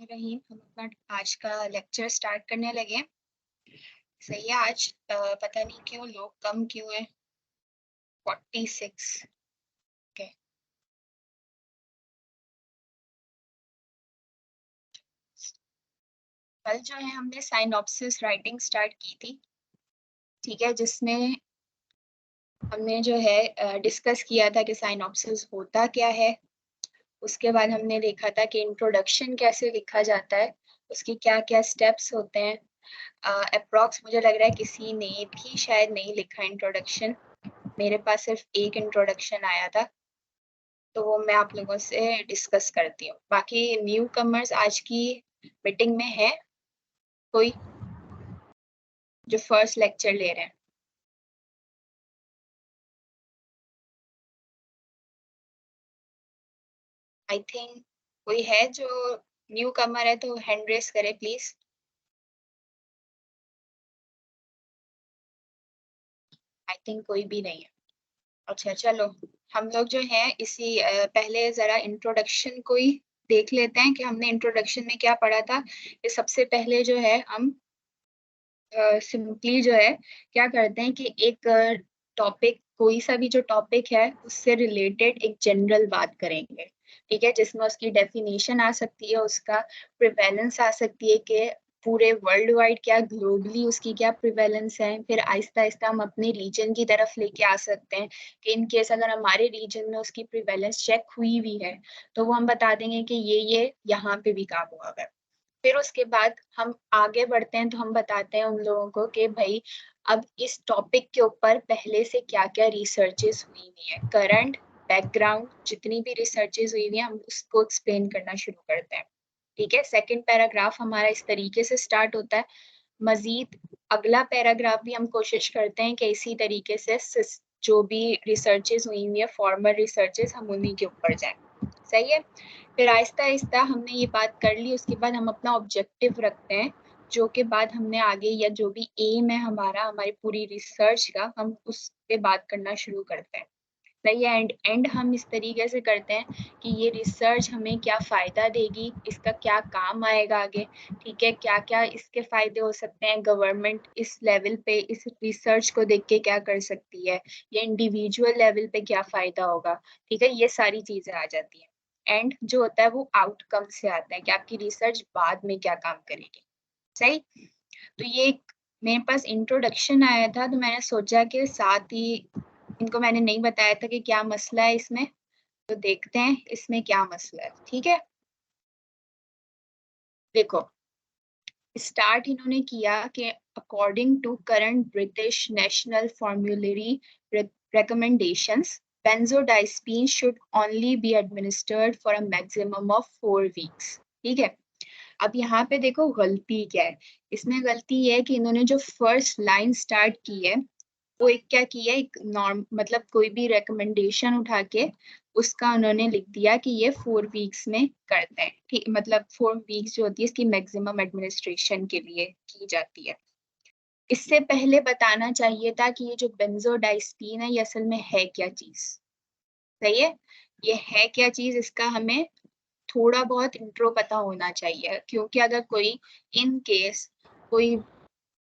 रहीम, हम अपना आज का लेक्चर स्टार्ट करने लगे। सही है। आज पता नहीं क्यों लोग कम क्यों है। 46 के कल जो है हमने साइनॉप्सिस राइटिंग स्टार्ट की थी। ठीक है, जिसमें हमने जो है डिस्कस किया था कि साइनॉप्सिस होता क्या है। उसके बाद हमने देखा था कि इंट्रोडक्शन कैसे लिखा जाता है, उसके क्या क्या स्टेप्स होते हैं। अप्रॉक्स मुझे लग रहा है किसी ने भी शायद नहीं लिखा इंट्रोडक्शन। मेरे पास सिर्फ एक इंट्रोडक्शन आया था, तो वो मैं आप लोगों से डिस्कस करती हूँ। बाकी न्यू कमर्स आज की मीटिंग में है कोई जो फर्स्ट लेक्चर ले रहे हैं? आई थिंक कोई है जो न्यू कमर है, तो हैंड रेस करे प्लीज। आई थिंक कोई भी नहीं है। अच्छा चलो, हम लोग जो है इसी पहले जरा इंट्रोडक्शन को ही देख लेते हैं कि हमने इंट्रोडक्शन में क्या पढ़ा था। ये सबसे पहले जो है हम सिंपली जो है क्या करते हैं कि एक टॉपिक, कोई सा भी जो टॉपिक है उससे रिलेटेड एक जनरल बात करेंगे। ठीक है, जिसमें उसकी डेफिनेशन आ सकती है, उसका प्रिवेलेंस आ सकती है कि पूरे वर्ल्ड वाइड क्या ग्लोबली उसकी क्या प्रिवेलेंस है। फिर आहिस्ता आहिस्ता हम अपने रीजन की तरफ लेके आ सकते हैं कि इन केस अगर हमारे रीजन में उसकी प्रिवेलेंस चेक हुई हुई है तो वो हम बता देंगे कि ये यहाँ पे भी काम हुआ है। फिर उसके बाद हम आगे बढ़ते हैं तो हम बताते हैं उन लोगों को कि भाई अब इस टॉपिक के ऊपर पहले से क्या क्या रिसर्चेस हुई हुई है, करंट बैकग्राउंड जितनी भी रिसर्चेस हुई हुई है हम उसको एक्सप्लेन करना शुरू करते हैं। ठीक है, सेकंड पैराग्राफ हमारा इस तरीके से स्टार्ट होता है। मजीद अगला पैराग्राफ भी हम कोशिश करते हैं कि इसी तरीके से जो भी रिसर्चेस हुई हुई है, फॉर्मल रिसर्चेस, हम उन्हीं के ऊपर जाएं। सही है। फिर आहिस्ता आहिस्ता हमने ये बात कर ली, उसके बाद हम अपना ऑब्जेक्टिव रखते हैं, जो के बाद हमने आगे या जो भी एम है हमारा, हमारी पूरी रिसर्च का, हम उस पे बात करना शुरू करते हैं। सही है। एंड हम इस तरीके से करते हैं कि ये रिसर्च हमें क्या फायदा देगी, इसका क्या काम आएगा आगे। ठीक है, क्या क्या इसके फायदे हो सकते हैं, गवर्नमेंट इस लेवल पे इस रिसर्च को देख के क्या कर सकती है, या इंडिविजुअल लेवल पे क्या फायदा होगा। ठीक है, ये सारी चीजें आ जाती हैं। एंड जो होता है वो आउटकम से आता है कि आपकी रिसर्च बाद में क्या काम करेगी। सही। तो ये एक मेरे पास इंट्रोडक्शन आया था, तो मैंने सोचा कि साथ ही इनको मैंने नहीं बताया था कि क्या मसला है इसमें, तो देखते हैं इसमें क्या मसला है। ठीक है, देखो स्टार्ट इन्होंने किया कि according to current British National Formulary recommendations, benzodiazepine should only be administered for a maximum of 4 weeks। ठीक है, अब यहाँ पे देखो गलती क्या है। इसमें गलती ये है कि इन्होंने जो फर्स्ट लाइन स्टार्ट की है वो एक क्या किया, एक नॉर्म मतलब कोई भी रिकमेंडेशन उठा के उसका उन्होंने लिख दिया कि ये 4 वीक्स में करते हैं। ठीक, मतलब 4 वीक्स जो होती है इसकी मैक्सिमम एडमिनिस्ट्रेशन के लिए की जाती है। इससे पहले बताना चाहिए था कि ये जो बेंजोडाइस्पिन है ये असल में है क्या चीज। सही है, ये है क्या चीज, इसका हमें थोड़ा बहुत इंट्रो पता होना चाहिए, क्योंकि अगर कोई इन केस कोई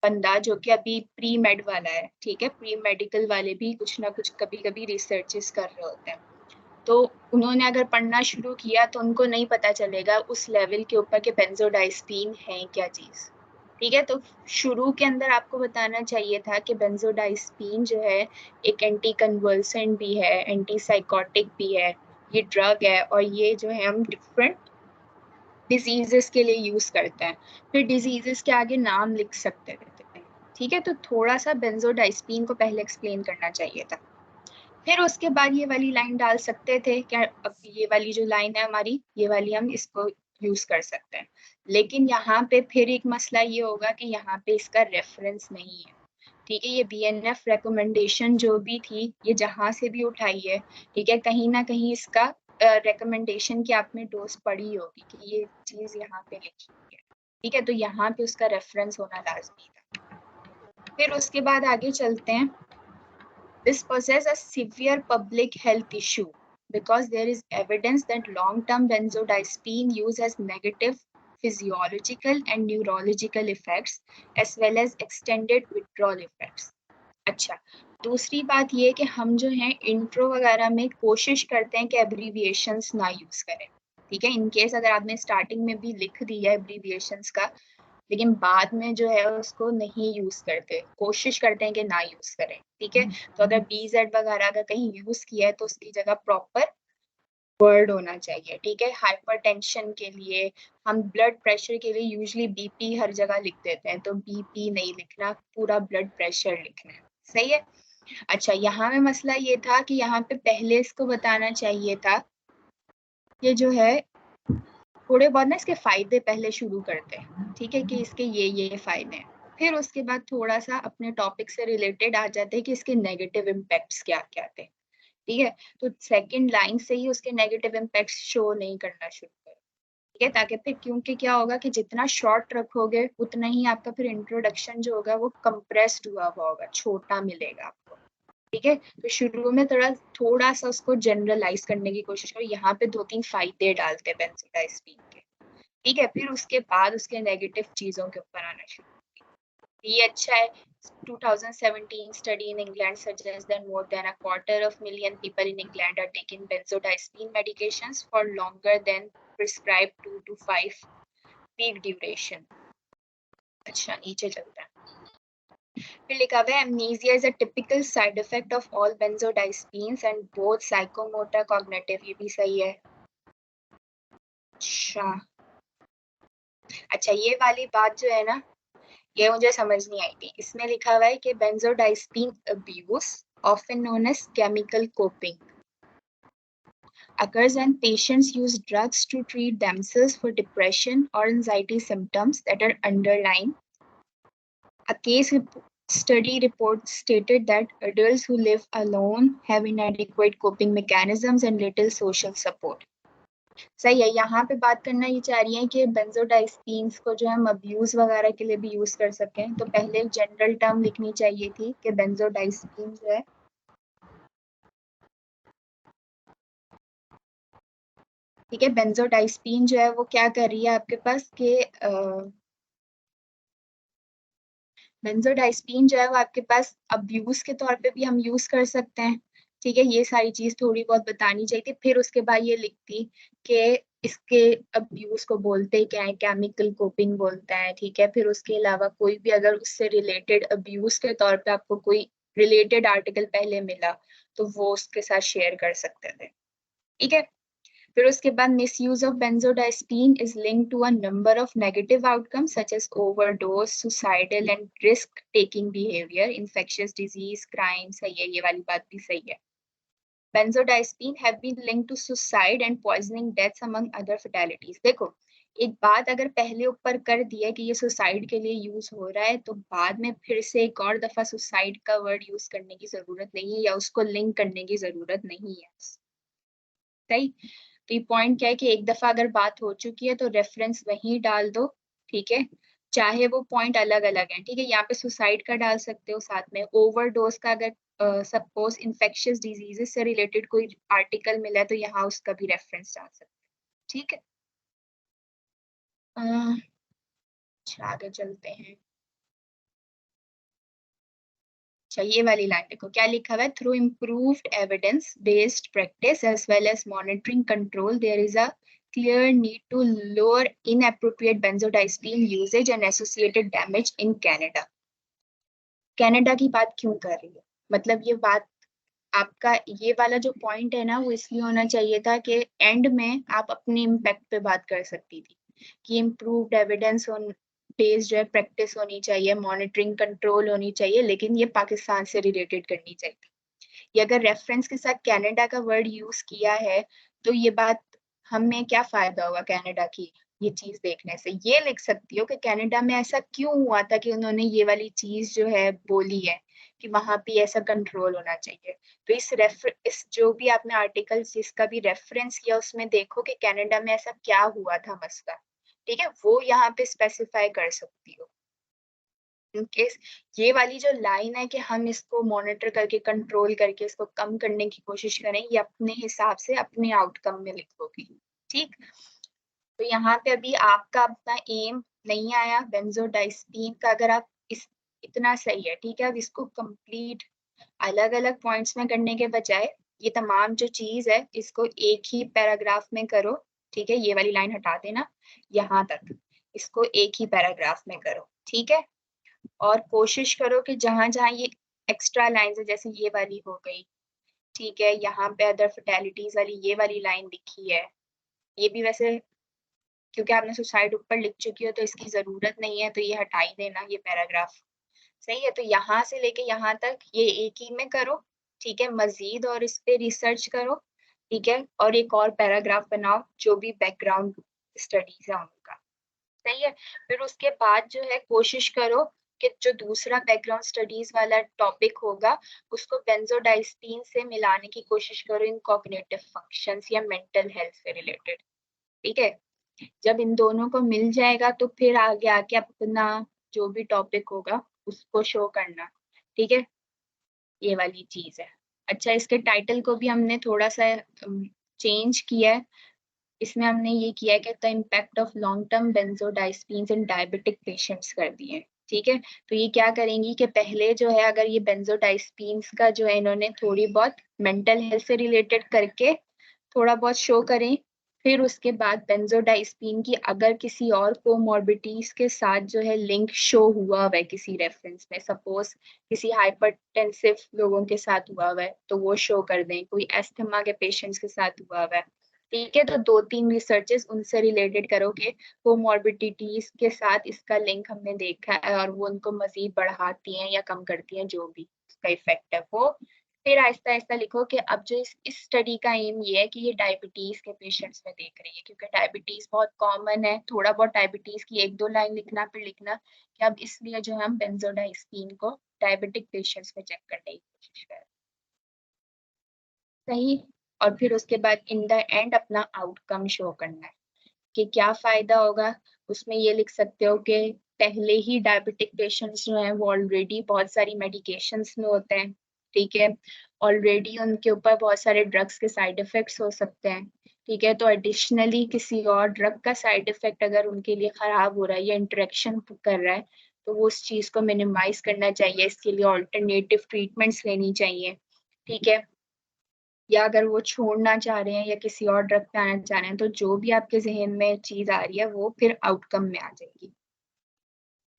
बंदा जो कि अभी प्री मेड वाला है, ठीक है, प्री मेडिकल वाले भी कुछ ना कुछ कभी कभी रिसर्चेस कर रहे होते हैं, तो उन्होंने अगर पढ़ना शुरू किया तो उनको नहीं पता चलेगा उस लेवल के ऊपर कि बेंजोडाइस्पिन है क्या चीज। ठीक है, तो शुरू के अंदर आपको बताना चाहिए था कि बेंजोडाइस्पिन जो है एक एंटी कन्वल्सेंट भी है, एंटी साइकोटिक भी है, ये ड्रग है, और ये जो है हम डिफरेंट डिजीजेस के लिए यूज करते हैं। फिर डिजीजेस के आगे नाम लिख सकते थे। ठीक है, तो थोड़ा सा बेंजोडाइस्पिन को पहले एक्सप्लेन करना चाहिए था, फिर उसके बाद ये वाली लाइन डाल सकते थे। क्या अब ये वाली जो लाइन है हमारी, ये वाली हम इसको यूज कर सकते हैं। लेकिन यहाँ पे फिर एक मसला ये होगा कि यहाँ पे इसका रेफरेंस नहीं है। ठीक है, ये बीएनएफ रिकमेंडेशन जो भी थी ये जहां से भी उठाई है, ठीक है, कहीं ना कहीं इसका रिकमेंडेशन की आपने डोज पढ़ी होगी कि ये चीज यहाँ पे लिखी है। ठीक है, तो यहाँ पे उसका रेफरेंस होना लाजमी था। फिर उसके बाद आगे चलते हैं। This poses a severe public health issue because there is evidence that long-term benzodiazepine use has negative physiological and neurological effects as well as extended withdrawal effects. अच्छा, दूसरी बात ये कि हम जो है इंट्रो वगैरह में कोशिश करते हैं कि एब्रीविएशंस ना यूज करें, ठीक है। इन केस अगर आपने स्टार्टिंग में भी लिख दिया एब्रीविएशंस का, लेकिन बाद में जो है उसको नहीं यूज करते, कोशिश करते हैं कि ना यूज करें, ठीक है। तो अगर BZ वगैरह का कहीं यूज किया है तो उसकी जगह प्रॉपर वर्ड होना चाहिए, ठीक है। हाइपरटेंशन के लिए, हम ब्लड प्रेशर के लिए यूजुअली BP हर जगह लिख देते हैं, तो BP नहीं लिखना, पूरा ब्लड प्रेशर लिखना है, सही है। अच्छा, यहाँ में मसला ये था कि यहाँ पे पहले इसको बताना चाहिए था ये जो है थोड़े बहुत ना इसके फायदे पहले शुरू करते हैं, ठीक है, कि इसके ये फायदे हैं, फिर उसके बाद थोड़ा सा अपने टॉपिक से रिलेटेड आ जाते हैं कि इसके नेगेटिव इम्पैक्ट्स क्या क्या थे, ठीक है। तो सेकंड लाइन से ही उसके नेगेटिव इम्पैक्ट्स शो नहीं करना शुरू करो, ठीक है, ताकि फिर, क्योंकि क्या होगा कि जितना शॉर्ट रखोगे उतना ही आपका फिर इंट्रोडक्शन जो होगा वो कंप्रेस्ड हुआ होगा, छोटा मिलेगा आपको, ठीक है। तो शुरू में थोड़ा सा उसको जनरलाइज करने की कोशिश करो, यहाँ पे 2-3 फायदे डालते हैं बेंजोडाइज़पीन के, ठीक है, फिर उसके बाद उसके नेगेटिव चीजों के ऊपर आना शुरू। ये अच्छा है। 2017 study in England suggests that more than 250,000 people in England are taking benzodiazepine medications for longer than prescribed 2 to 5 week duration. अच्छा, नीचे चलते हैं। फिर लिखा हुआ है amnesia is a typical side effect of all benzodiazepines and both psychomotor cognitive, ये भी सही है। अच्छा, ये वाली बात जो है ना, ये मुझे समझ नहीं आई थी। इसमें लिखा हुआ है कि बेंजोडाइज़पीन abuse often known as chemical coping occurs when patients use drugs to treat themselves for depression or anxiety symptoms that are underlying. A study report stated that adults who live alone have inadequate coping mechanisms and little social support. सही है। यहाँ पे बात करना ये चाह रही है कि बेंजोडाइज़पीन्स को जो हम अब्यूज वगैरह के लिए भी यूज कर सकें, तो पहले जनरल टर्म लिखनी चाहिए थी कि बेंजोडाइज़पीन जो है ठीक है, बेंजोडाइज़पीन जो है वो क्या कर रही है आपके पास कि बेंजोडाइज़पीन जो है वो आपके पास अब्यूज के तौर पे भी हम यूज कर सकते हैं, ठीक है। ये सारी चीज थोड़ी बहुत बतानी चाहिए थी। फिर उसके बाद ये लिखती कि इसके अब्यूज को बोलते क्या है, केमिकल कोपिंग बोलता है, ठीक है। फिर उसके अलावा कोई भी अगर उससे रिलेटेड अब्यूज के तौर पे आपको कोई रिलेटेड आर्टिकल पहले मिला तो वो उसके साथ शेयर कर सकते थे, ठीक है। फिर उसके बाद misuse of benzodiazepine is linked to a number of negative outcomes such as overdose, suicidal and risk-taking behavior, infectious disease, crime. सही है, ये वाली बात भी सही है। Benzodiazepine have been linked to suicide and poisoning deaths among other fatalities. देखो, एक बात अगर पहले ऊपर कर दिया कि ये सुसाइड के लिए यूज हो रहा है, तो बाद में फिर से एक और दफा सुसाइड का वर्ड यूज करने की जरूरत नहीं है या उसको लिंक करने की जरूरत नहीं है, सही। तो ये पॉइंट क्या है कि एक दफा अगर बात हो चुकी है तो रेफरेंस वहीं डाल दो, ठीक है, चाहे वो पॉइंट अलग अलग है, ठीक है। यहाँ पे सुसाइड का डाल सकते हो, साथ में ओवरडोज का अगर सपोज इन्फेक्शियस डिजीजेस से रिलेटेड कोई आर्टिकल मिला है तो यहाँ उसका भी रेफरेंस डाल सकते हो, ठीक है। अच्छा, आगे चलते हैं। अच्छा, ये वाली लाइन देखो क्या लिखा हुआ है, through improved evidence based practice as well as monitoring control there is a clear need to lower inappropriate benzodiazepine usage and associated damage in Canada. Canada की बात क्यों कर रही है, मतलब ये बात आपका ये वाला जो पॉइंट है ना वो इसलिए होना चाहिए था कि एंड में आप अपने इम्पैक्ट पे बात कर सकती थी कि इम्प्रूव्ड एविडेंस ऑन बेस्ड जो है प्रैक्टिस होनी चाहिए, मॉनिटरिंग कंट्रोल होनी चाहिए, लेकिन ये पाकिस्तान से रिलेटेड करनी चाहिए। ये अगर रेफरेंस के साथ कनाडा का वर्ड यूज किया है तो ये बात हमें क्या फायदा होगा कनाडा की ये चीज देखने से। ये लिख सकती हो कि कनाडा में ऐसा क्यों हुआ था कि उन्होंने ये वाली चीज जो है बोली है कि वहां पे ऐसा कंट्रोल होना चाहिए। तो इस जो भी आपने आर्टिकल जिसका भी रेफरेंस किया उसमें देखो कि कनाडा में ऐसा क्या हुआ था मसला, ठीक है, वो यहाँ पे स्पेसिफाई कर सकती हो। इनकेस ये वाली जो लाइन है कि हम इसको मॉनिटर करके कंट्रोल करके इसको कम करने की कोशिश करें, ये अपने हिसाब से अपने आउटकम में लिखोगी, ठीक। तो यहाँ पे अभी आपका अपना एम नहीं आया बेंजोडाइस्पीन का, अगर आप इस इतना सही है, ठीक है। अब इसको कंप्लीट अलग अलग पॉइंट्स में करने के बजाय ये तमाम जो चीज है इसको एक ही पैराग्राफ में करो, ठीक है। ये वाली लाइन हटा देना, यहाँ तक इसको एक ही पैराग्राफ में करो, ठीक है। और कोशिश करो कि जहां जहां ये एक्स्ट्रा लाइन है, जैसे ये वाली हो गई, ठीक है, यहाँ पे अदर फर्टेलिटीज वाली ये वाली लाइन लिखी है, ये भी वैसे क्योंकि आपने सुसाइड ऊपर लिख चुकी हो तो इसकी जरूरत नहीं है, तो ये हटा ही देना ये पैराग्राफ, सही है। तो यहाँ से लेके यहाँ तक ये एक ही में करो, ठीक है। मजीद और इस पे रिसर्च करो, ठीक है, और एक और पैराग्राफ बनाओ जो भी बैकग्राउंड स्टडीज है उनका, सही है। फिर उसके बाद जो है कोशिश करो कि जो दूसरा बैकग्राउंड स्टडीज वाला टॉपिक होगा उसको बेंजोडाइस्पीन से मिलाने की कोशिश करो इन कॉग्निटिव फंक्शंस या मेंटल हेल्थ से रिलेटेड, ठीक है। जब इन दोनों को मिल जाएगा तो फिर आगे आके अपना जो भी टॉपिक होगा उसको शो करना, ठीक है। ये वाली चीज है। अच्छा, इसके टाइटल को भी हमने थोड़ा सा चेंज किया है। इसमें हमने ये किया है कि the impact of long term benzodiazepines in diabetic patients कर दिए, ठीक है। तो ये क्या करेंगी कि पहले जो है अगर ये बेंजोडाइस्पीन्स का जो है इन्होंने थोड़ी बहुत मेंटल हेल्थ से रिलेटेड करके थोड़ा बहुत शो करें, फिर उसके बाद बेंजोडाइस्पीन की अगर किसी और कोमॉर्बिडिटीज के साथ जो है लिंक शो हुआ हुआ है किसी रेफरेंस में, सपोज किसी हाइपरटेंसिव लोगों के साथ हुआ हुआ है तो वो शो कर दें, कोई एस्थमा के पेशेंट्स के साथ हुआ हुआ है, ठीक है। तो 2-3 रिसर्चेस उनसे रिलेटेड करो कि कोमॉर्बिडिटीज के साथ इसका लिंक हमने देखा है और वो उनको मजीद बढ़ाती हैं या कम करती हैं, जो भी उसका इफेक्ट है वो। फिर आहिस्ता आहिस्ता लिखो कि अब जो इस स्टडी का एम ये है कि ये डायबिटीज के पेशेंट्स में देख रही है, क्योंकि डायबिटीज बहुत कॉमन है। थोड़ा बहुत डायबिटीज की 1-2 लाइन लिखना, फिर लिखना कि अब इसलिए जो है हम बेंजोडाइस्पीन को डायबिटिक पेशेंट्स में चेक करने की कोशिश करें, सही। और फिर उसके बाद इन द एंड अपना आउटकम शो करना है कि क्या फायदा होगा। उसमें ये लिख सकते हो कि पहले ही डायबिटिक पेशेंट्स जो हैं वो ऑलरेडी बहुत सारी मेडिकेशंस में होते हैं, ठीक है। ऑलरेडी उनके ऊपर बहुत सारे ड्रग्स के साइड इफेक्ट्स हो सकते हैं, ठीक है। तो एडिशनली किसी और ड्रग का साइड इफेक्ट अगर उनके लिए खराब हो रहा है या इंटरेक्शन कर रहा है तो वो उस चीज को मिनिमाइज करना चाहिए, इसके लिए ऑल्टरनेटिव ट्रीटमेंट्स लेनी चाहिए, ठीक है। या अगर वो छोड़ना चाह रहे हैं या किसी और ड्रग पे आना चाह रहे हैं तो जो भी आपके जहन में चीज आ रही है वो फिर आउटकम में आ जाएगी,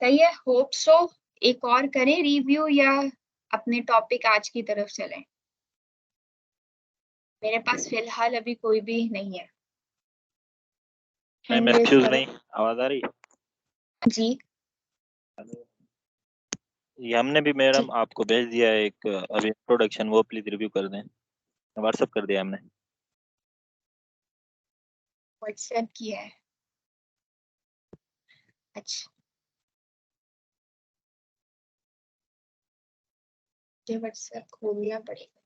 सही है। Hope so. एक और करें रिव्यू या अपने टॉपिक आज की तरफ चलें? मेरे पास फिलहाल अभी कोई भी नहीं है। हैंड मैं रेज एक्सक्यूज करो नहीं, आवाज आ रही है? जी। ये हमने भी जी मैडम आपको भेज दिया है एक अभी इंट्रोडक्शन, वो प्लीज रिव्यू कर दें। व्हाट्सअप कर दिया हमने। व्हाट्सएप किया है, अच्छा। मुझे व्हाट्सएप खोलना पड़ेगा।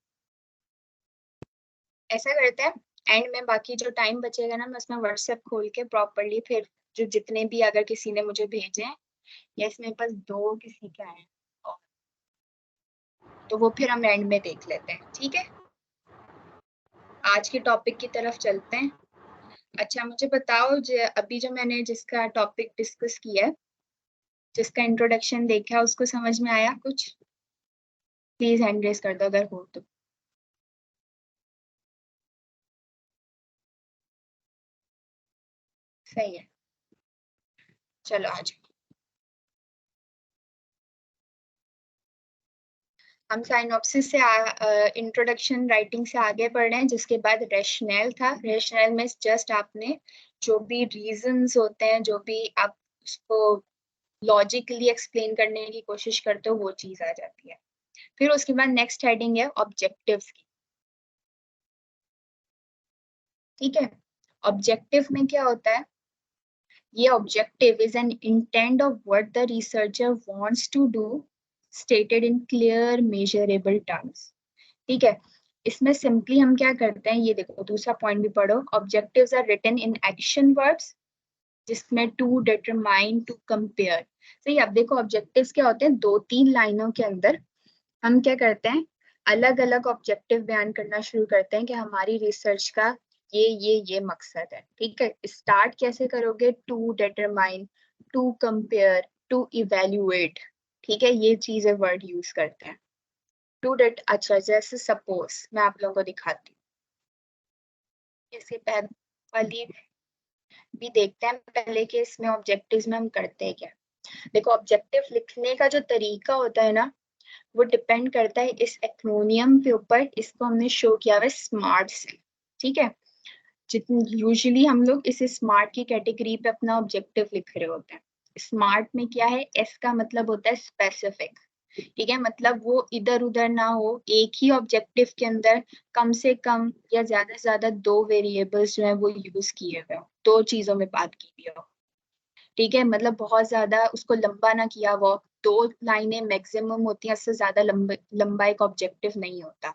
ऐसा करते हैं एंड में बाकी जो टाइम बचेगा ना मैं उसमें व्हाट्सएप खोल के प्रॉपरली फिर जो जितने भी अगर किसी ने मुझे भेजे हैं या इसमें बस 2 किसी का है तो वो फिर हम एंड में देख लेते हैं, ठीक है। आज के टॉपिक की तरफ चलते हैं। अच्छा मुझे बताओ अभी जो मैंने जिसका टॉपिक डिस्कस किया है, जिसका इंट्रोडक्शन देखा उसको समझ में आया कुछ? प्लीज हैंड रेज कर दो अगर हो तो। सही है, चलो आज हम साइनॉप्सिस से इंट्रोडक्शन राइटिंग से आगे बढ़ रहे हैं, जिसके बाद रेशनल था। रेशनल में जस्ट आपने जो भी रीजंस होते हैं, जो भी आप उसको लॉजिकली एक्सप्लेन करने की कोशिश करते हो वो चीज आ जाती है। फिर उसके बाद नेक्स्ट हेडिंग है ऑब्जेक्टिव्स की, ठीक है। ऑब्जेक्टिव में क्या होता है? ये objective is an intent of what the researcher wants to do stated in clear measurable terms, ठीक है। इसमें सिंपली हम क्या करते हैं, ये देखो दूसरा पॉइंट भी पढ़ो। Objectives are written in action words जिसमें टू डिटरमाइन टू कंपेयर, सही। अब देखो ऑब्जेक्टिव्स क्या होते हैं, 2-3 लाइनों के अंदर हम क्या करते हैं अलग अलग ऑब्जेक्टिव बयान करना शुरू करते हैं कि हमारी रिसर्च का ये मकसद है, ठीक है। स्टार्ट कैसे करोगे? To determine, to compare, to evaluate, ठीक है, ये चीजें वर्ड यूज करते हैं। टू डेट, अच्छा जैसे सपोज मैं आप लोगों को दिखाती हूँ, इसके पहले वाली भी देखते हैं पहले कि इसमें ऑब्जेक्टिव्स में हम करते हैं क्या। देखो, ऑब्जेक्टिव लिखने का जो तरीका होता है ना, वो डिपेंड करता है इस एक्रोनियम के ऊपर। इसको हमने शो किया हुआ है स्मार्ट से, ठीक है। जितनी यूजुअली हम लोग इस स्मार्ट की कैटेगरी पे अपना ऑब्जेक्टिव लिख रहे होते हैं। स्मार्ट में क्या है? एस का मतलब होता है स्पेसिफिक, ठीक है, मतलब वो इधर उधर ना हो, एक ही ऑब्जेक्टिव के अंदर कम से कम या ज्यादा से ज्यादा दो वेरिएबल्स जो है वो यूज किए हुए हो, दो चीजों में बात की हुई हो, ठीक है। मतलब बहुत ज्यादा उसको लंबा ना किया वो, दो लाइनें मैक्सिमम होती हैं, इससे ज्यादा लंबा एक ऑब्जेक्टिव नहीं होता,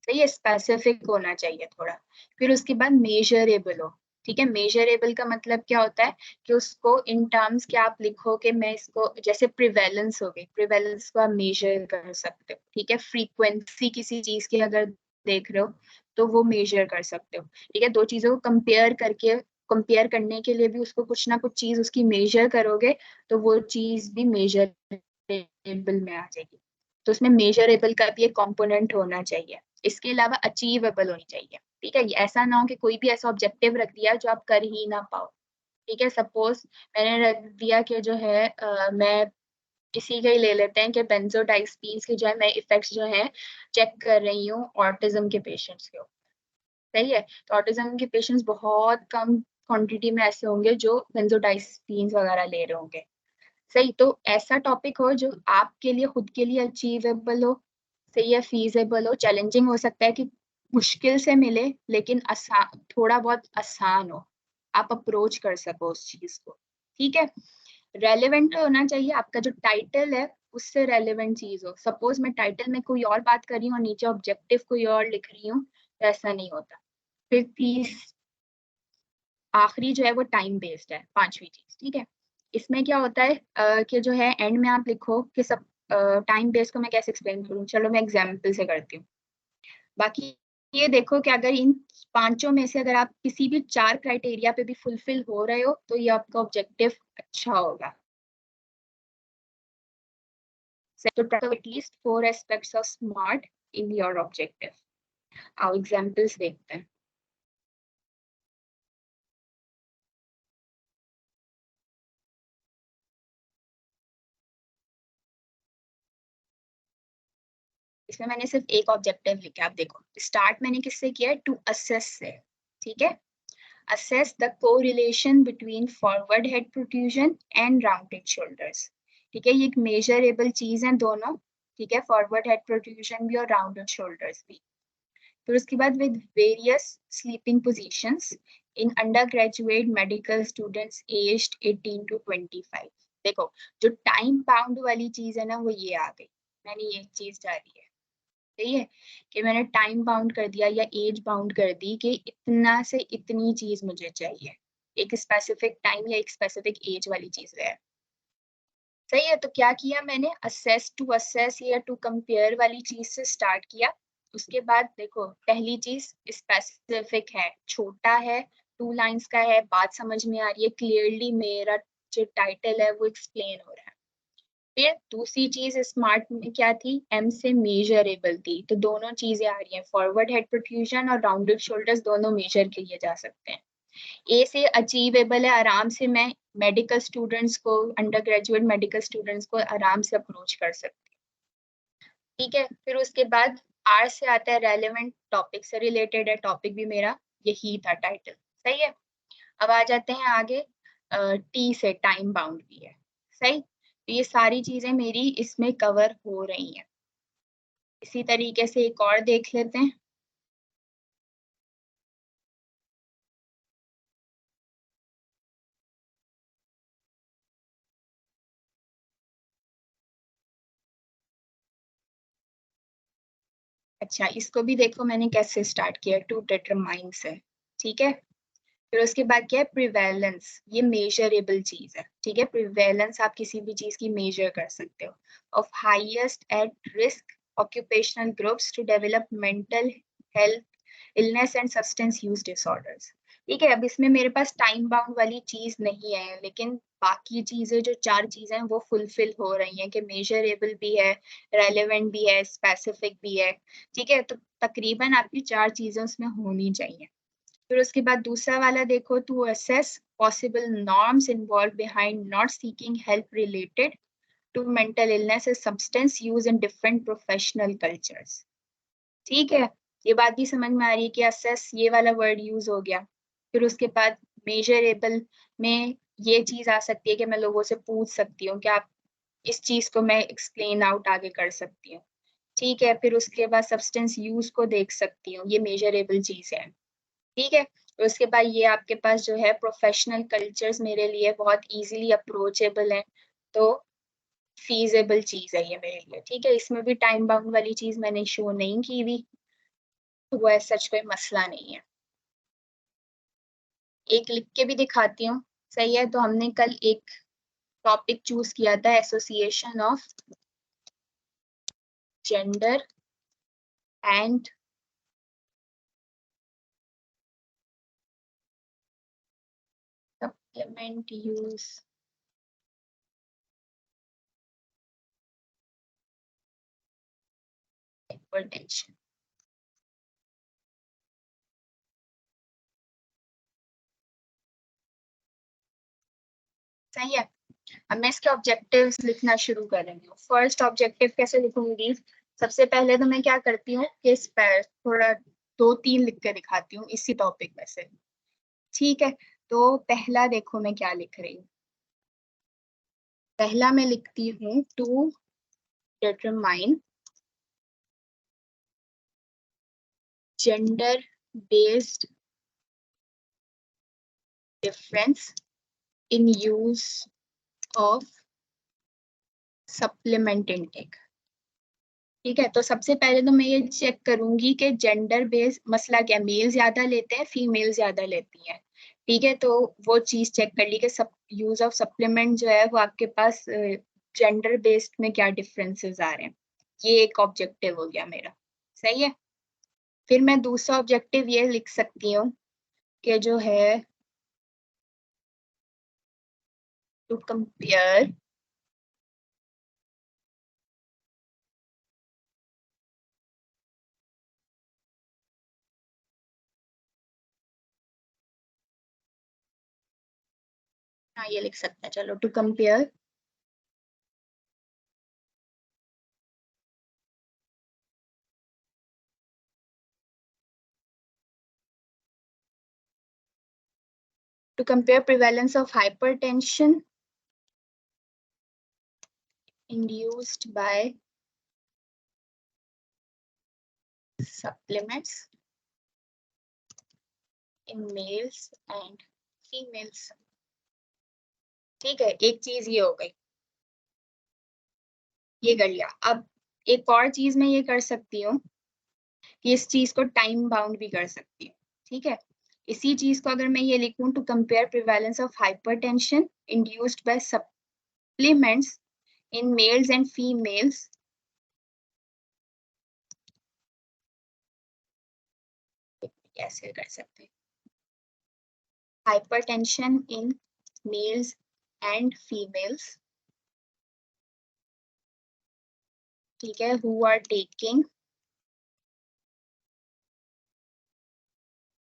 सही है। स्पेसिफिक होना चाहिए थोड़ा। फिर उसके बाद मेजरेबल हो, ठीक है। मेजरेबल का मतलब क्या होता है कि उसको इन टर्म्स क्या आप लिखो कि मैं इसको, जैसे प्रिवेलेंस हो गई, प्रिवेलेंस को आप मेजर कर सकते हो, ठीक है। फ्रीक्वेंसी किसी चीज की अगर देख रहे हो तो वो मेजर कर सकते हो, ठीक है। दो चीजों को कंपेयर करके, कंपेयर करने के लिए भी उसको कुछ ना कुछ चीज उसकी मेजर करोगे तो वो चीज भी मेजरेबल में आ जाएगी। तो उसमें मेजरेबल का भी एक कंपोनेंट होना चाहिए। इसके अलावा अचीवेबल होनी चाहिए, ठीक है। ऐसा ना हो कि कोई भी ऐसा ऑब्जेक्टिव रख दिया जो आप कर ही ना पाओ, ठीक है। सपोज मैंने रख दिया कि जो है मैं किसी का ही ले लेते हैं कि बेंजोडाइजेपीन्स के जो है मैं इफेक्ट्स जो है चेक कर रही हूँ ऑटिज्म के पेशेंट्स के ऊपर, सही है। तो ऑटिज्म के पेशेंट्स बहुत कम क्वांटिटी में ऐसे होंगे जो बेंजोडाइजेपीन्स वगैरह ले रहे होंगे, सही। तो ऐसा टॉपिक हो जो आपके लिए खुद के लिए अचीवेबल हो, सही है, फीजेबल हो। चैलेंजिंग हो सकता है कि मुश्किल से मिले, लेकिन आसान, थोड़ा बहुत आसान हो, आप अप्रोच कर सको उस चीज को, ठीक है। रेलेवेंट होना चाहिए, आपका जो टाइटल है उससे रेलेवेंट चीज हो। सपोज मैं टाइटल में कोई और बात कर रही हूँ और नीचे ऑब्जेक्टिव कोई और लिख रही हूँ, तो ऐसा नहीं होता। फिर तीस आखिरी जो है वो टाइम बेस्ड है, पांचवी चीज, ठीक है। इसमें क्या होता है कि जो है एंड में आप लिखो कि सब टाइम बेस्ड को मैं कैसे एक्सप्लेन करूँ। चलो मैं एग्जाम्पल से करती हूँ। बाकी ये देखो कि अगर इन पांचों में से अगर आप किसी भी चार क्राइटेरिया पे भी फुलफिल हो रहे हो तो ये आपका ऑब्जेक्टिव अच्छा होगा। So try at least four aspects of SMART in your objective. आओ एग्जाम्पल्स देखते हैं। इसमें मैंने सिर्फ एक ऑब्जेक्टिव लिखा, आप देखो स्टार्ट मैंने किससे किया है? टू असेस से, ठीक है। Assess the correlation between forward head protrusion and rounded shoulders, ठीक है। ये एक मेजरेबल चीज है दोनों, ठीक है। फॉरवर्ड हेड प्रोट्रूजन भी और राउंडेड शोल्डर्स भी। फिर उसके बाद with various sleeping positions in under graduate medical students aged 18 to 25। देखो, जो टाइम बाउंड वाली चीज है ना वो ये आ गई, मैंने ये चीज डाली है, सही है, कि मैंने टाइम बाउंड कर दिया या एज बाउंड कर दी कि इतना से इतनी चीज मुझे चाहिए, एक स्पेसिफिक टाइम या एक स्पेसिफिक एज वाली चीज है, सही है। तो क्या किया मैंने? असेस टू असेस या टू कंपेयर वाली चीज से स्टार्ट किया। उसके बाद देखो पहली चीज स्पेसिफिक है, छोटा है, टू लाइंस का है, बात समझ में आ रही है क्लियरली, मेरा जो टाइटल है वो एक्सप्लेन हो रहा है। फिर दूसरी चीज स्मार्ट में क्या थी? एम से मेजरेबल थी, तो दोनों चीजें आ रही हैं, फॉरवर्ड हेड प्रोट्रूजन और राउंडेड शोल्डर्स दोनों मेजर किए जा सकते हैं। ए से अचीवेबल है, आराम से मैं मेडिकल स्टूडेंट्स को, अंडर ग्रेजुएट मेडिकल स्टूडेंट्स को आराम से अप्रोच कर सकती हूँ, ठीक है। फिर उसके बाद आर से आता है रेलेवेंट, टॉपिक से रिलेटेड है, टॉपिक भी मेरा यही था, टाइटल, सही है। अब आ जाते हैं आगे, टी से टाइम बाउंड भी है, सही। तो ये सारी चीजें मेरी इसमें कवर हो रही हैं। इसी तरीके से एक और देख लेते हैं। अच्छा, इसको भी देखो मैंने कैसे स्टार्ट किया, टू डिटरमाइन से, ठीक है। फिर उसके बाद क्या है? प्रिवेलेंस, ये मेजरेबल चीज है, ठीक है। प्रिवेलेंस आप किसी भी चीज की मेजर कर सकते हो। Of highest at risk occupational groups to develop mental health illness and substance use disorders. ठीक है, अब इसमें मेरे पास टाइम बाउंड वाली चीज नहीं है, लेकिन बाकी चीजें जो 4 चीजें हैं वो फुलफिल हो रही हैं कि मेजरेबल भी है, रेलेवेंट भी है, स्पेसिफिक भी है। ठीक है, तो तकरीबन आपकी 4 चीजें उसमें होनी चाहिए। फिर उसके बाद दूसरा वाला देखो, to assess possible norms involve behind not seeking help related to mental illness is substance use in different professional cultures. ठीक है, ये बात भी समझ में आ रही है कि असेस ये वाला वर्ड यूज हो गया। फिर उसके बाद मेजरेबल में ये चीज आ सकती है कि मैं लोगों से पूछ सकती हूँ कि आप इस चीज को मैं एक्सप्लेन आउट आगे कर सकती हूँ। ठीक है, फिर उसके बाद सब्सटेंस यूज को देख सकती हूँ, ये मेजरेबल चीज है। ठीक है, तो उसके बाद ये आपके पास जो है प्रोफेशनल कल्चर्स मेरे लिए बहुत इजीली अप्रोचेबल है, तो फीजेबल चीज है ये मेरे लिए। ठीक है, इसमें भी टाइम बाउंड वाली चीज मैंने शो नहीं की हुई, तो वो ऐसा कोई मसला नहीं है। एक लिख के भी दिखाती हूँ, सही है। तो हमने कल एक टॉपिक चूज किया था, association of gender and supplement use hypertension. सही है, अब मैं इसके ऑब्जेक्टिव्स लिखना शुरू करेंगे। फर्स्ट ऑब्जेक्टिव कैसे लिखूंगी, सबसे पहले तो मैं क्या करती हूँ कि इस पर थोड़ा 2-3 लिख के दिखाती हूँ इसी टॉपिक में से। ठीक है, तो पहला देखो मैं क्या लिख रही हूँ। पहला मैं लिखती हूँ to determine gender based difference in use of supplement intake. ठीक है, तो सबसे पहले तो मैं ये चेक करूंगी कि जेंडर बेस्ड मसला क्या, मेल ज्यादा लेते हैं फीमेल ज्यादा लेती हैं। ठीक है, तो वो चीज चेक कर ली कि सब यूज ऑफ सप्लीमेंट जो है वो आपके पास जेंडर बेस्ड में क्या डिफरेंसेस आ रहे हैं। ये एक ऑब्जेक्टिव हो गया मेरा, सही है। फिर मैं दूसरा ऑब्जेक्टिव ये लिख सकती हूँ कि जो है टू कंपेयर हाँ ये लिख सकते हैं, चलो to compare prevalence of hypertension induced by supplements in males and females। ठीक है, एक चीज ये हो गई, ये कर लिया। अब एक और चीज मैं ये कर सकती हूँ कि इस चीज को टाइम बाउंड भी कर सकती हूँ। ठीक है, इसी चीज को अगर मैं ये लिखूं, to compare prevalence of hypertension induced by supplements in males and females. कैसे कर सकते हैं, hypertension in males and females, ठीक है, who are taking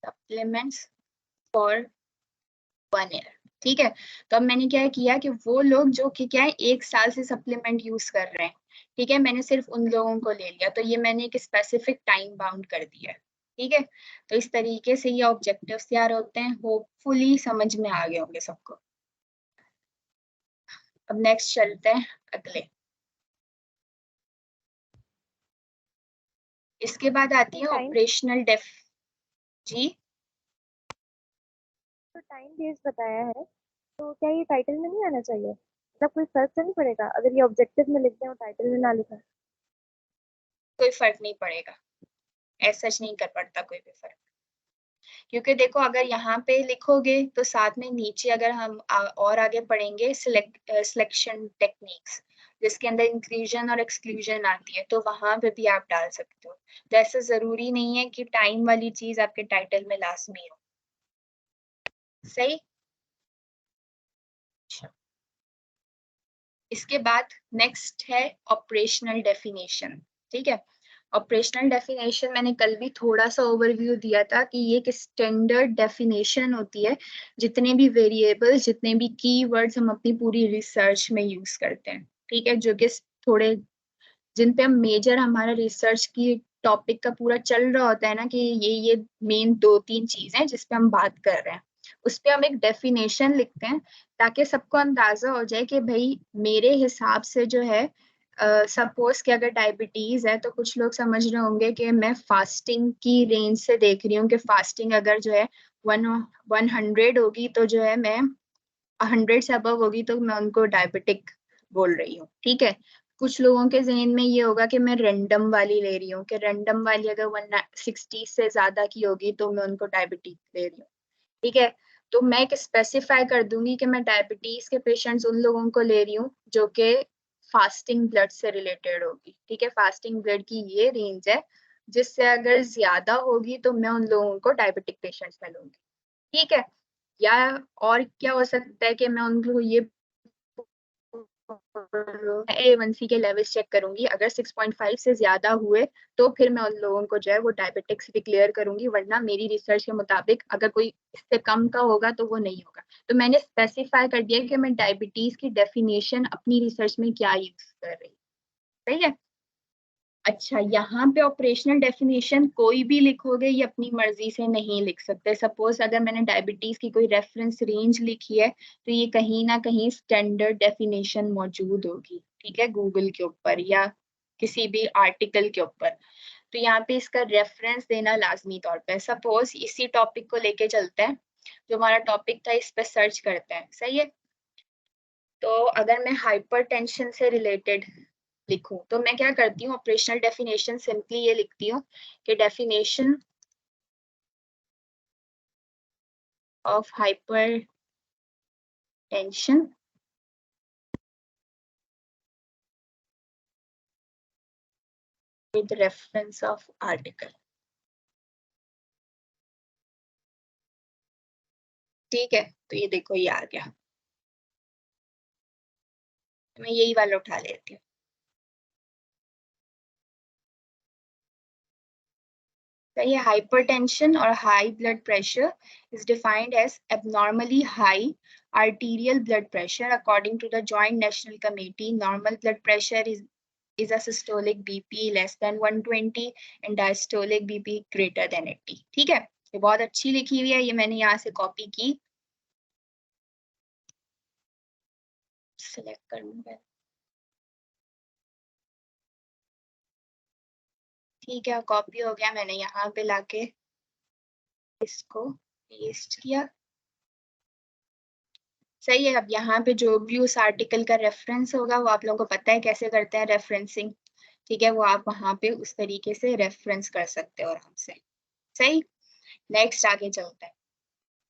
supplements for 1 year। ठीक है, तो अब मैंने क्या किया कि वो लोग जो कि क्या है 1 साल से सप्लीमेंट यूज कर रहे हैं, ठीक है, मैंने सिर्फ उन लोगों को ले लिया, तो ये मैंने एक स्पेसिफिक टाइम बाउंड कर दिया है। ठीक है, तो इस तरीके से ये ऑब्जेक्टिव्स तैयार होते हैं, होपफुली समझ में आ गए होंगे सबको। अब नेक्स्ट चलते हैं अगले। इसके बाद आती है टाइम ऑपरेशनल डेफ। जी, तो टाइम बेस्ड बताया है, तो क्या ये टाइटल में नहीं आना चाहिए? मतलब कोई फर्क तो नहीं पड़ेगा अगर ये ऑब्जेक्टिव में लिखते हैं और टाइटल में ना लिखा? कोई फर्क नहीं पड़ेगा, ऐसा नहीं कर पड़ता कोई भी फर्क। क्योंकि देखो अगर यहाँ पे लिखोगे तो साथ में नीचे अगर हम और आगे पढ़ेंगे सिलेक्शन टेक्निक्स, जिसके अंदर इंक्लूजन और एक्सक्लूजन आती है, तो वहां पे भी आप डाल सकते हो। तो ऐसा जरूरी नहीं है कि टाइम वाली चीज आपके टाइटल में लाजमी हो। सही। अच्छा, इसके बाद नेक्स्ट है ऑपरेशनल डेफिनेशन। ठीक है, ऑपरेशनल डेफिनेशन मैंने कल भी थोड़ा सा ओवरव्यू दिया था कि ये एक स्टैंडर्ड डेफिनेशन होती है जितने भी वेरिएबल्स, जितने भी कीवर्ड्स हम अपनी पूरी रिसर्च में यूज करते हैं। ठीक है, जो कि थोड़े जिन पे हम मेजर हमारा रिसर्च की टॉपिक का पूरा चल रहा होता है ना, कि ये मेन 2-3 चीजें जिस पे हम बात कर रहे हैं, उस पे हम एक डेफिनेशन लिखते हैं ताकि सबको अंदाजा हो जाए कि भाई मेरे हिसाब से जो है, सपोज कि अगर डायबिटीज है तो कुछ लोग समझ रहे होंगे कि मैं फास्टिंग की रेंज से देख रही हूँ कि फास्टिंग अगर जो है 100 होगी तो जो है मैं 100 से अबव होगी तो मैं उनको डायबिटिक बोल रही हूँ। ठीक है, कुछ लोगों के जहन में ये होगा कि मैं रैंडम वाली ले रही हूँ, कि रैंडम वाली अगर 160 से ज्यादा की होगी तो मैं उनको डायबिटीज दे रही हूँ। ठीक है, तो मैं एक स्पेसिफाई कर दूंगी कि मैं डायबिटीज के पेशेंट्स उन लोगों को ले रही हूँ जो कि फास्टिंग ब्लड से रिलेटेड होगी। ठीक है, फास्टिंग ब्लड की ये रेंज है, जिससे अगर ज्यादा होगी तो मैं उन लोगों को डायबिटिक पेशेंट्स में लूंगी। ठीक है, या और क्या हो सकता है कि मैं उनको ये A1C के लेवल्स चेक करूंगी, अगर 6.5 से ज्यादा हुए तो फिर मैं उन लोगों को जो है वो डायबिटिक्स डिक्लेयर करूंगी, वरना मेरी रिसर्च के मुताबिक अगर कोई इससे कम का होगा तो वो नहीं होगा। तो मैंने स्पेसिफाई कर दिया कि मैं डायबिटीज की डेफिनेशन अपनी रिसर्च में क्या यूज कर रही हूँ। सही है। अच्छा, यहाँ पे ऑपरेशनल डेफिनेशन कोई भी लिखोगे, ये अपनी मर्जी से नहीं लिख सकते। सपोज अगर मैंने डायबिटीज की कोई रेफरेंस रेंज लिखी है तो ये कहीं ना कहीं स्टैंडर्ड डेफिनेशन मौजूद होगी। ठीक है, गूगल के ऊपर या किसी भी आर्टिकल के ऊपर, तो यहाँ पे इसका रेफरेंस देना लाजमी तौर पे। सपोज इसी टॉपिक को लेके चलते हैं, जो हमारा टॉपिक था इस पे सर्च करते हैं। सही है, तो अगर मैं हाइपरटेंशन से रिलेटेड लिखूं तो मैं क्या करती हूँ, ऑपरेशनल डेफिनेशन सिंपली ये लिखती हूँ कि definition of hypertension with reference of article. ठीक है, तो ये देखो ये आ गया, मैं यही वाला उठा लेती हूँ। तो ये हाइपरटेंशन और high blood pressure is defined as abnormally high arterial blood pressure according to the Joint National Committee. Normal blood pressure is a systolic BP less than 120 and diastolic BP greater than 80. ठीक है, ये बहुत अच्छी लिखी हुई है, ये मैंने यहाँ से कॉपी की। सिलेक्ट करूंगा। ठीक है, कॉपी हो गया, मैंने यहाँ पे लाके इसको पेस्ट किया। सही है, अब यहाँ पे जो भी उस आर्टिकल का रेफरेंस होगा वो आप लोगों को पता है कैसे करते हैं रेफरेंसिंग। ठीक है, वो आप वहां पे उस तरीके से रेफरेंस कर सकते हो आराम से। सही, नेक्स्ट आगे चलते हैं।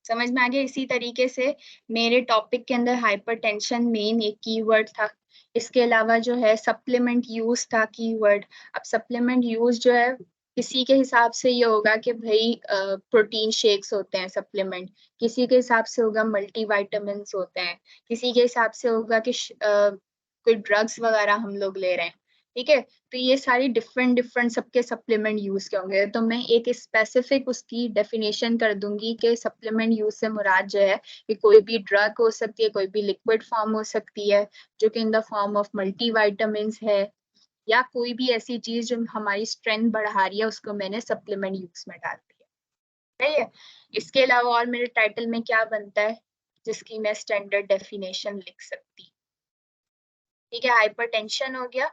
समझ में आ गया। इसी तरीके से मेरे टॉपिक के अंदर हाइपरटेंशन मेन एक कीवर्ड था, इसके अलावा जो है सप्लीमेंट यूज था कीवर्ड। अब सप्लीमेंट यूज जो है किसी के हिसाब से ये होगा कि भाई प्रोटीन शेक्स होते हैं सप्लीमेंट, किसी के हिसाब से होगा मल्टीविटामिन्स होते हैं, किसी के हिसाब से होगा कि कोई ड्रग्स वगैरह हम लोग ले रहे हैं। ठीक है, तो ये सारी डिफरेंट डिफरेंट सबके सप्लीमेंट यूज के होंगे, तो मैं एक स्पेसिफिक उसकी डेफिनेशन कर दूंगी कि सप्लीमेंट यूज से मुराद जो है कि कोई भी ड्रग हो सकती है, कोई भी लिक्विड फॉर्म हो सकती है जो कि in the form of multivitamins है, या कोई भी ऐसी चीज जो हमारी स्ट्रेंथ बढ़ा रही है उसको मैंने सप्लीमेंट यूज में डाल दिया। सही है, इसके अलावा और मेरे टाइटल में क्या बनता है जिसकी मैं स्टैंडर्ड डेफिनेशन लिख सकती। ठीक है, हाइपरटेंशन हो गया,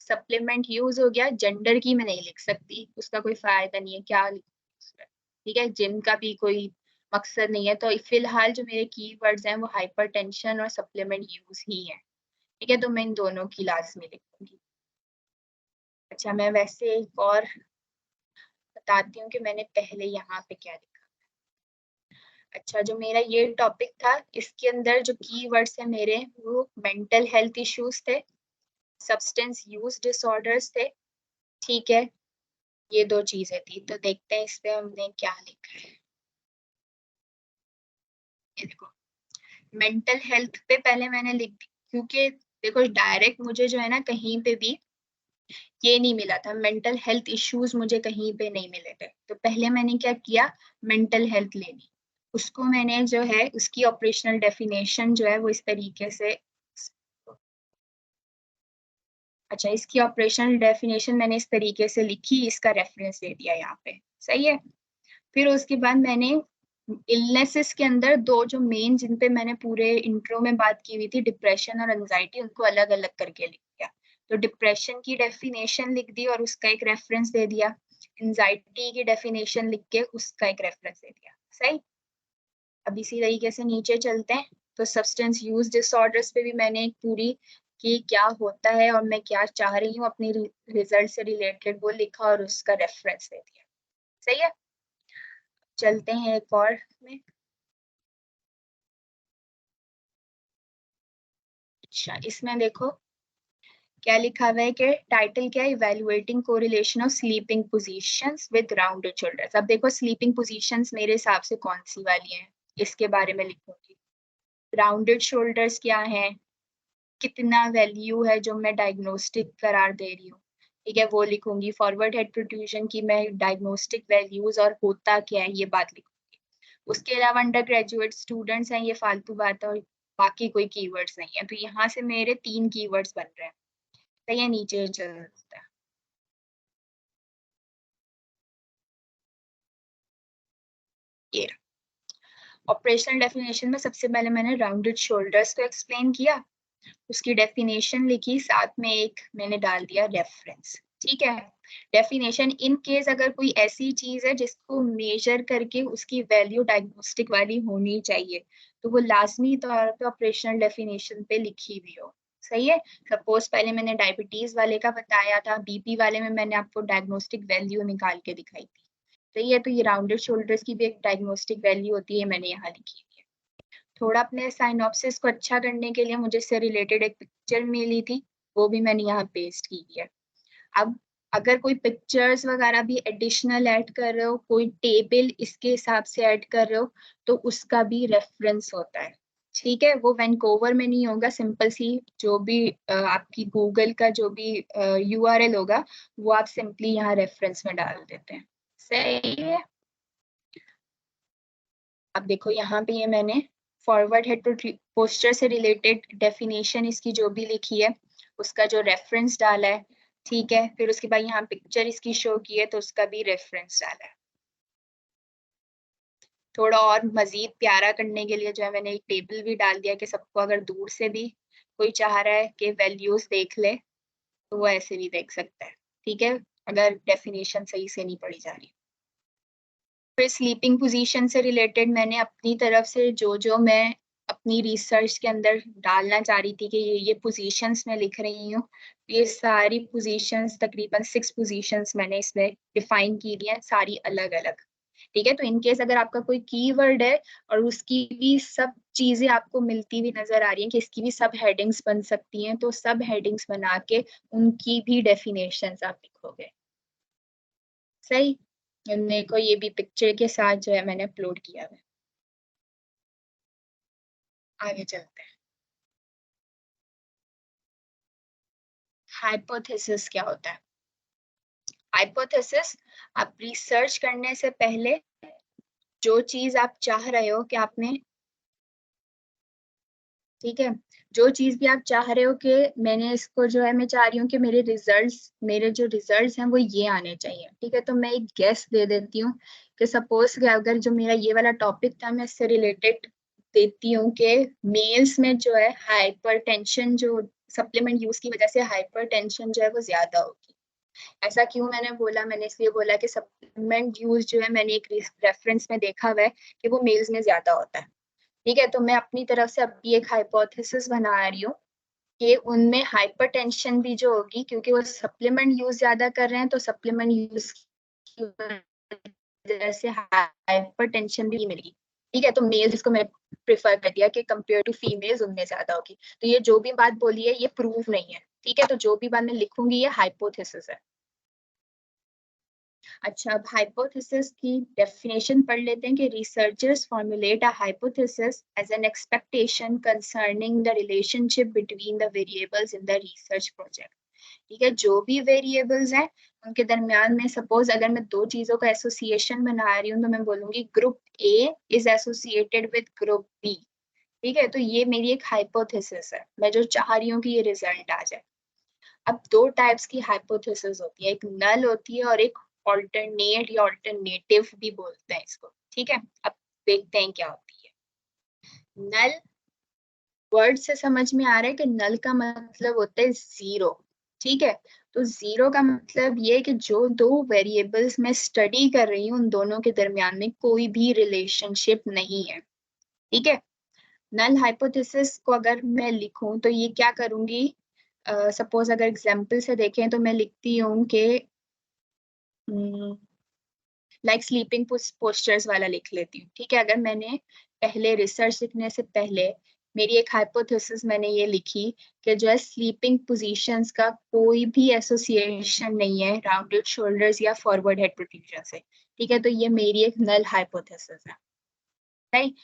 सप्लीमेंट यूज हो गया, जेंडर की मैं नहीं लिख सकती, उसका कोई फायदा नहीं है, क्या लिखूं। ठीक है, जिनका भी कोई मकसद नहीं है, तो फिलहाल जो मेरे कीवर्ड्स हैं वो हाइपरटेंशन और सप्लीमेंट यूज ही है। ठीक है, तो मैं इन दोनों की लाजमी लिखूंगी। अच्छा, मैं वैसे एक और बताती हूँ कि मैंने पहले यहाँ पे क्या लिखा। अच्छा, जो मेरा ये टॉपिक था इसके अंदर जो कीवर्ड्स है मेरे वो मेंटल हेल्थ इश्यूज थे, सब्सटेंस यूज डिसऑर्डर्स थे, ठीक है, ये 2 चीजें थी। तो देखते हैं इस पे हमने क्या लिखा है। ये देखो, मेंटल हेल्थ पे पहले मैंने लिख दी, क्योंकि देखो डायरेक्ट मुझे जो है ना कहीं पे भी ये नहीं मिला था, मेंटल हेल्थ इश्यूज मुझे कहीं पे नहीं मिले थे। तो पहले मैंने क्या किया, मेंटल हेल्थ ले ली, उसको मैंने जो है उसकी ऑपरेशनल डेफिनेशन जो है वो इस तरीके से, अच्छा इसकी ऑपरेशनल डेफिनेशन मैंने इस तरीके से लिखी, इसका रेफरेंस दे दिया यहाँ पे, सही है। फिर उसके बाद मैंने इलनेसेस के अंदर 2 जो मेन जिन पे मैंने पूरे इंट्रो में बात की हुई थी, डिप्रेशन और एंजाइटी, उनको अलग अलग करके लिख दिया। तो डिप्रेशन की डेफिनेशन लिख दी और उसका एक रेफरेंस दे दिया, एंजाइटी की डेफिनेशन लिख के उसका एक रेफरेंस दे दिया, सही। अब इसी तरीके से नीचे चलते हैं। तो सब्सटेंस यूज डिसऑर्डर्स पे भी मैंने एक पूरी कि क्या होता है और मैं क्या चाह रही हूँ अपनी रिजल्ट से रिलेटेड वो लिखा और उसका रेफरेंस दे दिया, सही है। चलते हैं एक और में। अच्छा इसमें देखो क्या लिखा हुआ है कि टाइटल क्या है, evaluating correlation of sleeping positions with rounded shoulders. अब देखो स्लीपिंग पोजीशंस मेरे हिसाब से कौन सी वाली हैं, इसके बारे में लिखूंगी। राउंडेड शोल्डर्स क्या है, कितना वैल्यू है जो मैं डायग्नोस्टिक करार दे रही हूँ, ठीक है, वो लिखूंगी। फॉरवर्ड हेड प्रोट्रूजन की मैं डायग्नोस्टिक वैल्यूज और होता क्या है ये बात लिखूंगी। उसके अलावा अंडर ग्रेजुएट स्टूडेंट्स हैं, ये फालतू बात है और बाकी कोई कीवर्ड्स नहीं है। तो यहाँ से मेरे 3 कीवर्ड्स बन रहे हैं, तो ये नीचे चलता है। ये ऑपरेशनल डेफिनेशन में सबसे पहले मैंने राउंडेड शोल्डर्स को एक्सप्लेन किया, उसकी डेफिनेशन लिखी, साथ में एक मैंने डाल दिया रेफरेंस, ठीक है। डेफिनेशन इन केस अगर कोई ऐसी चीज है जिसको मेजर करके उसकी वैल्यू डायग्नोस्टिक वाली होनी चाहिए, तो वो लाजमी तौर पे ऑपरेशनल डेफिनेशन पे लिखी हुई हो, सही है। सपोज पहले मैंने डायबिटीज वाले का बताया था, बीपी वाले में मैंने आपको डायग्नोस्टिक वैल्यू निकाल के दिखाई थी, सही है। तो ये राउंडेड शोल्डर्स की भी एक डायग्नोस्टिक वैल्यू होती है, मैंने यहाँ लिखी हुई है। थोड़ा अपने साइनॉप्सिस को अच्छा करने के लिए मुझे इससे रिलेटेड एक पिक्चर मिली थी, वो भी मैंने यहाँ पेस्ट की है। अब अगर कोई पिक्चर्स वगैरह भी एडिशनल ऐड कर रहे हो, कोई टेबल इसके हिसाब से ऐड कर रहे हो, तो उसका भी रेफरेंस होता है, ठीक है। वो वैंकूवर में नहीं होगा, सिंपल सी जो भी आपकी गूगल का जो भी यूआरएल होगा वो आप सिंपली यहाँ रेफरेंस में डाल देते हैं, सही है। अब देखो यहाँ पे ये मैंने फॉरवर्ड हेड पोस्चर से रिलेटेड डेफिनेशन इसकी जो भी लिखी है उसका जो रेफरेंस डाला है, ठीक है। फिर उसके बाद यहाँ पिक्चर इसकी शो की है तो उसका भी रेफरेंस डाला है। थोड़ा और मजीद प्यारा करने के लिए जो है मैंने एक टेबल भी डाल दिया कि सबको अगर दूर से भी कोई चाह रहा है कि वैल्यूज देख ले तो वो ऐसे भी देख सकता है, ठीक है, अगर डेफिनेशन सही से नहीं पढ़ी जा रही। फिर स्लीपिंग पोजीशन से रिलेटेड मैंने अपनी तरफ से जो मैं अपनी रिसर्च के अंदर डालना चाह रही थी कि ये पोजीशंस मैं लिख रही हूँ, ये सारी पोजीशंस तकरीबन 6 पोजीशंस मैंने इसमें डिफाइन की दी है, सारी अलग अलग, ठीक है। तो इनकेस अगर आपका कोई कीवर्ड है और उसकी भी सब चीजें आपको मिलती हुई नजर आ रही हैं कि इसकी भी सब हेडिंग्स बन सकती हैं, तो सब हेडिंग्स बना के उनकी भी डेफिनेशंस आप लिखोगे, सही। देखो ये भी पिक्चर के साथ जो है मैंने अपलोड किया है। आगे चलते हैं। हाइपोथेसिस क्या होता है? हाइपोथेसिस, आप रिसर्च करने से पहले जो चीज आप चाह रहे हो कि आपने, ठीक है, जो चीज भी आप चाह रहे हो कि मैंने इसको जो है मैं चाह रही हूँ कि मेरे जो रिजल्ट्स हैं वो ये आने चाहिए, ठीक है। तो मैं एक गेस दे देती हूँ कि सपोज कि अगर जो मेरा ये वाला टॉपिक था मैं इससे रिलेटेड देती हूँ कि मेल्स में जो है हाइपरटेंशन, जो सप्लीमेंट यूज की वजह से हाइपरटेंशन जो है वो ज्यादा होगी। ऐसा क्यों मैंने बोला, मैंने इसलिए बोला कि सप्लीमेंट यूज जो है मैंने एक रेफरेंस में देखा हुआ है कि वो मेल्स में ज्यादा होता है, ठीक है। तो मैं अपनी तरफ से अभी एक हाइपोथेसिस बना रही हूँ कि उनमें हाइपरटेंशन भी जो होगी, क्योंकि वो सप्लीमेंट यूज ज्यादा कर रहे हैं, तो सप्लीमेंट यूज की वजह से हाइपरटेंशन भी मिलेगी, ठीक है। तो मेल्स इसको मैं प्रेफर कर दिया कि कंपेयर टू फीमेल्स उनमें ज्यादा होगी। तो ये जो भी बात बोली है ये प्रूव नहीं है, ठीक है, तो जो भी बाद में लिखूंगी ये हाइपोथेसिस है। अच्छा, अब हाइपोथेसिस की डेफिनेशन पढ़ लेते हैं कि researchers formulate a hypothesis as an expectation concerning the relationship between the variables in the research project. ठीक है, जो भी वेरिएबल्स हैं उनके दरमियान में सपोज अगर मैं दो चीजों का एसोसिएशन बना रही हूँ तो मैं बोलूंगी group A is associated with group B. ठीक है, तो ये मेरी एक हाइपोथेसिस है, मैं जो चाह रही हूँ कि ये रिजल्ट आ जाए। अब दो टाइप्स की हाइपोथेसिस होती है, एक नल होती है और एक ऑल्टरनेट या ऑल्टरनेटिव भी बोलते हैं इसको। ठीक है, अब देखते हैं क्या होती है नल। वर्ड से समझ में आ रहा है कि नल का मतलब होता है जीरो। ठीक है, तो जीरो का मतलब ये है कि जो दो वेरिएबल्स मैं स्टडी कर रही हूँ उन दोनों के दरमियान में कोई भी रिलेशनशिप नहीं है। ठीक है, नल हाइपोथेसिस को अगर मैं लिखूं तो ये क्या करूंगी, सपोज अगर एग्जाम्पल से देखें तो मैं लिखती हूँ कि लाइक स्लीपिंग पोस्चर्स वाला लिख लेती हूँ। ठीक है, अगर मैंने पहले रिसर्च लिखने से पहले मेरी एक हाइपोथेसिस मैंने ये लिखी कि जो है स्लीपिंग पोजीशंस का कोई भी एसोसिएशन नहीं है राउंडेड शोल्डर्स या फॉरवर्ड हेड प्रोट्रूजन से। ठीक है, तो ये मेरी एक नल हाइपोथेसिस है। राइट,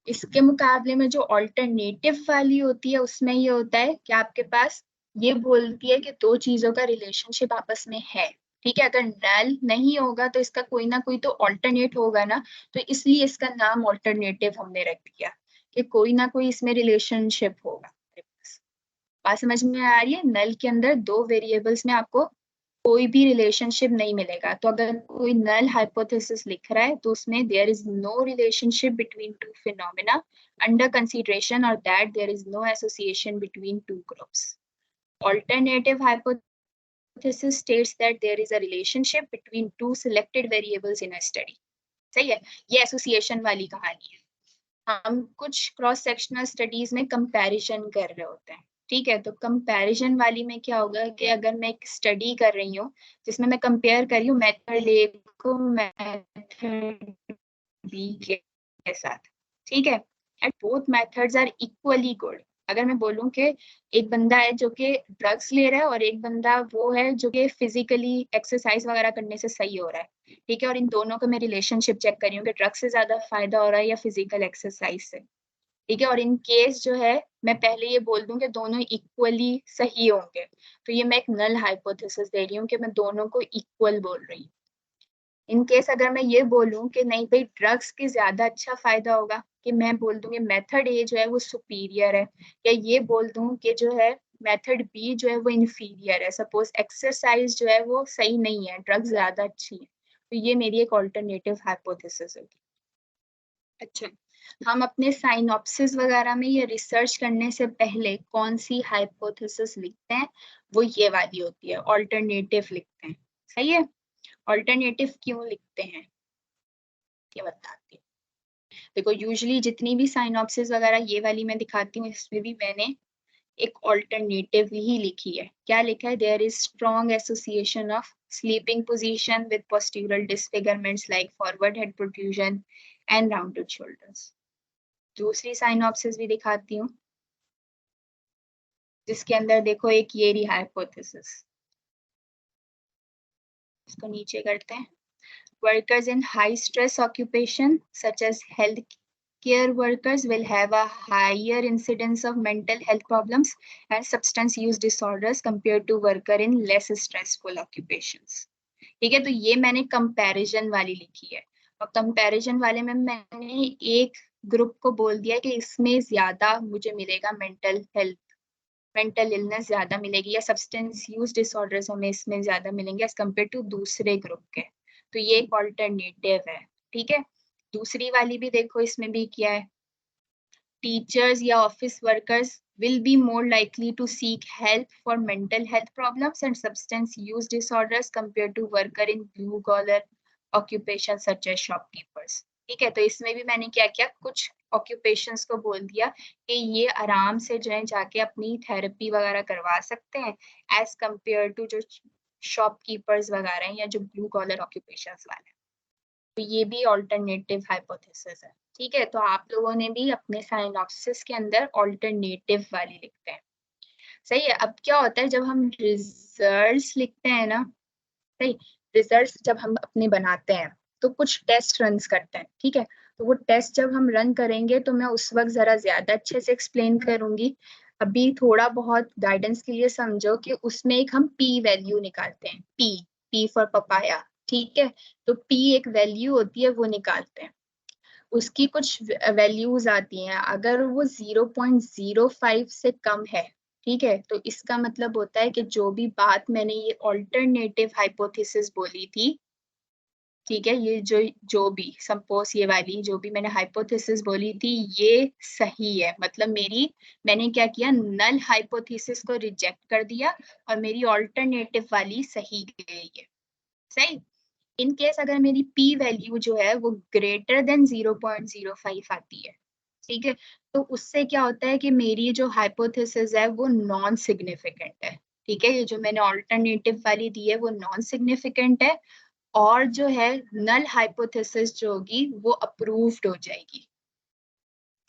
इसके मुकाबले में जो ऑल्टरनेटिव वाली होती है उसमें ये होता है कि आपके पास ये बोलती है कि दो चीजों का रिलेशनशिप आपस में है। ठीक है, अगर नल नहीं होगा तो इसका कोई ना कोई तो ऑल्टरनेट होगा ना, तो इसलिए इसका नाम ऑल्टरनेटिव हमने रख दिया कि कोई ना कोई इसमें रिलेशनशिप होगा। बात समझ में आ रही है, नल के अंदर दो वेरिएबल्स में आपको कोई भी रिलेशनशिप नहीं मिलेगा। तो अगर कोई नल हाइपोथेसिस लिख रहा है तो उसमें there is no relationship between two phenomena under consideration और that there is no association between two groups. Alternative hypothesis states that there is a relationship between two selected variables in a study. सही है, ये association वाली कहानी है। हम कुछ cross sectional studies में कंपैरिजन कर रहे होते हैं। ठीक है, तो कंपैरिजन वाली में क्या होगा कि अगर मैं एक स्टडी कर रही हूँ जिसमें मैं कंपेयर कर रही हूँ मेथड ए को मेथड बी के साथ। ठीक है, and both methods are equally good. अगर मैं बोलूं कि एक बंदा है जो कि ड्रग्स ले रहा है और एक बंदा वो है जो कि फिजिकली एक्सरसाइज वगैरह करने से सही हो रहा है। ठीक है, और इन दोनों का मैं रिलेशनशिप चेक कर रही हूँ कि ड्रग्स से ज्यादा फायदा हो रहा है या फिजिकल एक्सरसाइज से। ठीक है, और इन केस जो है मैं पहले ये बोल दूं कि दोनों इक्वली सही होंगे, तो ये मैं एक नल हाइपोथेसिस दे रही हूँ कि मैं दोनों को इक्वल बोल रही हूँ। इन केस अगर मैं ये बोलूं कि नहीं भाई ड्रग्स की ज्यादा अच्छा फायदा होगा, कि मैं बोल दूंगी मेथड ए जो है वो सुपीरियर है, या ये बोल दूं कि जो है मेथड बी जो है वो इंफीरियर है, सपोज एक्सरसाइज जो है वो सही नहीं है, ड्रग्स ज्यादा अच्छी है, तो ये मेरी एक ऑल्टरनेटिव हाइपोथेसिस होगी। अच्छा, हम अपने साइनॉप्सिस वगैरह में ये रिसर्च करने से पहले कौन सी हाइपोथेसिस लिखते हैं, वो ये वाली होती है, ऑल्टरनेटिव लिखते हैं। सही है, ऑल्टरनेटिव क्यों लिखते हैं ये बताती हूँ। देखो यूजुअली जितनी भी साइनॉप्सिस वगैरह ये वाली मैं दिखाती हूँ इसमें भी मैंने एक ऑल्टरनेटिव ही लिखी है। क्या लिखा है, there is strong association of sleeping position with posterior disfigurements like forward head protrusion and rounded shoulders. दूसरी साइनॉप्सिस भी दिखाती हूँ जिसके अंदर देखो एक ये रही हाइपोथेसिस, इसको नीचे करते हैं। Workers in high stress occupation such as healthcare workers will have a higher incidence of mental health problems and substance use disorders compared to worker in less stressful occupations. ठीक है, तो ये मैंने कंपैरिजन वाली लिखी है, और कंपैरिजन वाले में मैंने एक ग्रुप को बोल दिया कि इसमें ज्यादा मुझे मिलेगा मेंटल इलनेस ज्यादा मिलेगी, या सब्सटेंस यूज डिसऑर्डर्स हमें इसमें ज्यादा मिलेंगे एज कम्पेयर टू दूसरे ग्रुप के। तो ये एक ऑल्टरनेटिव है। ठीक है, दूसरी वाली भी देखो, इसमें भी क्या है, टीचर्स या office workers will be more likely to seek help for mental health problems and substance use disorders compared to worker in blue collar occupations such as shopkeepers. ठीक है, तो इसमें भी मैंने क्या किया, कुछ ऑक्यूपेशंस को बोल दिया कि ये आराम से जो है जाके अपनी थेरेपी वगैरह करवा सकते हैं एज कम्पेयर टू जो शॉपकीपर्स वगैरह हैं या जो ब्लू कॉलर ऑक्यूपेशंस वाले हैं। तो ये भी ऑल्टरनेटिव हाइपोथेसिस है। ठीक है, तो आप लोगों ने भी अपने साइनॉप्सिस के अंदर ऑल्टरनेटिव वाली लिखते हैं। सही है। अब क्या होता है जब हम रिजल्ट्स लिखते हैं ना, सही, रिजल्ट्स जब हम अपने बनाते हैं तो कुछ टेस्ट रन करते हैं, ठीक है। तो वो टेस्ट जब हम रन करेंगे तो मैं उस वक्त जरा ज्यादा अच्छे से एक्सप्लेन करूंगी। अभी थोड़ा बहुत गाइडेंस के लिए समझो कि उसमें एक हम पी वैल्यू निकालते हैं, पी, पी फॉर पपाया, ठीक है। तो पी एक वैल्यू होती है, वो निकालते हैं। उसकी कुछ वैल्यूज आती हैं, अगर वो 0.05 से कम है, ठीक है, तो इसका मतलब होता है कि जो भी बात मैंने ये ऑल्टरनेटिव हाइपोथेसिस बोली थी, ठीक है, ये जो भी सपोज ये वाली जो भी मैंने हाइपोथेसिस बोली थी ये सही है, मतलब मैंने क्या किया, नल हाइपोथेसिस को रिजेक्ट कर दिया और मेरी ऑल्टरनेटिव वाली सही गई है, सही। इन केस अगर मेरी पी वैल्यू जो है वो ग्रेटर देन 0.05 आती है, ठीक है, तो उससे क्या होता है कि मेरी जो हाइपोथेसिस है वो नॉन सिग्निफिकेंट है, ठीक है। ये जो मैंने ऑल्टरनेटिव वाली दी है वो नॉन सिग्निफिकेंट है, और जो है नल हाइपोथेसिस जो होगी वो अप्रूव्ड हो जाएगी।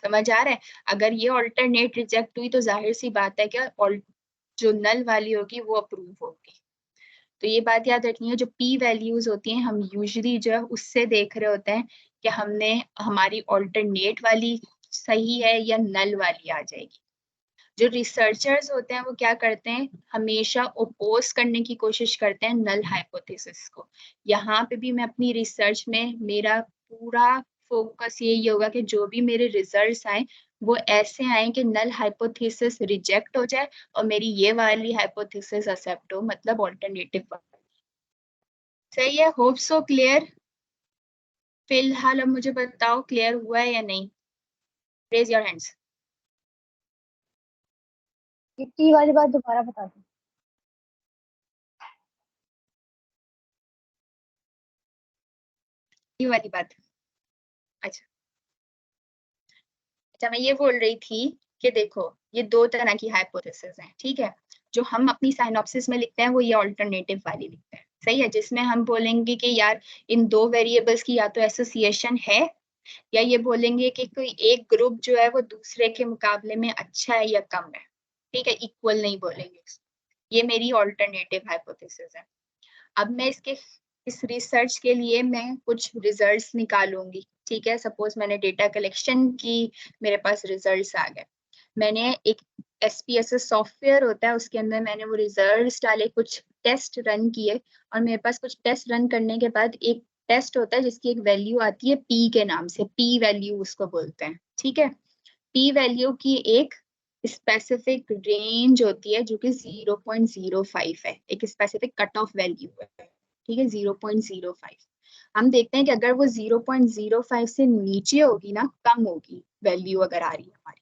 समझ आ रहा है? अगर ये ऑल्टरनेट रिजेक्ट हुई तो जाहिर सी बात है कि जो नल वाली होगी वो अप्रूव होगी। तो ये बात याद रखनी है, जो पी वैल्यूज होती हैं हम यूजुअली जो है उससे देख रहे होते हैं कि हमने हमारी ऑल्टरनेट वाली सही है या नल वाली आ जाएगी। जो रिसर्चर्स होते हैं वो क्या करते हैं, हमेशा ओपोज करने की कोशिश करते हैं नल हाइपोथेसिस को। यहाँ पे भी मैं अपनी रिसर्च में मेरा पूरा फोकस यही होगा कि जो भी मेरे रिजल्ट्स आए वो ऐसे आए कि नल हाइपोथेसिस रिजेक्ट हो जाए और मेरी ये वाली हाइपोथेसिस एक्सेप्ट हो, मतलब ऑल्टरनेटिव। सही है, होप सो क्लियर। फिलहाल अब मुझे बताओ क्लियर हुआ है या नहीं, रेज योर हैंड्स। ये टी वाली बात दोबारा बता दो। ये वाली बात, अच्छा अच्छा, मैं ये बोल रही थी कि देखो ये दो तरह की हाइपोथेसिस हैं, ठीक है। जो हम अपनी साइनॉप्सिस में लिखते हैं वो ये ऑल्टरनेटिव वाली लिखते हैं, सही है, जिसमें हम बोलेंगे कि यार इन दो वेरिएबल्स की या तो एसोसिएशन है, या ये बोलेंगे कि कोई एक ग्रुप जो है वो दूसरे के मुकाबले में अच्छा है या कम है, ठीक है, इक्वल नहीं बोलेंगे। ये मेरी ऑल्टरनेटिव हाइपोथेसिस है। अब मैं इस रिसर्च के लिए मैं कुछ रिजल्ट्स निकालूंगी, ठीक है। सपोज मैंने डेटा कलेक्शन की, मेरे पास रिजल्ट्स आ गए, मैंने एक SPSS सॉफ्टवेयर होता है उसके अंदर मैंने वो रिजल्ट्स डाले, कुछ टेस्ट रन किए, और मेरे पास कुछ टेस्ट रन करने के बाद एक टेस्ट होता है जिसकी एक वैल्यू आती है पी के नाम से, पी वैल्यू उसको बोलते हैं, ठीक है। पी वैल्यू की एक स्पेसिफिक रेंज होती है जो कि 0.05 है, एक स्पेसिफिक कट ऑफ वैल्यू है, ठीक है, 0.05। हम देखते हैं कि अगर वो 0.05 से नीचे होगी ना, कम होगी वैल्यू अगर आ रही है हमारी,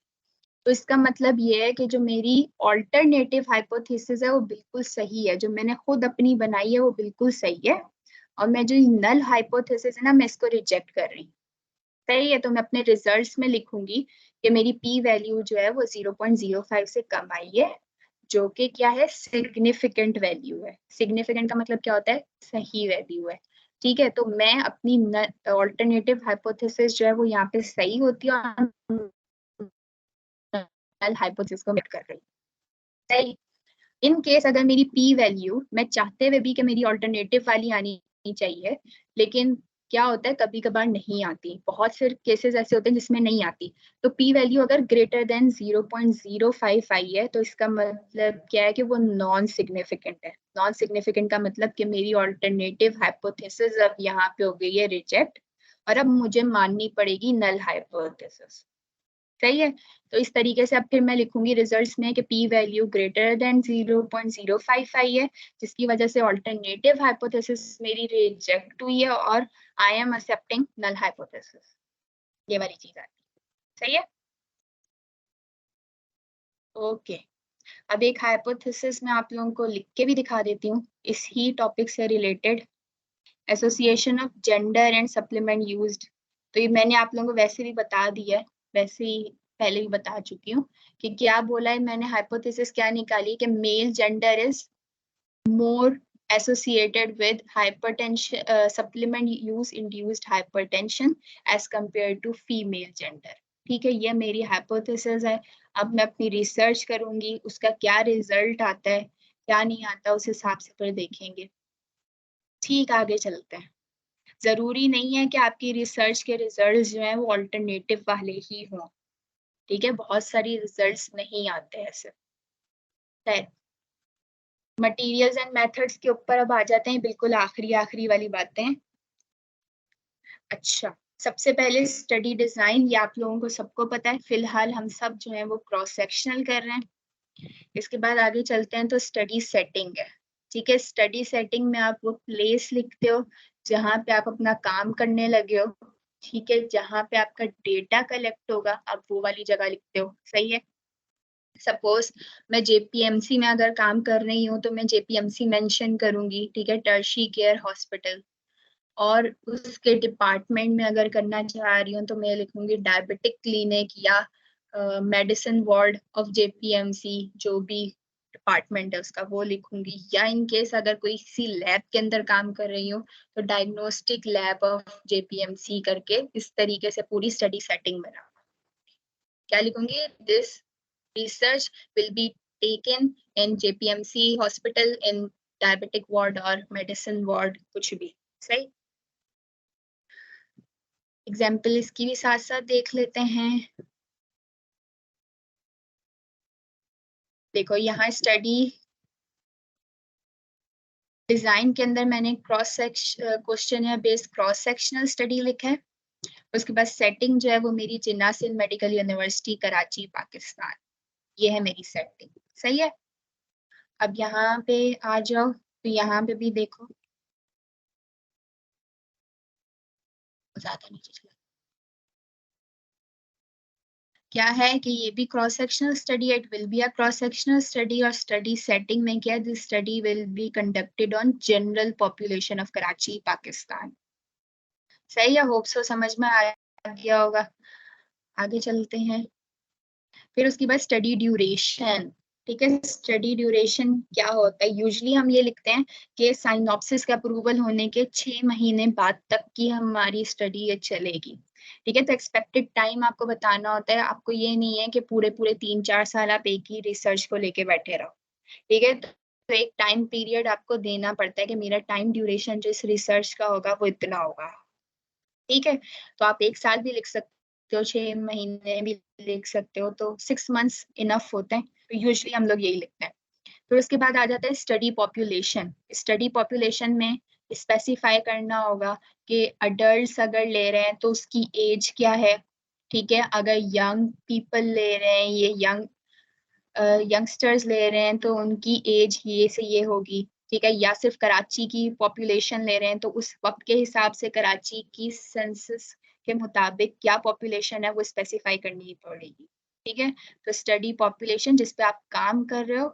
तो इसका मतलब ये है कि जो मेरी ऑल्टरनेटिव हाइपोथेसिस है वो बिल्कुल सही है, जो मैंने खुद अपनी बनाई है वो बिल्कुल सही है, और मैं जो नल हाइपोथेसिस है ना मैं इसको रिजेक्ट कर रही हूँ, सही है। तो मैं अपने रिजल्ट्स में लिखूंगी कि मेरी पी वैल्यू जो है वो 0.05 से कम आई है, जो कि क्या है, सिग्निफिकेंट वैल्यू है। सिग्निफिकेंट का मतलब क्या होता है, सही वैल्यू है, ठीक है। तो मैं अपनी ऑल्टरनेटिव हाइपोथेसिस जो है वो यहाँ पे सही होती है और नल हाइपोथेसिस को मेट कर रही है, सही। इन केस अगर मेरी पी वैल्यू, मैं चाहते हुए भी कि मेरी ऑल्टरनेटिव वाली आनी चाहिए, लेकिन क्या होता है कभी कभार नहीं आती, बहुत से केसेस ऐसे होते हैं जिसमें नहीं आती, तो पी वैल्यू अगर ग्रेटर देन 0.05 आई है तो इसका मतलब क्या है कि वो नॉन सिग्निफिकेंट है। नॉन सिग्निफिकेंट का मतलब कि मेरी ऑल्टरनेटिव हाइपोथेसिस अब यहाँ पे हो गई है रिजेक्ट, और अब मुझे माननी पड़ेगी नल हाइपोथेसिस, सही है। तो इस तरीके से अब फिर मैं लिखूंगी रिजल्ट्स में कि पी वैल्यू ग्रेटर देन 0.05 आई है, जिसकी वजह से ऑल्टरनेटिव हाइपोथेसिस मेरी रिजेक्ट हुई है और I am accepting null hypothesis, ये वाली चीज आती है, सही है। ओके, अब एक हाइपोथेसिस मैं आप लोगों को लिख के भी दिखा देती हूँ इस ही टॉपिक से related, association of gender and supplement used. तो ये मैंने आप लोगों को वैसे भी बता दिया है, वैसे ही पहले भी बता चुकी हूँ कि क्या बोला है मैंने, हाइपोथेसिस क्या निकाली कि male gender is more associated with hypertension, supplement use induced hypertension as compared to female gender, ठीक है, ये मेरी हाइपोथेसिस है। अब मैं अपनी रिसर्च करूंगी, उसका क्या रिजल्ट आता है क्या नहीं आता, उस हिसाब से फिर देखेंगे। ठीक, आगे चलते हैं। जरूरी नहीं है कि आपकी रिसर्च के रिजल्ट जो हैं वो अल्टरनेटिव वाले ही हों। ठीक है, बहुत सारी रिजल्ट्स नहीं आते ऐसे। मटेरियल्स एंड मेथड्स के ऊपर अब आ जाते हैं, बिल्कुल आखिरी वाली बातें। अच्छा, सबसे पहले स्टडी डिजाइन, ये आप लोगों को सबको पता है। फिलहाल हम सब जो है वो क्रॉस सेक्शनल कर रहे हैं। इसके बाद आगे चलते हैं तो स्टडी सेटिंग है। ठीक है, स्टडी सेटिंग में आप वो प्लेस लिखते हो जहाँ पे आप अपना काम करने लगे हो। ठीक है, जहाँ पे आपका डेटा कलेक्ट होगा आप वो वाली जगह लिखते हो। सही है। सपोज मैं जेपीएमसी में अगर काम कर रही हूँ तो मैं जेपीएमसी मेंशन करूंगी। ठीक है, टर्शी केयर हॉस्पिटल। और उसके डिपार्टमेंट में अगर करना चाह रही हूँ तो मैं लिखूंगी डायबिटिक क्लिनिक या मेडिसिन वार्ड ऑफ जेपीएमसी, जो भी डिपार्टमेंट है उसका वो लिखूंगी। या इन केस अगर कोई किसी लैब के अंदर काम कर रही हूँ तो डायग्नोस्टिक लैब ऑफ जेपीएमसी करके इस तरीके से पूरी स्टडी सेटिंग बना। क्या लिखूंगी? This research will be taken in JPMC hospital in diabetic ward और medicine ward, कुछ भी। सही। एग्जाम्पल इसकी भी साथ साथ देख लेते हैं। देखो यहाँ स्टडी डिजाइन के अंदर मैंने क्रॉस सेक्शन क्वेश्चन या बेस्ड क्रॉस सेक्शनल स्टडी लिखा है। उसके बाद सेटिंग जो है वो मेरी जिन्ना सिंध मेडिकल यूनिवर्सिटी कराची पाकिस्तान, ये है मेरी सेटिंग। सही है। अब यहाँ पे आ जाओ तो यहाँ पे भी देखो, ज्यादा नीचे चला, क्या है कि ये भी cross sectional study, it will be a cross sectional study. और स्टडी सेटिंग में क्या, this study will be conducted on general population of Karachi Pakistan. सही है, होप सो समझ में आ गया होगा। आगे चलते हैं। फिर उसके बाद स्टडी ड्यूरेशन। ठीक है, स्टडी ड्यूरेशन क्या होता है? यूजुअली हम ये लिखते हैं कि साइनॉप्सिस का अप्रूवल होने के 6 महीने बाद तक की हमारी स्टडी ये चलेगी। ठीक है, तो एक्सपेक्टेड टाइम आपको बताना होता है। आपको ये नहीं है कि पूरे पूरे 3-4 साल आप एक ही रिसर्च को लेके बैठे रहो। ठीक है, तो एक टाइम पीरियड आपको देना पड़ता है कि मेरा टाइम ड्यूरेशन जो इस रिसर्च का होगा वो इतना होगा। ठीक है, तो आप 1 साल भी लिख सकते हो, 6 महीने भी लिख सकते हो, तो 6 मंथ्स इनफ होते हैं। तो यूजुअली हम लोग यही लिखते हैं। फिर उसके बाद आ जाता है स्टडी पॉपुलेशन। स्टडी पॉपुलेशन में स्पेसिफाई करना होगा कि अडल्ट अगर ले रहे हैं तो उसकी एज क्या है। ठीक है, अगर यंग पीपल ले रहे हैं, ये यंगस्टर्स ले रहे हैं तो उनकी एज ये से ये होगी। ठीक है, या सिर्फ कराची की पॉपुलेशन ले रहे हैं तो उस वक्त के हिसाब से कराची की सेंसस के मुताबिक क्या पॉपुलेशन है वो स्पेसिफाई करनी पड़ेगी। ठीक है, तो स्टडी पॉपुलेशन जिस पे आप काम कर रहे हो,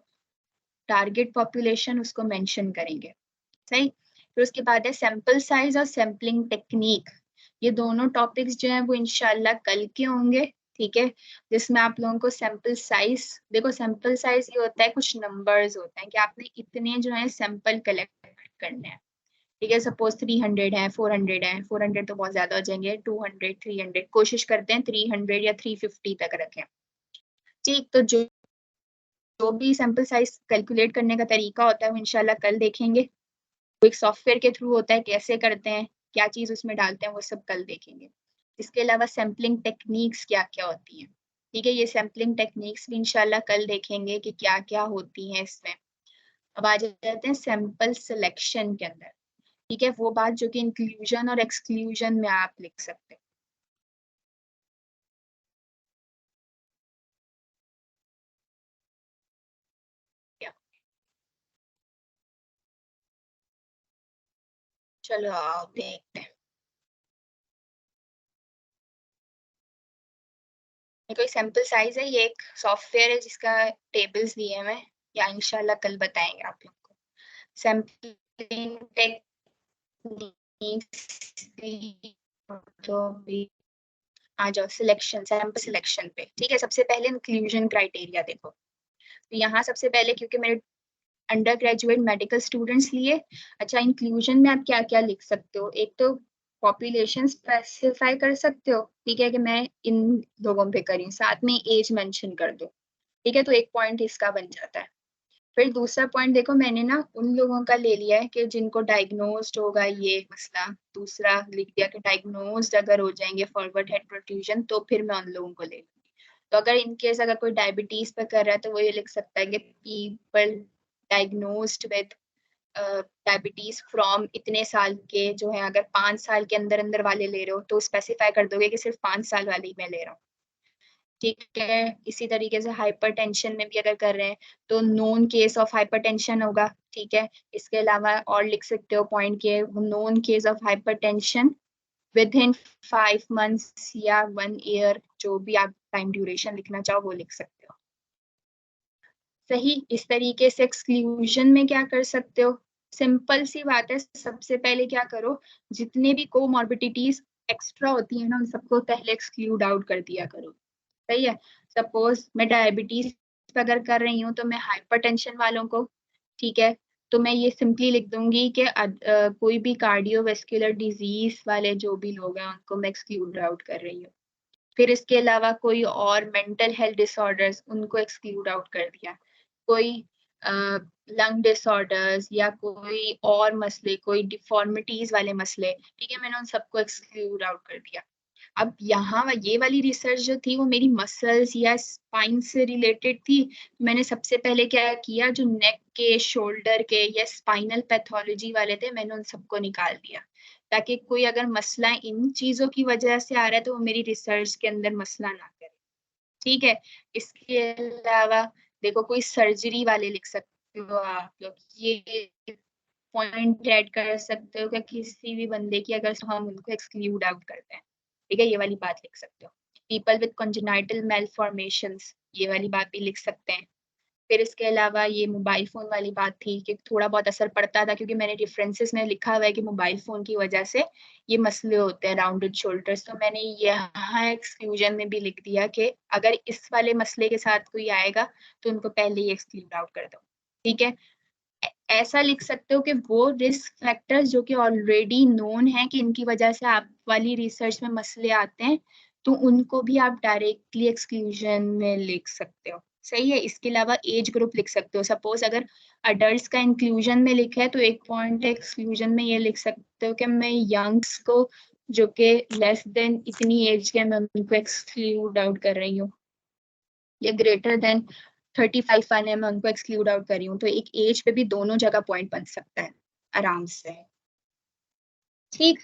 टारगेट पॉपुलेशन उसको मेंशन करेंगे। सही। फिर उसके बाद है सैंपल साइज और सैम्पलिंग टेक्निक। ये दोनों टॉपिक्स जो हैं वो इंशाल्लाह कल के होंगे। ठीक है, जिसमें आप लोगों को सैंपल साइज, देखो सैंपल साइज ये होता है, कुछ नंबर्स होते हैं कि आपने इतने जो है सैंपल कलेक्ट करने हैं। ठीक है, सपोज 300 है, 400 है, 400 तो बहुत ज्यादा हो जाएंगे, 200, 300, कोशिश करते हैं 300 या 350 तक रखें। ठीक, तो जो भी सैंपल साइज कैलकुलेट करने का तरीका होता है वो इंशाल्लाह कल देखेंगे। वो एक सॉफ्टवेयर के थ्रू होता है, कैसे करते हैं, क्या चीज उसमें डालते हैं, वो सब कल देखेंगे। इसके अलावा सैम्पलिंग टेक्निक्स क्या क्या होती हैं। ठीक है, ये सैम्पलिंग टेक्निक्स भी इंशाल्लाह कल देखेंगे कि क्या क्या होती हैं इसमें। अब आ जाते हैं सैंपल सिलेक्शन के अंदर। ठीक है, वो बात जो कि इंक्लूजन और एक्सक्लूजन में आप लिख सकते हैं। चलो आओ देखते हैं। ये कोई सैंपल साइज है, ये एक सॉफ्टवेयर है जिसका टेबल्स दिए हुए हैं, या इंशाल्लाह कल बताएंगे आप लोग को। सैंपलिंग टेक्निक्स तो भी आ जाओ सिलेक्शन, सैंपल सिलेक्शन पे। ठीक है, सबसे पहले इंक्लूजन क्राइटेरिया देखो। तो यहाँ सबसे पहले, क्योंकि मेरे अंडर ग्रेजुएट मेडिकल स्टूडेंट्स लिए, अच्छा इंक्लूजन में आप क्या क्या लिख सकते हो। एक तो पॉपुलेशन स्पेसिफाई कर सकते हो, ठीक है, कि मैं इन लोगों पे करी, साथ में एज मेंशन कर दो, ठीक है, तो एक पॉइंट इसका बन जाता है। फिर दूसरा पॉइंट देखो, मैंने ना उन लोगों का ले लिया है कि जिनको डायग्नोस्ड होगा ये मसला, दूसरा लिख दिया कि डायग्नोस्ड अगर हो जाएंगे फॉरवर्ड हेड प्रोट्रूजन तो फिर मैं उन लोगों को ले लूंगी। तो अगर इनकेस अगर कोई डायबिटीज पे कर रहा है तो वो ये लिख सकता है कि people diagnosed with diabetes from इतने साल के जो है, अगर 5 साल के अंदर अंदर वाले ले रहे हो तो स्पेसिफाई कर दोगे कि सिर्फ 5 साल वाले ही मैं ले रहा हूँ, ठीक है। इसी तरीके से हाइपरटेंशन में भी अगर कर रहे हैं तो नोन केस ऑफ हाइपरटेंशन होगा, ठीक है। इसके अलावा और लिख सकते हो पॉइंट के known case of hypertension with in 5 months या 1 year, जो भी आप टाइम ड्यूरेशन लिखना चाहो वो लिख सकते हो। सही। इस तरीके से एक्सक्लूजन में क्या कर सकते हो, सिंपल सी बात है, सबसे पहले क्या करो, जितने भी कोमॉर्बिडिटीज एक्स्ट्रा होती है ना उन सबको पहले एक्सक्लूड आउट कर दिया करो, सही है। सपोज मैं डायबिटीज अगर कर रही हूँ तो मैं हाइपरटेंशन वालों को, ठीक है, तो मैं ये सिंपली लिख दूंगी कि कोई भी कार्डियोवैस्कुलर डिजीज वाले जो भी लोग हैं उनको मैं एक्सक्लूड आउट कर रही हूँ। फिर इसके अलावा कोई और मेंटल हेल्थ डिसऑर्डर्स उनको एक्सक्लूड आउट कर दिया, कोई लंग डिसऑर्डर्स या कोई और मसले, कोई डिफॉर्मिटीज वाले मसले, ठीक है, मैंने उन सबको एक्सक्लूड आउट कर दिया। अब यहाँ ये वाली रिसर्च जो थी वो मेरी मसल्स या स्पाइन से रिलेटेड थी, मैंने सबसे पहले क्या किया, जो नेक के, शोल्डर के या स्पाइनल पैथोलॉजी वाले थे मैंने उन सबको निकाल दिया, ताकि कोई अगर मसला इन चीजों की वजह से आ रहा है तो वो मेरी रिसर्च के अंदर मसला ना करे, ठीक है। इसके अलावा देखो कोई सर्जरी वाले लिख सकते हो आप लोग, ये पॉइंट ऐड कर सकते हो कि किसी भी बंदे की अगर हम उनको एक्सक्लूड आउट करते हैं, ठीक है, ये वाली बात लिख सकते हो। पीपल विद कंजेनाइटल मेलफॉर्मेशंस, ये वाली बात भी लिख सकते हैं। फिर इसके अलावा ये मोबाइल फोन वाली बात थी कि थोड़ा बहुत असर पड़ता था, क्योंकि मैंने रेफरेंसेस में लिखा हुआ है कि मोबाइल फोन की वजह से ये मसले होते हैं राउंडेड शोल्डर्स, तो मैंने यहाँ एक्सक्लूजन में भी लिख दिया कि अगर इस वाले मसले के साथ कोई आएगा तो उनको पहले ही एक्सक्लूड आउट कर दो, ठीक है। ऐसा लिख सकते हो कि वो रिस्क फैक्टर्स जो कि ऑलरेडी नोन है कि इनकी वजह से आप वाली रिसर्च में मसले आते हैं, तो उनको भी आप डायरेक्टली एक्सक्लूजन में लिख सकते हो, सही है। इसके अलावा एज ग्रुप लिख सकते हो, सपोज अगर अडल्ट का इंक्लूजन में लिखा है तो एक पॉइंट एक्सक्लूजन में ये लिख सकते हो कि मैं यंग्स को जो कि लेस देन इतनी एज के, मैं उनको एक्सक्लूड आउट कर रही हूँ, या ग्रेटर देन 35 वाले मैं उनको एक्सक्लूड आउट कर रही हूँ, तो एक एज पे भी दोनों जगह पॉइंट बन सकता है आराम से, ठीक।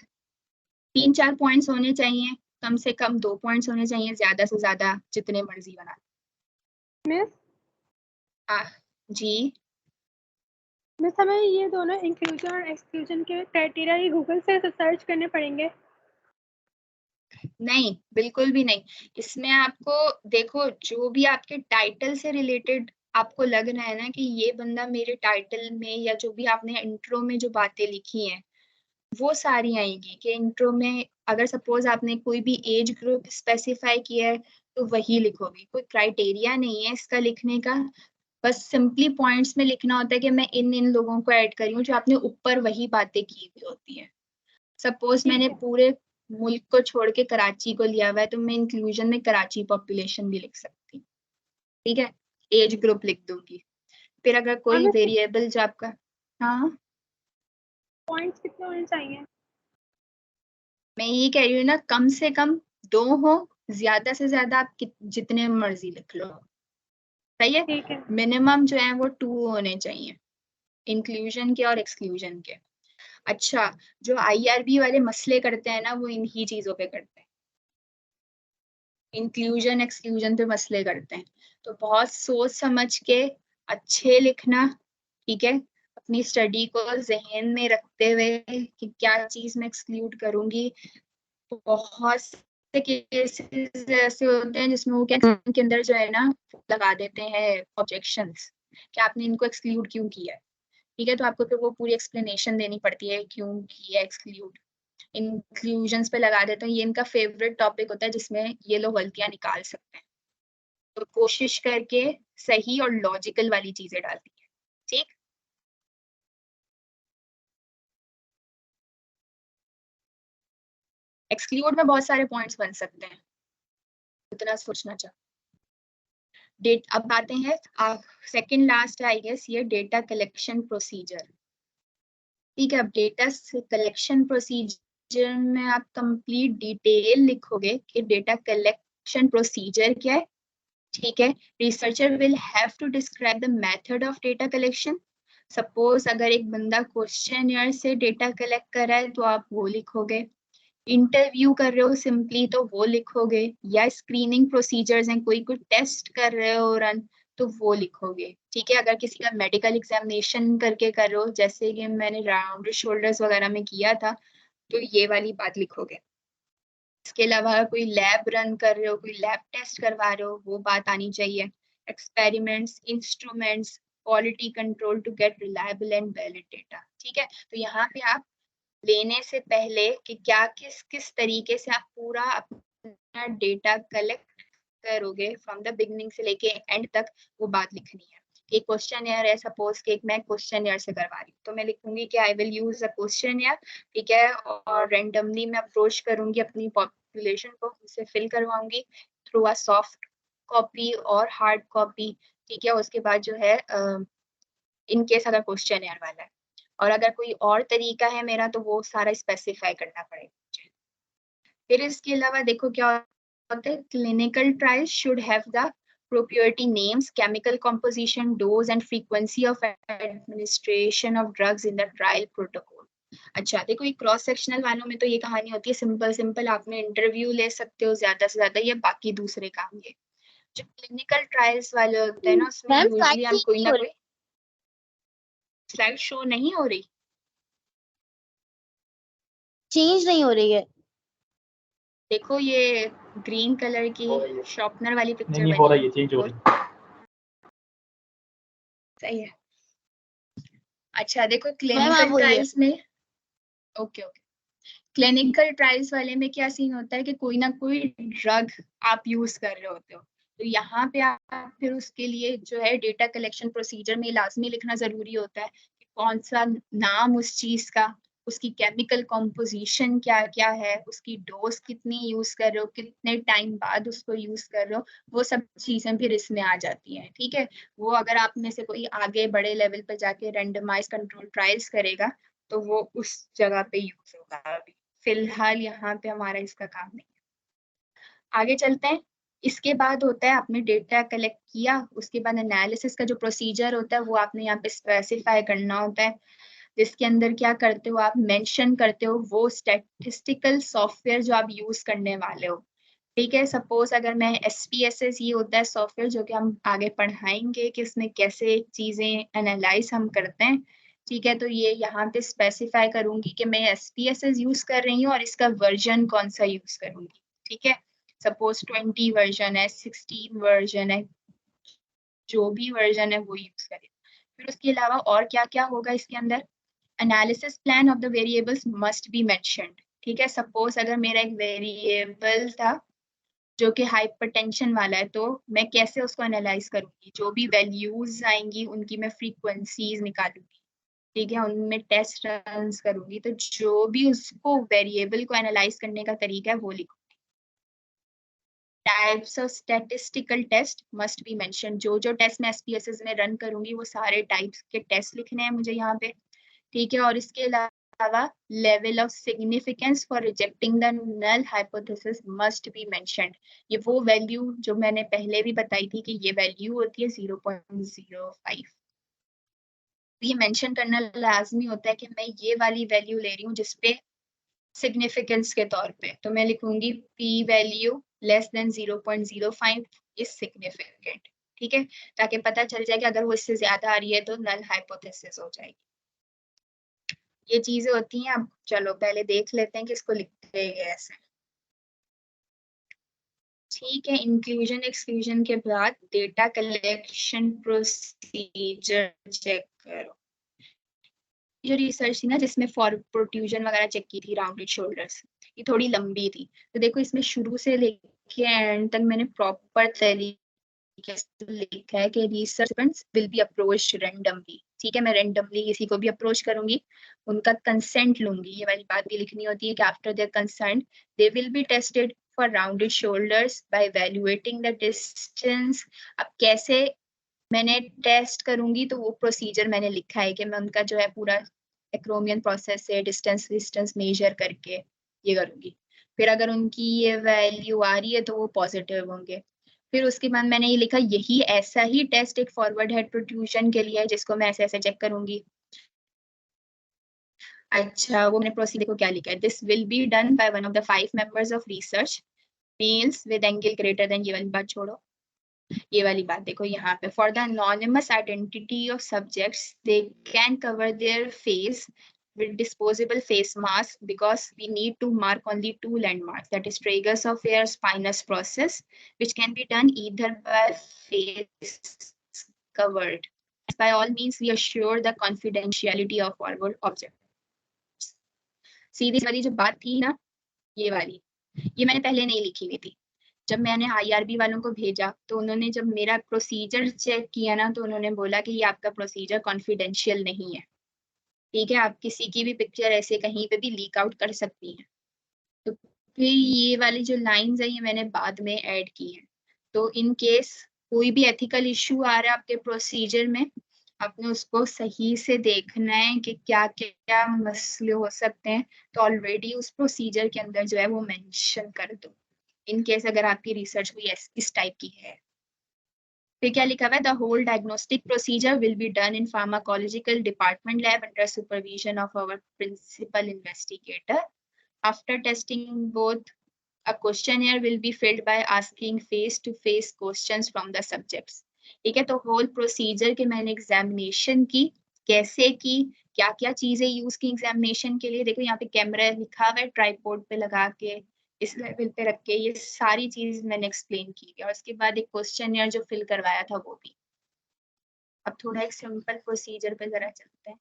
3-4 पॉइंट्स होने चाहिए, कम से कम 2 पॉइंट्स होने चाहिए, ज्यादा से ज्यादा जितने मर्जी बना। मिस जी मिस हमें ये दोनों इंक्लूजन और एक्सक्लूजन के क्राइटेरिया ही गूगल से सर्च करने पड़ेंगे? नहीं, बिल्कुल भी नहीं। इसमें आपको देखो, जो भी आपके टाइटल से रिलेटेड आपको लग रहा है ना कि ये बंदा मेरे टाइटल में, या जो भी आपने इंट्रो में जो बातें लिखी हैं वो सारी आएंगी, कि इंट्रो में अगर सपोज आपने कोई भी एज ग्रुप स्पेसिफाई किया है तो वही लिखोगे, कोई क्राइटेरिया नहीं है इसका लिखने का, बस सिंपली पॉइंट्स में लिखना होता है कि मैं इन इन लोगों को ऐड करी हूँ, जो आपने ऊपर वही बातें की हुई होती है। सपोज मैंने पूरे मुल्क को छोड़ के कराची को लिया हुआ है तो मैं इंक्लूजन में कराची पॉपुलेशन भी लिख सकती हूँ, ठीक है, एज ग्रुप लिख दूंगी। फिर अगर कोई हमें वेरिएबल जो आपका, हाँ पॉइंट्स कितने होने चाहिए? मैं ये कह रही हूँ ना, कम से कम 2 हो, ज्यादा से ज्यादा आप जितने मर्जी लिख लो, सही है। ठीक है। मिनिमम जो है वो 2 होने चाहिए, इंक्लूजन के और एक्सक्लूजन के। अच्छा, जो आईआरबी वाले मसले करते हैं ना वो इन्हीं चीजों पे करते हैं, इंक्लूजन एक्सक्लूजन पे मसले करते हैं, तो बहुत सोच समझ के अच्छे लिखना, ठीक है। अपनी स्टडी को जहन में रखते हुए कि क्या चीज मैं एक्सक्लूड करूंगी। बहुत से केसेस ऐसे होते हैं जिसमें वो क्या के अंदर जो है ना लगा देते हैं ऑब्जेक्शंस कि आपने इनको एक्सक्लूड क्यों किया है, ठीक है, तो आपको फिर वो पूरी एक्सप्लेनेशन देनी पड़ती है क्यों किया एक्सक्लूड। इंक्लूजन्स पे लगा देते हैं, ये इनका फेवरेट टॉपिक होता है जिसमें ये लोग गलतियां निकाल सकते हैं, तो कोशिश करके सही और लॉजिकल वाली चीजें डालती है, ठीक। एक्सक्लूड में बहुत सारे पॉइंट्स बन सकते हैं, इतना सोचना चाहिए। डेट अब आते हैं सेकंड लास्ट आई गेस ये डेटा कलेक्शन प्रोसीजर। ठीक है, अब डेटा कलेक्शन प्रोसीजर में आप कंप्लीट डिटेल लिखोगे कि डेटा कलेक्शन प्रोसीजर क्या है। ठीक है, researcher will have to describe the method of data collection. Suppose अगर एक बंदा क्वेश्चन से डेटा कलेक्ट कर रहा है तो आप वो लिखोगे, इंटरव्यू कर रहे हो सिंपली तो वो लिखोगे, या स्क्रीनिंग प्रोसीजर्स हैं, कोई टेस्ट कर रहे हो रन तो वो लिखोगे। ठीक है, अगर किसी का मेडिकल एग्जामिनेशन करके कर रहे हो, जैसे कि मैंने राउंड शोल्डर्स वगैरह में किया था, तो ये वाली बात लिखोगे। इसके अलावा कोई लैब रन कर रहे हो, कोई लैब टेस्ट करवा रहे हो, वो बात आनी चाहिए। Experiments, instruments, quality control to get reliable and valid data. ठीक है, तो यहाँ पे आप लेने से पहले कि क्या किस किस तरीके से आप पूरा अपना डेटा कलेक्ट करोगे फ्रॉम द बिगनिंग से लेके एंड तक, वो बात लिखनी है। कि क्वेश्चनएयर है, सपोज कि मैं क्वेश्चनएयर से करवा रही हूँ तो मैं लिखूंगी कि आई विल यूज अ क्वेश्चनएयर। ठीक है, और रेंडमली मैं अप्रोच करूंगी अपनी पॉपुलेशन को, उसे फिल करवाऊंगी थ्रू अ सॉफ्ट कॉपी और हार्ड कॉपी। ठीक है, उसके बाद जो है इन केस अगर क्वेश्चनएयर वाला है, और अगर कोई और तरीका है मेरा तो वो सारा स्पेसिफाई करना पड़ेगा। फिर इसके अलावा देखो क्या होता है, clinical trial should have the proprietary names, chemical composition, dose and frequency of administration of drugs in the trial protocol. अच्छा देखो, ये क्रॉस सेक्शनल वालों में तो ये कहानी होती है सिंपल सिंपल, आपने इंटरव्यू ले सकते हो ज्यादा से ज्यादा, ये बाकी दूसरे काम। ये जो क्लिनिकल ट्रायल्स वाले होते हैं ना, उसमें यूजुअली आप कोई ना कोई स्लाइड शो नहीं हो रही, चेंज नहीं हो रही है। देखो ये ग्रीन कलर की शॉर्पनर वाली पिक्चर नहीं हो रही है, चेंज हो रही है। सही है। अच्छा देखो मैम, क्लिनिकल आप बोलिए। ट्रायल्स में ओके क्लिनिकल ट्रायल्स वाले में क्या सीन होता है कि कोई ना कोई ड्रग आप यूज कर रहे होते हो, तो यहाँ पे आप फिर उसके लिए जो है डेटा कलेक्शन प्रोसीजर में लाजमी लिखना जरूरी होता है कि कौन सा नाम उस चीज का, उसकी केमिकल कॉम्पोजिशन क्या क्या है, उसकी डोज कितनी यूज कर रहे हो, कितने टाइम बाद उसको यूज कर रहे हो, वो सब चीजें फिर इसमें आ जाती हैं। ठीक है, वो अगर आप में से कोई आगे बड़े लेवल पर जाके रेंडमाइज कंट्रोल ट्रायल्स करेगा तो वो उस जगह पे यूज होगा। अभी फिलहाल यहाँ पे हमारा इसका काम नहीं है। आगे चलते हैं। इसके बाद होता है आपने डेटा कलेक्ट किया, उसके बाद एनालिसिस का जो प्रोसीजर होता है वो आपने यहाँ पे स्पेसिफाई करना होता है, जिसके अंदर क्या करते हो आप मेंशन करते हो वो स्टैटिस्टिकल सॉफ्टवेयर जो आप यूज करने वाले हो। ठीक है, सपोज अगर मैं SPSS, ये होता है सॉफ्टवेयर जो कि हम आगे पढ़ाएंगे कि इसमें कैसे चीजें एनालाइज हम करते हैं। ठीक है, तो ये यहाँ पे स्पेसिफाई करूंगी कि मैं SPSS यूज कर रही हूँ और इसका वर्जन कौन सा यूज करूंगी। ठीक है, सपोज 20 वर्जन है, 16 वर्जन है, जो भी वर्जन है वो यूज करें। फिर उसके अलावा और क्या क्या होगा इसके अंदर, analysis plan of the variables must be mentioned. ठीक है, सपोज अगर मेरा एक वेरिएबल था जो कि हाइपरटेंशन वाला है, तो मैं कैसे उसको एनालाइज करूंगी, जो भी वैल्यूज आएंगी उनकी मैं फ्रीक्वेंसीज निकालूंगी। ठीक है, उनमें टेस्ट रन करूंगी, तो जो भी उसको वेरिएबल को एनालाइज करने का तरीका है वो लिखूंगी। Types of statistical test must be mention, जो जो टेस्ट मैं SPSS में रन करूंगी वो सारे टाइप्स के टेस्ट लिखने हैं मुझे यहाँ पे। ठीक है, और इसके अलावा level of significance for rejecting the null hypothesis must be mentioned. ये वो वैल्यू जो मैंने पहले भी बताई थी कि ये वैल्यू होती है 0.05, ये मेंशन करना लाजमी होता है कि मैं ये वाली वैल्यू ले रही हूँ जिसपे सिग्निफिकेंस के तौर पे, तो मैं लिखूंगी P value less than 0.05 is significant. ठीक है, ताकि पता चल जाए कि अगर वो इससे ज्यादा आ रही है तो नल हाइपोथेसिस हो जाएगी। ये चीजें होती हैं। अब चलो पहले देख लेते हैं कि इसको लिखते हैं कैसे। ठीक है, इंक्लूजन एक्सक्लूजन के बाद डेटा कलेक्शन प्रोसीजर चेक करो। जो रिसर्च थी ना जिसमें फॉर प्रोट्रूजन वगैरह चेक की थी राउंडेड शोल्डर्स, ये थोड़ी लंबी थी, तो देखो इसमें शुरू से लेके एंड तक मैंने प्रॉपर तरीके से लिखा है कि रिसर्चेंट्स विल बी अप्रोच्ड रैंडमली। ठीक है, मैं रेंडमली किसी को भी अप्रोच करूंगी, उनका कंसेंट लूंगी, ये वाली बात भी लिखनी होती है कि after their consent they will be tested for rounded shoulders by evaluating the distance. अब कैसे मैंने टेस्ट करूंगी, तो वो प्रोसीजर मैंने लिखा है कि मैं उनका जो है पूरा एक्रोमियन प्रोसेस से डिस्टेंस डिस्टेंस मेजर करके ये करूंगी। फिर अगर उनकी ये वैल्यू आ रही है तो वो पॉजिटिव होंगे। फिर उसके बाद मैंने ये लिखा, यही ऐसा ही टेस्ट एक फॉरवर्ड हेड प्रोट्रूजन के लिए है जिसको मैं ऐसे ऐसे चेक करूंगी। अच्छा, वो मैंने प्रोसीजर को क्या लिखा है, this will be done by one of the 5 members of research males with angle greater than, ये वाली बात छोड़ो, ये वाली बात देखो यहाँ पे, for the anonymous identity of subjects they can cover their face with disposable face mask because we need to mark only 2 landmarks, that is tragus of hair spinous process, which can be done either by face covered. By all means we assure the confidentiality of forward object. सीधी वाली जो बात थी ना, ये वाली, ये मैंने पहले नहीं लिखी हुई थी। जब मैंने IRB वालों को भेजा तो उन्होंने जब मेरा प्रोसीजर चेक किया ना, तो उन्होंने बोला कि ये आपका प्रोसीजर कॉन्फिडेंशियल नहीं है, ठीक है, आप किसी की भी पिक्चर ऐसे कहीं पे भी लीक आउट कर सकती हैं। तो फिर ये वाली जो लाइंस है ये मैंने बाद में ऐड की हैं। तो इन केस कोई भी एथिकल इशू आ रहा है आपके प्रोसीजर में, आपने उसको सही से देखना है कि क्या क्या मसले हो सकते हैं, तो ऑलरेडी उस प्रोसीजर के अंदर जो है वो मेंशन कर दो, इन केस अगर आपकी रिसर्च कोई इस टाइप की है। फिर क्या लिखा हुआ है, the whole diagnostic procedure will be done in pharmacological department lab under supervision of our principal investigator. After testing both a questionnaire will be filled by asking face to face questions from the subjects। ठीक है, तो whole procedure के मैंने examination की, कैसे की, क्या क्या चीजें यूज की एग्जामिनेशन के लिए, देखो यहाँ पे कैमरा लिखा हुआ है, ट्राइपॉड पे लगा के इस लेवल पे रख के, ये सारी चीज मैंने एक्सप्लेन की है। और उसके बाद एक क्वेश्चनियर जो फिल करवाया था वो भी। अब थोड़ा एक सिंपल प्रोसीजर पे जरा चलते हैं।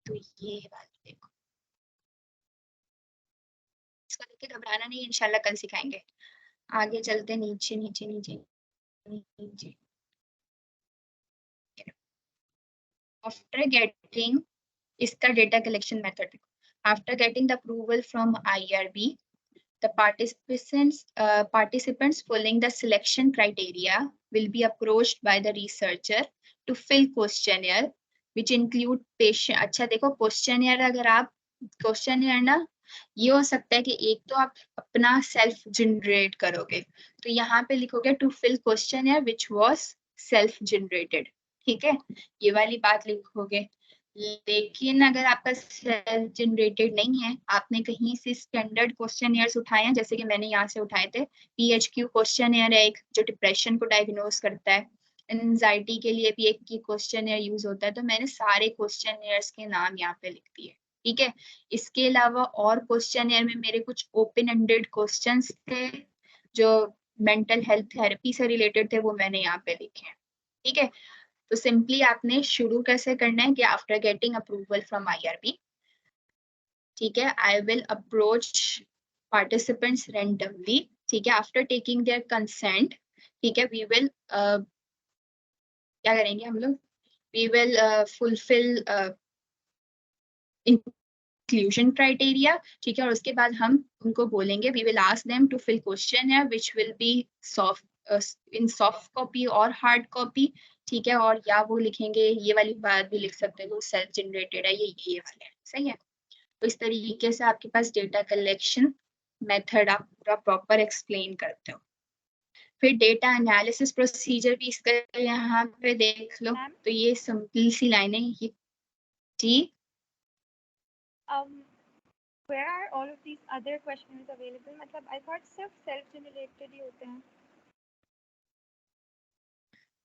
तो ये बात देखो, इसको देख के घबराना नहीं, इंशाल्लाह कल सिखाएंगे। आगे चलते, नीचे नीचे नीचे नीचे। आफ्टर गेटिंग, इसका डेटा कलेक्शन मेथड देखो, after getting the approval from IRB, the participants following the selection criteria will be approached by the researcher to fill questionnaire which include patient। अच्छा देखो, क्वेश्चनियर अगर आप क्वेश्चनियर ना, ये हो सकता है कि एक तो आप अपना सेल्फ जनरेट करोगे, तो यहाँ पे लिखोगे to fill questionnaire which was self generated, ठीक है, ये वाली बात लिखोगे। लेकिन अगर आपका सेल्फ जनरेटेड नहीं है, आपने कहीं से स्टैंडर्ड क्वेश्चनियर्स उठाए हैं, जैसे कि मैंने यहाँ से उठाए थे, PHQ क्वेश्चनियर है एक, जो डिप्रेशन को डायग्नोस करता है, एंजाइटी के लिए भी एक की क्वेश्चनियर यूज होता है, तो मैंने सारे क्वेश्चनियर्स के नाम यहाँ पे लिख दिए, ठीक है। इसके अलावा और क्वेश्चनियर में मेरे कुछ ओपन एंडेड क्वेश्चंस थे जो मेंटल हेल्थ थेरेपी से रिलेटेड थे, वो मैंने यहाँ पे लिखे हैं, ठीक है। तो सिंपली आपने शुरू कैसे करना है कि after getting approval from IRB, ठीक है, I will approach participants randomly, ठीक है, आफ्टर टेकिंग देयर कंसेंट, ठीक है, वी विल क्या करेंगे हम लोग, we will fulfil inclusion criteria, ठीक है, और उसके बाद हम उनको बोलेंगे we will ask them to fill questionnaire which will be in soft copy और hard copy, ठीक है, और या वो लिखेंगे, ये वाली बात भी लिख सकते हैं वो सेल्फ जनरेटेड है, ये वाले, सही है। तो इस तरीके से आपके पास डेटा कलेक्शन मेथड आप पूरा प्रॉपर एक्सप्लेन करते हो। फिर डेटा एनालिसिस प्रोसीजर भी इसका यहाँ पे देख लो, तो ये सिंपल सी लाइनें, ये जी where are all of these other questions available? मतलब I thought सिर्फ self generated ही होते हैं।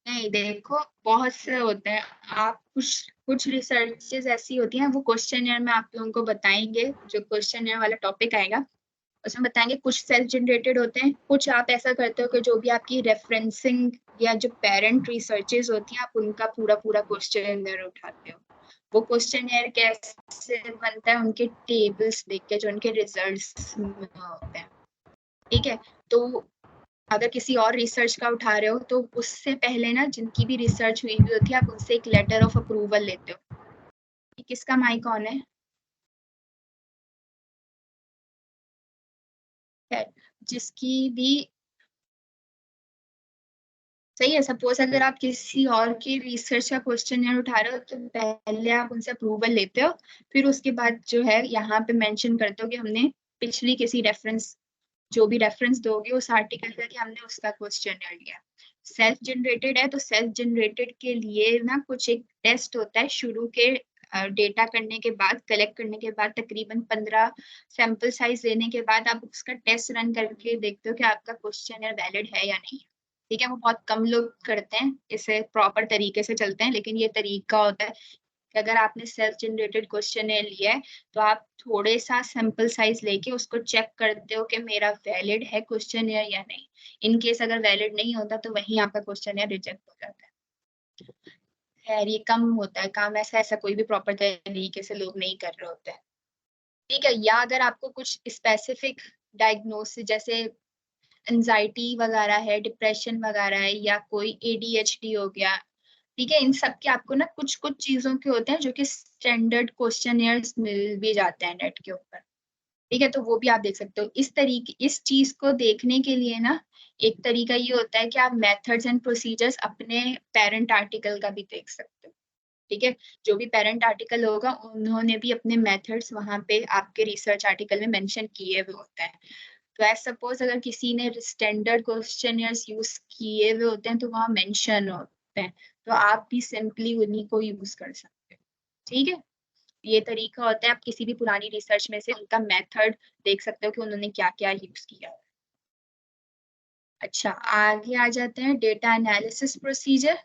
नहीं, देखो बहुत से होते हैं, आप कुछ रिसर्चेस ऐसी होती हैं, वो क्वेश्चनियर में आप लोगों को बताएंगे, जो क्वेश्चनियर वाला टॉपिक आएगा उसमें बताएंगे, कुछ सेल्फ जनरेटेड होते हैं, कुछ आप ऐसा करते हो कि जो भी आपकी रेफरेंसिंग या जो पेरेंट रिसर्चेस होती हैं, आप उनका पूरा पूरा क्वेश्चनियर उठाते हो। वो क्वेश्चनियर कैसे बनता है, उनके टेबल्स देख के जो उनके रिजल्ट्स होते हैं, ठीक है। तो अगर किसी और रिसर्च का उठा रहे हो तो उससे पहले ना जिनकी भी रिसर्च हुई हुई होती है आप उनसे एक लेटर ऑफ अप्रूवल लेते हो। किसका माइक ऑन है? जिसकी भी सही है। सपोज अगर आप किसी और की रिसर्च का क्वेश्चन उठा रहे हो तो पहले आप उनसे अप्रूवल लेते हो, फिर उसके बाद जो है यहाँ पे मेंशन करते हो कि हमने पिछली किसी रेफरेंस, जो भी रेफरेंस दोगे उस आर्टिकल का, कि हमने उसका क्वेश्चन लिया। सेल्फ जनरेटेड है तो सेल्फ जनरेटेड के लिए ना कुछ एक टेस्ट होता है शुरू के डेटा करने के बाद, कलेक्ट करने के बाद तकरीबन 15 सैंपल साइज लेने के बाद आप उसका टेस्ट रन करके देखते हो कि आपका क्वेश्चन वैलिड है या नहीं। ठीक है, वो बहुत कम लोग करते हैं, इसे प्रॉपर तरीके से चलते हैं, लेकिन ये तरीका होता है कि अगर आपने सेल्फ जनरेटेड क्वेश्चन लिया है तो आप थोड़े सा सैंपल साइज लेके उसको चेक करते हो कि मेरा वैलिड है क्वेश्चन या नहीं। इन केस अगर वैलिड नहीं होता तो वहीं आपका क्वेश्चन रिजेक्ट हो जाता है। खैर ये कम होता है काम, ऐसा कोई भी प्रॉपर तरीके से लोग नहीं कर रहे होते हैं। ठीक है, या अगर आपको कुछ स्पेसिफिक डायग्नोसिस जैसे एंजाइटी वगैरह है, डिप्रेशन वगैरह है, या कोई ADHD हो गया, ठीक है, इन सब के आपको ना कुछ कुछ चीजों के होते हैं जो कि स्टैंडर्ड क्वेश्चनियर्स मिल भी जाते हैं नेट के ऊपर। ठीक है, तो वो भी आप देख सकते हो। इस चीज को देखने के लिए ना एक तरीका ये होता है कि आप मेथड्स एंड प्रोसीजर्स अपने पेरेंट आर्टिकल का भी देख सकते हो। ठीक है, जो भी पेरेंट आर्टिकल होगा उन्होंने भी अपने मेथड्स वहां पे आपके रिसर्च आर्टिकल में मेंशन किए हुए होते हैं। तो एज सपोज अगर किसी ने स्टैंडर्ड क्वेश्चनियर्स यूज किए हुए होते हैं तो वहाँ मेंशन होते हैं, तो आप भी सिंपली उन्हीं को यूज कर सकते हो। ठीक है, ये तरीका होता है, आप किसी भी पुरानी रिसर्च में से उनका मेथड देख सकते हो कि उन्होंने क्या क्या यूज किया। अच्छा, आगे आ जाते हैं डेटा एनालिसिस प्रोसीजर।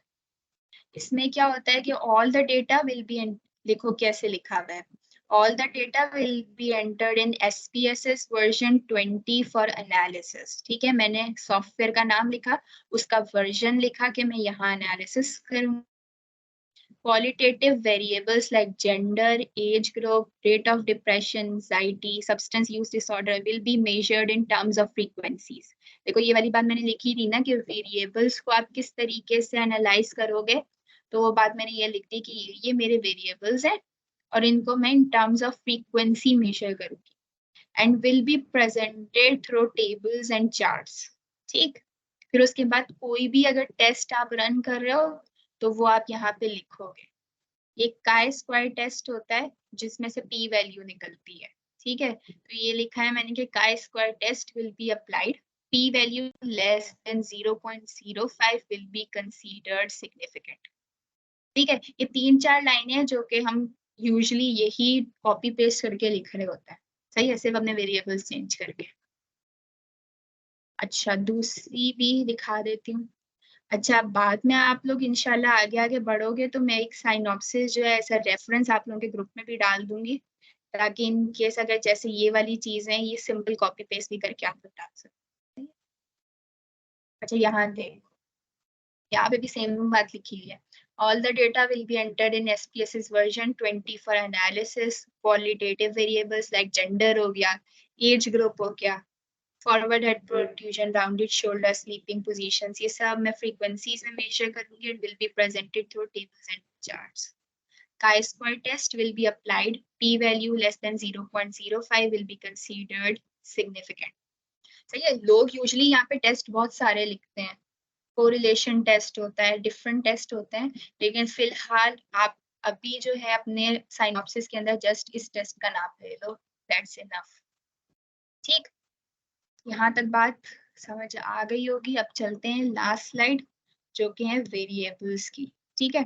इसमें क्या होता है कि all the data will be, देखो कैसे लिखा हुआ है, all the data will be entered in SPSS version 20 for analysis। ठीक है, मैंने सॉफ्टवेयर का नाम लिखा, उसका वर्जन लिखा कि मैं यहाँ एनालिसिस करूँ। Qualitative variables like gender, age group, rate of depression, anxiety, substance use disorder will be measured in terms of frequencies। देखो ये वाली बात मैंने लिखी थी ना कि वेरिएबल्स को आप किस तरीके से एनालाइज करोगे, तो वो बात मैंने ये लिख दी कि ये मेरे वेरिएबल्स हैं और इनको मैं in terms of frequency measure करूंगी, and will be presented through tables and charts. ठीक, फिर उसके बाद कोई भी अगर टेस्ट आप रन कर रहे हो तो वो आप यहाँ पे लिखोगे। ये काई स्क्वायर टेस्ट होता है जिसमें से p वैल्यू निकलती है। ठीक है, तो ये लिखा है मैंने कि chi square test will be applied, p value less than 0.05 will be considered significant. ठीक है, ये 3-4 लाइनें हैं जो कि हम यूजुअली यही कॉपी पेस्ट करके लिख रहे होते हैं। सही है, सिर्फ अपने वेरिएबल्स चेंज करके। अच्छा, दूसरी भी दिखा देती हूँ। अच्छा, बाद में आप लोग इंशाल्लाह आगे आगे बढ़ोगे तो मैं एक साइनॉप्सिस जो है ऐसा रेफरेंस आप लोगों के ग्रुप में भी डाल दूंगी, ताकि इन केस अगर जैसे ये वाली चीज है ये सिंपल कॉपी पेस्ट भी करके आप लोग डाल सकते हैं। अच्छा, यहाँ देखो, यहाँ पे भी सेम बात लिखी हुई है। All the data will be entered in SPSS version 20 for analysis. Qualitative variables like gender हो गया, age group हो गया, forward head protrusion, rounded shoulder, sleeping positions, ये सब मैं फ्रीक्वेंसीज में मेजर करूंगी and will be presented through tables and charts. chi-square test will be applied, p value less than 0.05 will be considered significant। सही है, लोग यूजुअली यहाँ पे टेस्ट बहुत सारे लिखते हैं, कोरिलेशन टेस्ट होता है, डिफरेंट टेस्ट होते हैं, लेकिन फिलहाल आप अभी जो है अपने साइनॉप्सिस के अंदर जस्ट इस टेस्ट का नाम ले लो, दैट्स इनफ। ठीक, यहाँ तक बात समझ आ गई होगी। अब चलते हैं लास्ट स्लाइड जो कि है वेरिएबल्स की। ठीक है,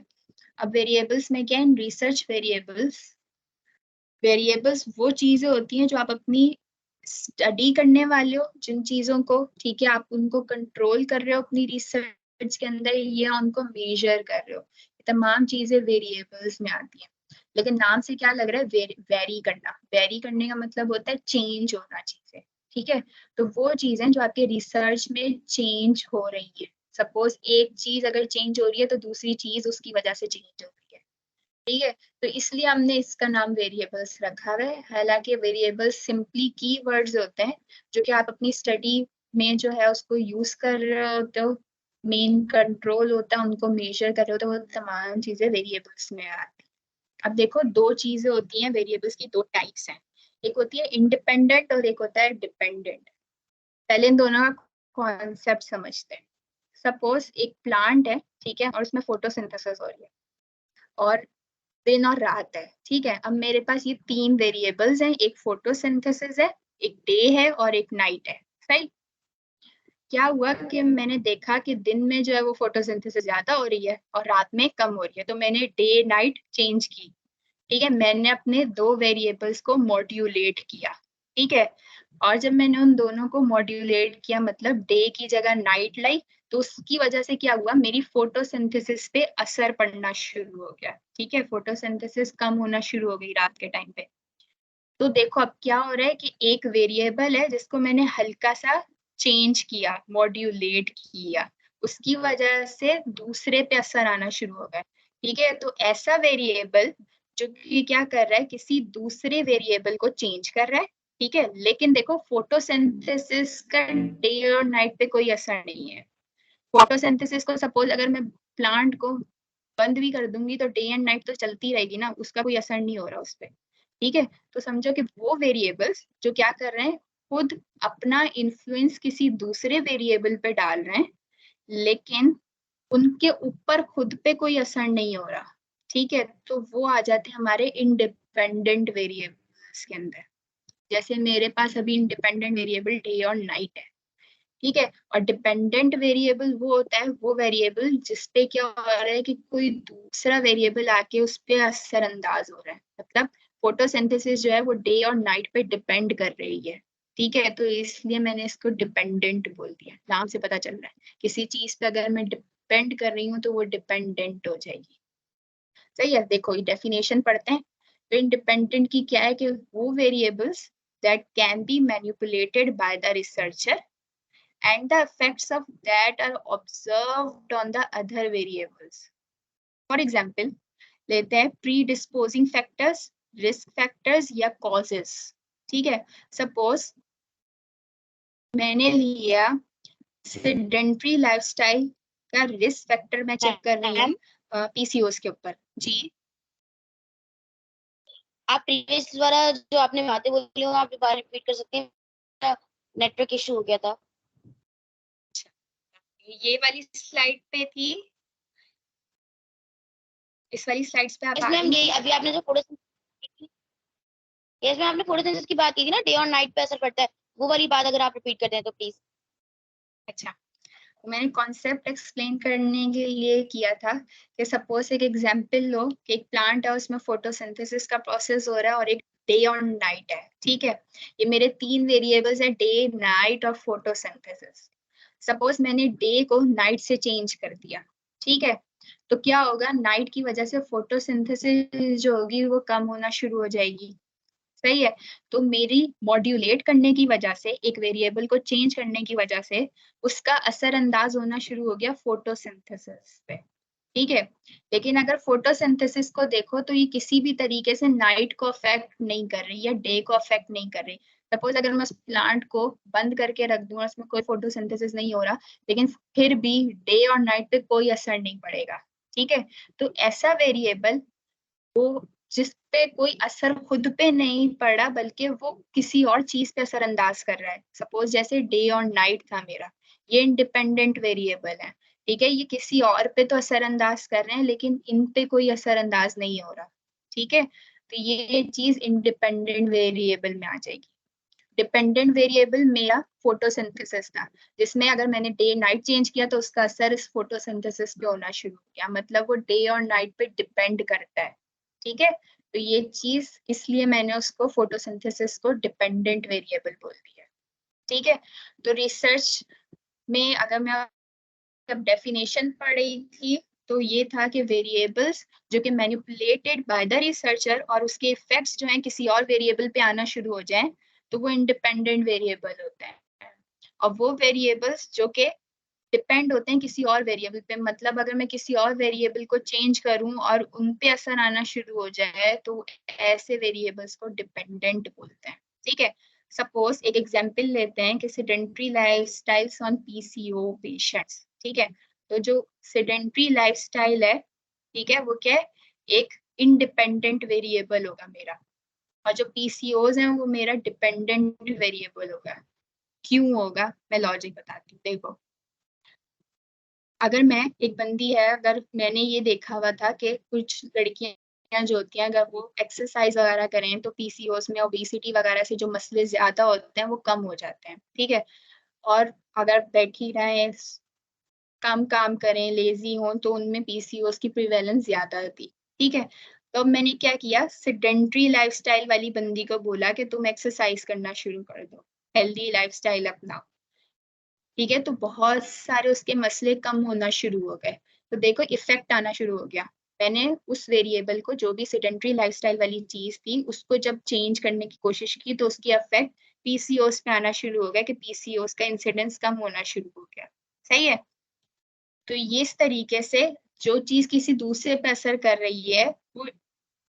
अब वेरिएबल्स में क्या है, रिसर्च वेरिएबल्स वो चीजें होती हैं जो आप अपनी स्टडी करने वाले हो, जिन चीजों को, ठीक है, आप उनको कंट्रोल कर रहे हो अपनी रिसर्च के अंदर या उनको मेजर कर रहे हो, तमाम चीजें वेरिएबल्स में आती हैं। लेकिन नाम से क्या लग रहा है, वेरी करना, वेरी करने का मतलब होता है चेंज होना चीजें। ठीक है, तो वो चीजें जो आपके रिसर्च में चेंज हो रही है, सपोज एक चीज अगर चेंज हो रही है तो दूसरी चीज उसकी वजह से चेंज हो रही है। ठीक है, तो इसलिए हमने इसका नाम वेरिएबल्स रखा हुआ है। हालांकि वेरिएबल्स सिंपली कीवर्ड्स होते हैं जो कि आप अपनी स्टडी में जो है उसको यूज कर रहे हो तो मेन कंट्रोल होता है, उनको मेजर कर रहे हो तो वो तमाम चीजें वेरिएबल्स में आती हैं। अब देखो दो चीजें होती हैं, वेरिएबल्स की दो टाइप्स हैं, एक होती है इंडिपेंडेंट और एक होता है डिपेंडेंट। पहले इन दोनों का कॉन्सेप्ट समझते हैं। सपोज एक प्लांट है, ठीक है, और उसमें फोटोसिंथेसिस हो रही है और दिन और रात है, ठीक है। अब मेरे पास ये तीन वेरिएबल्स हैं, एक फोटोसिंथेसिस है, एक डे है और एक नाइट है, सही। क्या हुआ कि मैंने देखा कि दिन में जो है वो फोटोसिंथेसिस ज्यादा हो रही है और रात में कम हो रही है, तो मैंने डे नाइट चेंज की, ठीक है। मैंने अपने दो वेरिएबल्स को मॉड्यूलेट किया, ठीक है। और जब मैंने उन दोनों को मॉड्यूलेट किया, मतलब डे की जगह नाइट लाई, तो उसकी वजह से क्या हुआ, मेरी फोटोसिंथेसिस पे असर पड़ना शुरू हो गया, ठीक है। फोटोसिंथेसिस कम होना शुरू हो गई रात के टाइम पे। तो देखो अब क्या हो रहा है कि एक वेरिएबल है जिसको मैंने हल्का सा चेंज किया, मॉड्यूलेट किया, उसकी वजह से दूसरे पे असर आना शुरू हो गया, ठीक है। तो ऐसा वेरिएबल जो कि क्या कर रहा है, किसी दूसरे वेरिएबल को चेंज कर रहा है, ठीक है। लेकिन देखो फोटोसिंथेसिस का डे और नाइट पे कोई असर नहीं है। फोटोसिंथेसिस को सपोज अगर मैं प्लांट को बंद भी कर दूंगी तो डे एंड नाइट तो चलती रहेगी ना, उसका कोई असर नहीं हो रहा उस पर, ठीक है। तो समझो कि वो वेरिएबल्स जो क्या कर रहे हैं, खुद अपना इन्फ्लुएंस किसी दूसरे वेरिएबल पे डाल रहे हैं, लेकिन उनके ऊपर खुद पे कोई असर नहीं हो रहा, ठीक है। तो वो आ जाते हैं हमारे इंडिपेंडेंट वेरिएबल्स के अंदर। जैसे मेरे पास अभी इंडिपेंडेंट वेरिएबल डे और नाइट है, ठीक है। और डिपेंडेंट वेरिएबल वो होता है, वो वेरिएबल जिसपे क्या हो रहा है कि कोई दूसरा वेरिएबल आके उस पे असरअंदाज हो रहा है, मतलब फोटोसिंथेसिस जो है वो डे और नाइट पे डिपेंड कर रही है, ठीक है। तो इसलिए मैंने इसको डिपेंडेंट बोल दिया, नाम से पता चल रहा है किसी चीज पे अगर मैं डिपेंड कर रही हूँ तो वो डिपेंडेंट हो जाएगी, सही है। देखो ये डेफिनेशन पढ़ते हैं। तो इंडिपेंडेंट की क्या है कि वो variables that can be manipulated by the researcher and the effects of that are observed on the other variables. For example, लेते हैं predisposing factors, risk factors या causes, ठीक है। Suppose मैंने लिया sedentary lifestyle का risk factor मैं check कर रही हूँ PCOS के ऊपर, जी। आप प्रीवियस वाला जो आपने बातें बोली हो आप दोबारा रिपीट कर सकते हैं, नेटवर्क इशू हो गया था। ये वाली स्लाइड पे थी, इस वाली स्लाइड्स पे आप आ इसमें हम गई। यही अभी आपने जो इसमें आपने फोटोसिंथेसिस की बात की थी ना, डे और नाइट पे असर पड़ता है, वो वाली बात अगर आप रिपीट करते हैं तो प्लीज। अच्छा, मैंने कॉन्सेप्ट एक्सप्लेन करने के लिए किया था कि सपोज एक एग्जांपल लो कि एक प्लांट है, उसमें फोटोसिंथेसिस का प्रोसेस हो रहा है और एक डे और नाइट है, ठीक है। ये मेरे तीन वेरिएबल्स है, डे नाइट और फोटोसिंथेसिस। सपोज मैंने डे को नाइट से चेंज कर दिया, ठीक है। तो क्या होगा, नाइट की वजह से फोटोसिंथेसिस जो होगी वो कम होना शुरू हो जाएगी, सही है। तो मेरी मॉड्यूलेट करने की वजह से, एक वेरिएबल को चेंज करने की वजह से उसका असरअंदाज होना शुरू हो गया फोटोसिंथेसिस पे, ठीक है। लेकिन अगर फोटोसिंथेसिस को देखो तो ये किसी भी तरीके से नाइट को अफेक्ट नहीं कर रही या डे को अफेक्ट नहीं कर रही। सपोज अगर मैं उस प्लांट को बंद करके रख दूं और उसमें कोई फोटोसिंथेसिस नहीं हो रहा, लेकिन फिर भी डे और नाइट पे कोई असर नहीं पड़ेगा, ठीक है। तो ऐसा वेरिएबल वो जिस पे कोई असर खुद पे नहीं पड़ा बल्कि वो किसी और चीज पे असरअंदाज कर रहा है। सपोज जैसे डे और नाइट था मेरा, ये इंडिपेंडेंट वेरिएबल है, ठीक है। ये किसी और पे तो असरअंदाज कर रहे हैं लेकिन इन पे कोई असरअंदाज नहीं हो रहा, ठीक है। तो ये चीज इंडिपेंडेंट वेरिएबल में आ जाएगी। डिपेंडेंट वेरिएबल मेरा फोटोसिंथेसिस था, जिसमें अगर मैंने डे नाइट चेंज किया तो उसका असर इस फोटोसिंथेसिस पे होना शुरू हो गया, मतलब वो डे और नाइट पे डिपेंड करता है, ठीक है। तो ये चीज इसलिए मैंने उसको फोटोसिंथेसिस को डिपेंडेंट वेरिएबल बोल दिया, ठीक है। तो रिसर्च में अगर मैं जब डेफिनेशन पढ़ रही थी तो ये था कि वेरिएबल्स जो कि मैनिपुलेटेड बाय द रिसर्चर और उसके इफेक्ट्स जो हैं किसी और वेरिएबल पे आना शुरू हो जाएं तो वो इंडिपेंडेंट वेरिएबल होते हैं। और वो वेरिएबल्स जो कि डिपेंड होते हैं किसी और वेरिएबल पे, मतलब अगर मैं किसी और वेरिएबल को चेंज करूं और उन पे असर आना शुरू हो जाए तो ऐसे वेरिएबल्स को डिपेंडेंट बोलते हैं, ठीक है। सपोज एक एग्जांपल लेते हैं कि sedentary lifestyles on PCO patients, ठीक है। तो जो सेडेंटरी लाइफस्टाइल है, ठीक है, वो क्या है, एक इंडिपेंडेंट वेरिएबल होगा मेरा, और जो पीसीओज हैं वो मेरा डिपेंडेंट वेरिएबल होगा। क्यों होगा, मैं लॉजिक बताती हूँ। देखो, अगर मैं एक बंदी है, अगर मैंने ये देखा हुआ था कि कुछ लड़कियां जो होती हैं, अगर वो एक्सरसाइज वगैरह करें तो पीसीओएस में ओबेसिटी वगैरह से जो मसले ज्यादा होते हैं वो कम हो जाते हैं, ठीक है। और अगर बैठी रहें, कम काम करें, लेजी हों, तो उनमें पीसीओएस की प्रिवेलेंस ज्यादा होती, ठीक है। तो मैंने क्या किया, सेडेंटरी लाइफस्टाइल वाली बंदी को बोला कि तुम एक्सरसाइज करना शुरू कर दो, हेल्दी लाइफस्टाइल अपनाओ, ठीक है। तो बहुत सारे उसके मसले कम होना शुरू हो गए। तो देखो इफेक्ट आना शुरू हो गया। मैंने उस वेरिएबल को, जो भी सेडेंटरी लाइफस्टाइल वाली चीज थी, उसको जब चेंज करने की कोशिश की तो उसकी इफेक्ट पीसीओएस पे आना शुरू हो गया, कि पीसीओएस का इंसिडेंस कम होना शुरू हो गया। सही है। तो ये इस तरीके से जो चीज किसी दूसरे पे असर कर रही है वो,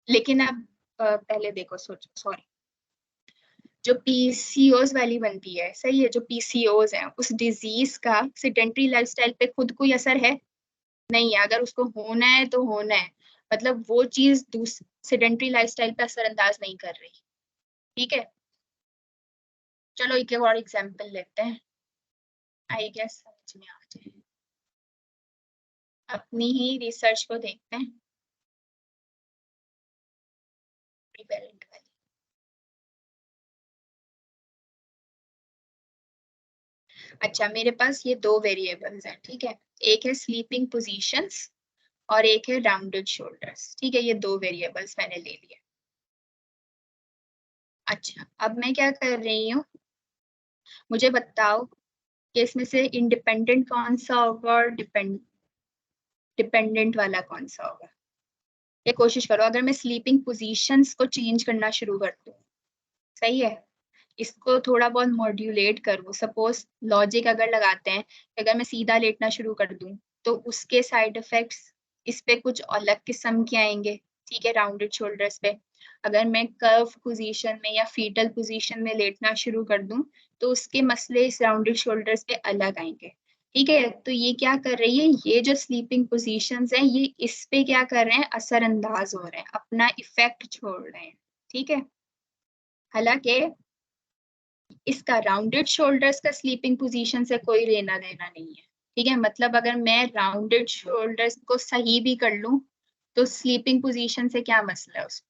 लेकिन अब पहले देखो, सोचो, सॉरी, जो पीसीओज वाली बनती है, सही है, जो पीसीओज है, उस डिजीज का सेडेंटरी लाइफस्टाइल पे खुद कोई असर है नहीं है। अगर उसको होना है तो होना है, मतलब वो चीज सेडेंटरी लाइफस्टाइल पे असरअंदाज नहीं कर रही, ठीक है। चलो एक और एग्जांपल लेते हैं, आई गेस समझ में आ जाए। अपनी ही रिसर्च को देखते हैं, प्रीवेलेंट वाली। अच्छा, मेरे पास ये दो वेरिएबल्स हैं, ठीक है। एक है स्लीपिंग पोजीशंस और एक है राउंडेड शोल्डर्स, ठीक है। ये दो वेरिएबल्स मैंने ले लिए। अच्छा, अब मैं क्या कर रही हूँ, मुझे बताओ कि इसमें से इंडिपेंडेंट कौन सा होगा और डिपेंडेंट वाला कौन सा होगा। ये कोशिश करो, अगर मैं स्लीपिंग पोजीशंस को चेंज करना शुरू कर दूँ, सही है, इसको थोड़ा बहुत मॉड्यूलेट करूँ, सपोज लॉजिक अगर लगाते हैं, अगर मैं सीधा लेटना शुरू कर दूं तो उसके साइड इफेक्ट्स इस पे कुछ अलग किस्म के आएंगे, ठीक है, राउंडेड शोल्डर्स पे। अगर मैं कर्व पोजीशन में या फीटल पोजीशन में लेटना शुरू कर दूं तो उसके मसले इस राउंडेड शोल्डर्स पे अलग आएंगे, ठीक है। तो ये क्या कर रही है, ये जो स्लीपिंग पोजीशंस हैं, ये इस पे क्या कर रहे हैं, असरअंदाज हो रहे हैं, अपना इफेक्ट छोड़ रहे हैं, ठीक है। हालांकि इसका राउंडेड शोल्डर्स का स्लीपिंग पोजीशन से कोई लेना देना नहीं है, ठीक है। मतलब अगर मैं राउंडेड शोल्डर्स को सही भी कर लूं तो स्लीपिंग पोजीशन से क्या मसला है उसको,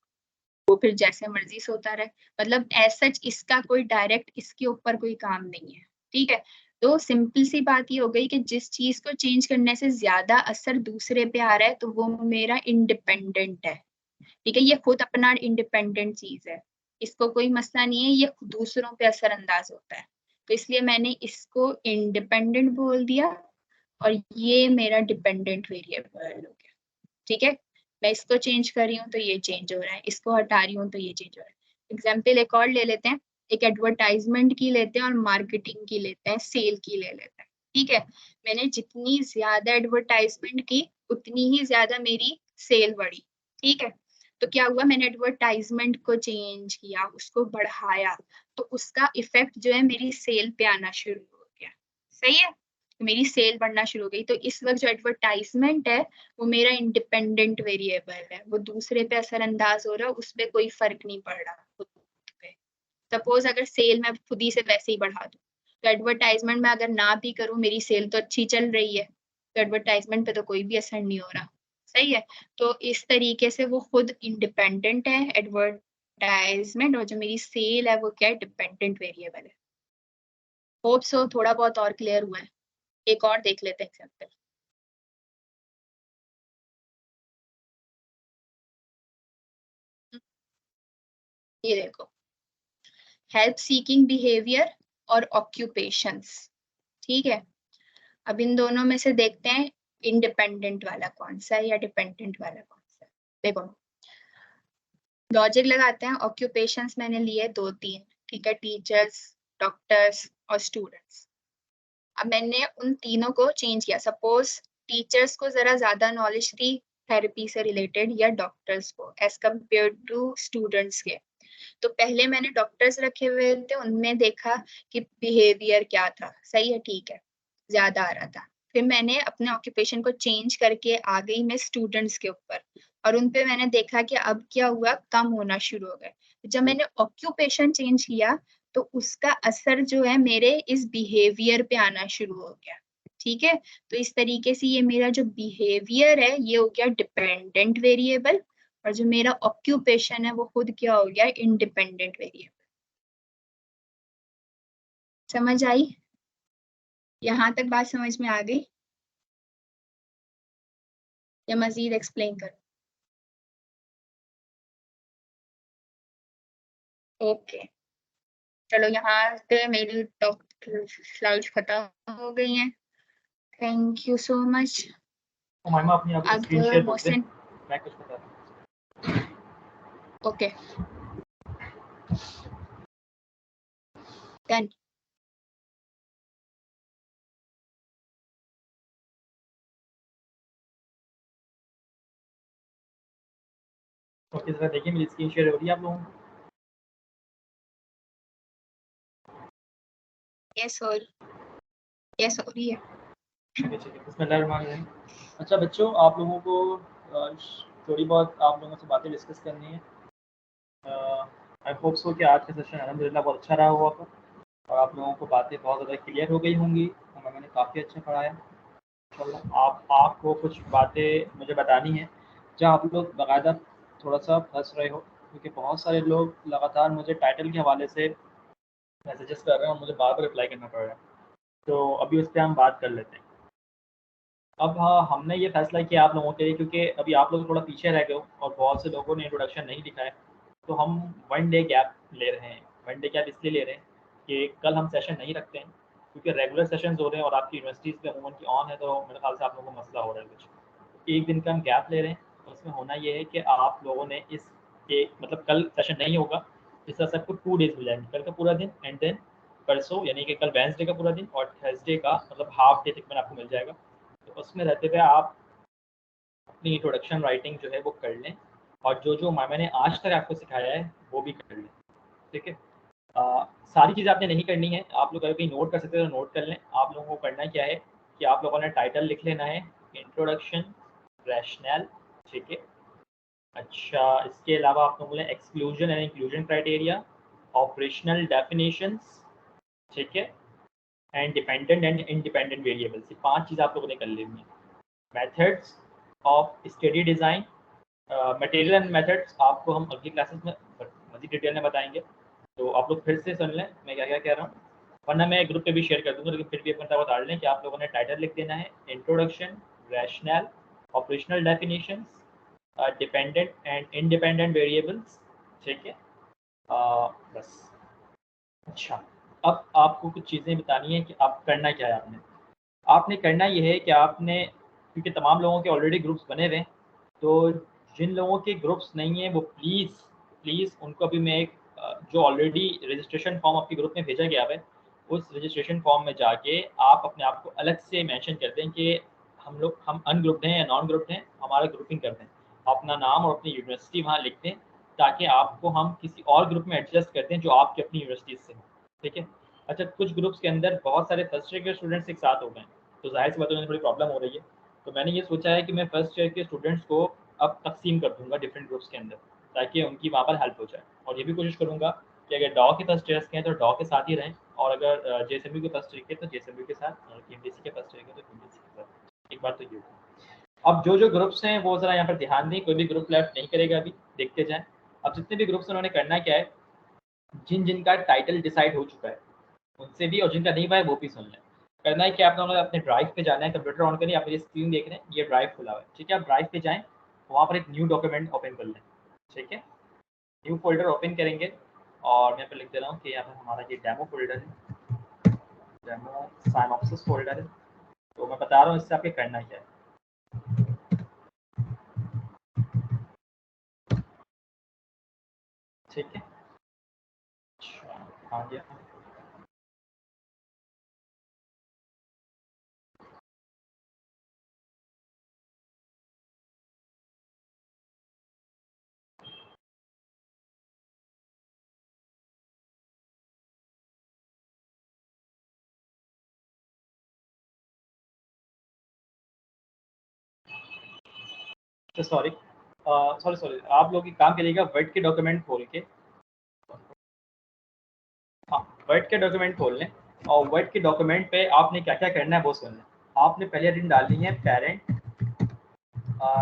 वो फिर जैसे मर्जी सोता रहे। मतलब ऐसा इसका कोई डायरेक्ट इसके ऊपर कोई काम नहीं है, ठीक है। तो सिंपल सी बात ये हो गई कि जिस चीज को चेंज करने से ज्यादा असर दूसरे पे आ रहा है तो वो मेरा इंडिपेंडेंट है, ठीक है। ये खुद अपना इंडिपेंडेंट चीज है, इसको कोई मसला नहीं है, ये दूसरों पे असरअंदाज होता है। तो इसलिए मैंने इसको इंडिपेंडेंट बोल दिया और ये मेरा डिपेंडेंट वेरिएबल हो गया, ठीक है। मैं इसको चेंज कर रही हूँ तो ये चेंज हो रहा है, इसको हटा रही हूँ तो ये चेंज हो रहा है। एग्जाम्पल एक और ले लेते हैं, एक एडवर्टाइजमेंट की लेते हैं और मार्केटिंग की लेते हैं, सेल की ले लेते हैं, ठीक है। मैंने जितनी ज्यादा एडवर्टाइजमेंट की उतनी ही ज्यादा मेरी सेल बढ़ी, ठीक है। तो क्या हुआ, मैंने एडवर्टाइजमेंट को चेंज किया, उसको बढ़ाया, तो उसका इफेक्ट जो है मेरी सेल पे आना शुरू हो गया, सही है। तो मेरी सेल बढ़ना शुरू हो गई। तो इस वक्त जो एडवर्टाइजमेंट है वो मेरा इंडिपेंडेंट वेरिएबल है, वो दूसरे पे असरअंदाज हो रहा है, उस पर कोई फर्क नहीं पड़ रहा खुद पे। सपोज अगर सेल मैं खुद ही से वैसे ही बढ़ा दूं, तो एडवर्टाइजमेंट में अगर ना भी करूं, मेरी सेल तो अच्छी चल रही है, तो एडवर्टाइजमेंट पे तो कोई भी असर नहीं हो रहा, सही है। तो इस तरीके से वो खुद इंडिपेंडेंट है एडवर्टाइजमेंट, और जो मेरी सेल है वो क्या है, डिपेंडेंट वेरिएबल है। होप सो थोड़ा बहुत और क्लियर हुआ है। एक और देख लेते हैं एग्जाम्पल। ये देखो, हेल्प सीकिंग बिहेवियर और ऑक्यूपेशंस, ठीक है। अब इन दोनों में से देखते हैं इंडिपेंडेंट वाला कौन सा है या डिपेंडेंट वाला कौन सा है। देखो, लॉजिक लगाते हैं। ऑक्यूपेशंस मैंने लिए दो तीन, ठीक है, टीचर्स, डॉक्टर्स और स्टूडेंट्स। अब मैंने उन तीनों को चेंज किया। सपोज टीचर्स को जरा ज्यादा नॉलेज थी थेरेपी से रिलेटेड या डॉक्टर्स को एज कम्पेयर टू स्टूडेंट्स के, तो पहले मैंने डॉक्टर्स रखे हुए थे, उनमें देखा कि बिहेवियर क्या था, सही है, ठीक है, ज्यादा आ रहा था। फिर मैंने अपने ऑक्यूपेशन को चेंज करके आ गई मैं स्टूडेंट्स के ऊपर, और उन पे मैंने देखा कि अब क्या हुआ, कम होना शुरू हो गए। जब मैंने ऑक्यूपेशन चेंज किया तो उसका असर जो है मेरे इस बिहेवियर पे आना शुरू हो गया। ठीक है, तो इस तरीके से ये मेरा जो बिहेवियर है ये हो गया डिपेंडेंट वेरिएबल, और जो मेरा ऑक्यूपेशन है वो खुद क्या हो गया, इंडिपेंडेंट वेरिएबल। समझ आई? यहाँ तक बात समझ में आ गई या मजीद एक्सप्लेन करूं? ओके, चलो यहाँ पे मेरी टॉप स्लाइड्स खत्म हो गई हैं। Thank you so much. Umaima अपनी आप अब स्क्रीन शेयर कर दें, मोहसिन, मैं कुछ बताता हूँ। Okay done. ओके जरा देखिए मेरी स्क्रीन शेयर हो रही है आप लोगों को? यस हो रही है। ठीक है बिस्मिल्लाहिर्रहमानिर्रहीम। अच्छा बच्चों, आप लोगों को थोड़ी बहुत आप लोगों से बातें डिस्कस करनी है। आई होप सो कि आज का सेशन अल्हम्दुलिल्लाह बहुत अच्छा रहा होगा और आप लोगों को बातें बहुत ज़्यादा क्लियर हो गई होंगी और मैंने काफ़ी अच्छा पढ़ाया। इंशाल्लाह आपको कुछ बातें मुझे बतानी है जहाँ आप लोग बाकायदा थोड़ा सा फंस रहे हो, क्योंकि बहुत सारे लोग लगातार मुझे टाइटल के हवाले से मैसेजेस कर रहे हैं और मुझे बार बार रिप्लाई करना पड़ रहा है। तो अभी उस पर हम बात कर लेते हैं। अब हाँ, हमने ये फैसला किया आप लोगों के लिए, क्योंकि अभी आप लोग थोड़ा पीछे रह गए हो और बहुत से लोगों ने इंट्रोडक्शन नहीं लिखा है, तो हम 1 डे गैप ले रहे हैं। 1 डे गैप इसलिए ले रहे हैं कि कल हम सेशन नहीं रखते हैं, क्योंकि रेगुलर सेशंस हो रहे हैं और आपकी यूनिवर्सिटीज़ पे अमूमन की ऑन है, तो मेरे ख्याल से आप लोगों को मसला हो रहा है कुछ। एक दिन का हम गैप ले रहे हैं, और उसमें होना ये है कि आप लोगों ने इस एक मतलब कल सेशन नहीं होगा, इस तरह सबको 2 डेज़ मिल जाएंगे, कल का पूरा दिन एंड देन परसों यानी कि कल वेडनेसडे का पूरा दिन और थर्सडे का मतलब हाफ डे तकरीबन आपको मिल जाएगा। तो उसमें रहते हुए आप अपनी इंट्रोडक्शन राइटिंग जो है वो कर लें, और जो मैंने आज तक आपको सिखाया है वो भी कर लें। ठीक है, सारी चीज़ें आपने नहीं करनी है, आप लोग अगर कहीं नोट कर सकते हैं तो नोट कर लें। आप लोगों को करना क्या है कि आप लोगों ने टाइटल लिख लेना है, इंट्रोडक्शन, रैशनल, ठीक है। अच्छा, इसके अलावा आप लोगों ने exclusion and inclusion criteria, operational definitions, ठीक है, and dependent and independent variables, ये 5 चीज़ आप लोगों ने कर लेनी है। Methods of study design, material and methods आपको हम अगली क्लासेस में मज़ीद डिटेल में बताएंगे, तो आप लोग फिर से सुन लें मैं क्या क्या कह रहा हूँ, वरना मैं ग्रुप पे भी शेयर कर दूँगा, लेकिन फिर भी अपना बता लें कि आप लोगों ने टाइटल लिख देना है, introduction, rational, operational definitions, dependent and independent variables, ठीक है। बस। अच्छा, अब आपको कुछ चीज़ें बतानी है कि आप करना क्या है। आपने करना ये है कि आपने, क्योंकि तमाम लोगों के ऑलरेडी ग्रुप्स बने हुए हैं, तो जिन लोगों के ग्रुप्स नहीं हैं वो प्लीज़ उनको अभी मैं एक जो ऑलरेडी रजिस्ट्रेशन फॉर्म आपके ग्रुप में भेजा गया है, उस रजिस्ट्रेशन फॉर्म में जाके आप अपने आप को अलग से मेंशन कर दें कि हम अनग्रुप्ड हैं या नॉन ग्रुप्ड हैं, हमारा ग्रुपिंग कर दें। अपना नाम और अपनी यूनिवर्सिटी वहाँ लिख दें, ताकि आपको हम किसी और ग्रुप में एडजस्ट कर दें जो आपकी अपनी यूनिवर्सिटी से हो, ठीक है। अच्छा, कुछ ग्रुप्स के अंदर बहुत सारे फर्स्ट ईयर के स्टूडेंट्स एक साथ हो गए हैं, तो ज़ाहिर सी बात है थोड़ी प्रॉब्लम हो रही है। तो मैंने ये सोचा है कि मैं फर्स्ट ईयर के स्टूडेंट्स को अब तकसीम कर दूंगा डिफरेंट ग्रुप्स के अंदर, ताकि उनकी वहाँ पर हेल्प हो जाए। और ये भी कोशिश करूँगा कि अगर डॉ के फर्स्ट ईयर्स के हैं तो डॉ के साथ ही रहें, और अगर जेएसएमयू के फर्स्ट ईयर के तो जेएसएमयू के साथ, और केएमडीसी के फर्स्ट ईयर के तो केएमडीसी के साथ। एक बात तो ये होगी। अब जो ग्रुप्स हैं वो ज़रा यहाँ पर ध्यान दें, कोई भी ग्रुप लेफ्ट नहीं करेगा, अभी देखते जाएँ। अब जितने भी ग्रुप्स उन्होंने करना क्या है, जिनका टाइटल डिसाइड हो चुका है उनसे भी, और जिनका नहीं हुआ है वो भी सुन लें। करना है कि आप लोगों ने अपने ड्राइव पे जाना है, कंप्यूटर ऑन करिए, आप मेरी स्क्रीन देख रहे हैं, ये ड्राइव खुला हुआ है, ठीक है। आप ड्राइव पे जाएँ, वहाँ पर एक न्यू डॉक्यूमेंट ओपन कर लें, ठीक है। न्यू फ़ोल्डर ओपन करेंगे और मैं यहाँ पे लिख दे रहा हूँ कि यहाँ पर हमारा ये डेमो फ़ोल्डर है, डेमो साइनॉप्सिस फ़ोल्डर है। तो मैं बता रहा हूँ इससे आपके करना क्या है, ठीक है। अच्छा, आ गया। सॉरी आप लोग एक काम करिएगा, वर्ड के डॉक्यूमेंट खोल के, हाँ वर्ड के डॉक्यूमेंट खोल लें और वर्ड के डॉक्यूमेंट पे आपने क्या क्या करना है वो सुन लें। आपने पहले हेडिंग डालनी है पेरेंट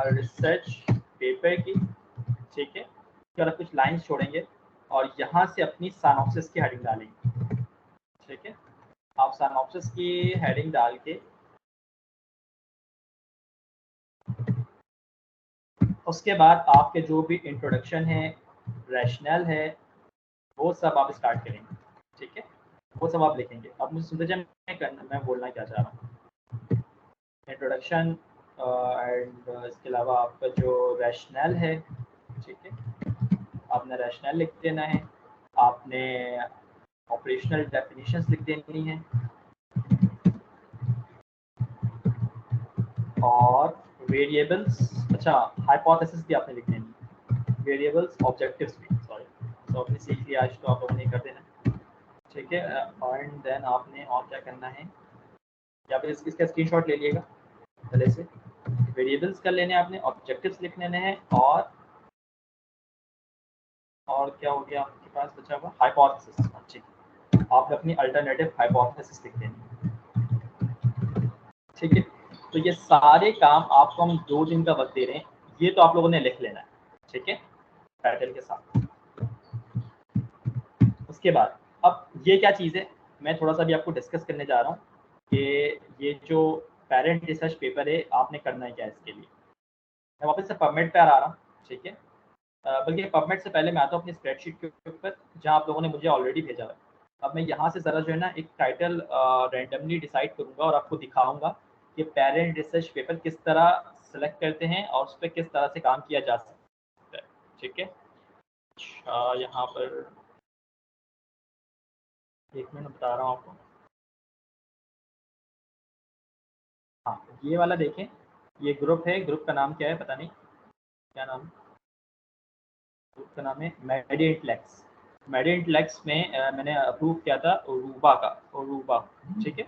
रिसर्च पेपर की, ठीक है, फिर आप कुछ लाइंस छोड़ेंगे और यहाँ से अपनी साइनॉप्सिस की हेडिंग डालेंगे, ठीक है। आप साइनॉप्सिस की हेडिंग डाल के उसके बाद आपके जो भी इंट्रोडक्शन है, रैशनल है, वो सब आप स्टार्ट करेंगे, ठीक है, वो सब आप लिखेंगे। अब मुझे सुनते जाए मैं बोलना क्या चाह रहा हूँ। इंट्रोडक्शन एंड इसके अलावा आपका जो रैशनल है, ठीक है, आपने रैशनल लिख देना है, आपने ऑपरेशनल डेफिनेशंस लिख देनी है और वेरिएबल्स, अच्छा हाइपोथेसिस भी आपने लिख देनी है, वेरिएबल्स ऑब्जेक्टिव्स भी, सॉरी तो आपने सीख लिया आज, तो आप लोगों ने कर देना, ठीक है। एंड देन आपने और क्या करना है, या फिर इसका स्क्रीनशॉट ले लीजिएगा पहले से, वेरिएबल्स कर लेने आपने, ऑब्जेक्टिव्स लिख लेने हैं और क्या हो गया आपके पास बचा हुआ, हाइपोथेसिस, ठीक, आपने अपनी अल्टरनेटिव हाइपोथेसिस लिख देनी है, ठीक है। तो ये सारे काम आपको हम 2 दिन का वक्त दे रहे हैं, ये तो आप लोगों ने लिख लेना है, ठीक है, टाइटल के साथ। उसके बाद अब ये क्या चीज़ है, मैं थोड़ा सा भी आपको डिस्कस करने जा रहा हूँ कि ये जो पेरेंट रिसर्च पेपर है आपने करना है क्या इसके लिए। मैं वापस से पबमेड पे आ रहा हूँ, ठीक है, बल्कि पबमेड से पहले मैं आता हूँ अपनी स्प्रेडशीट के ऊपर जहाँ आप लोगों ने मुझे ऑलरेडी भेजा है। अब मैं यहाँ से ज़रा जो है ना एक टाइटल रैंडमली डिसाइड करूँगा और आपको दिखाऊँगा कि पेरेंट रिसर्च पेपर किस तरह सेलेक्ट करते हैं और उस पर किस तरह से काम किया जा सकता है, ठीक है। अच्छा यहाँ पर एक मिनट बता रहा हूँ आपको, हाँ ये वाला देखें, ये ग्रुप है, ग्रुप का नाम क्या है पता नहीं, क्या नाम, ग्रुप का नाम है मेडिएंटलेक्स। मेडिएंटलेक्स में मैंने अप्रूव किया था ओरूबा का, ओरूबा, ठीक है।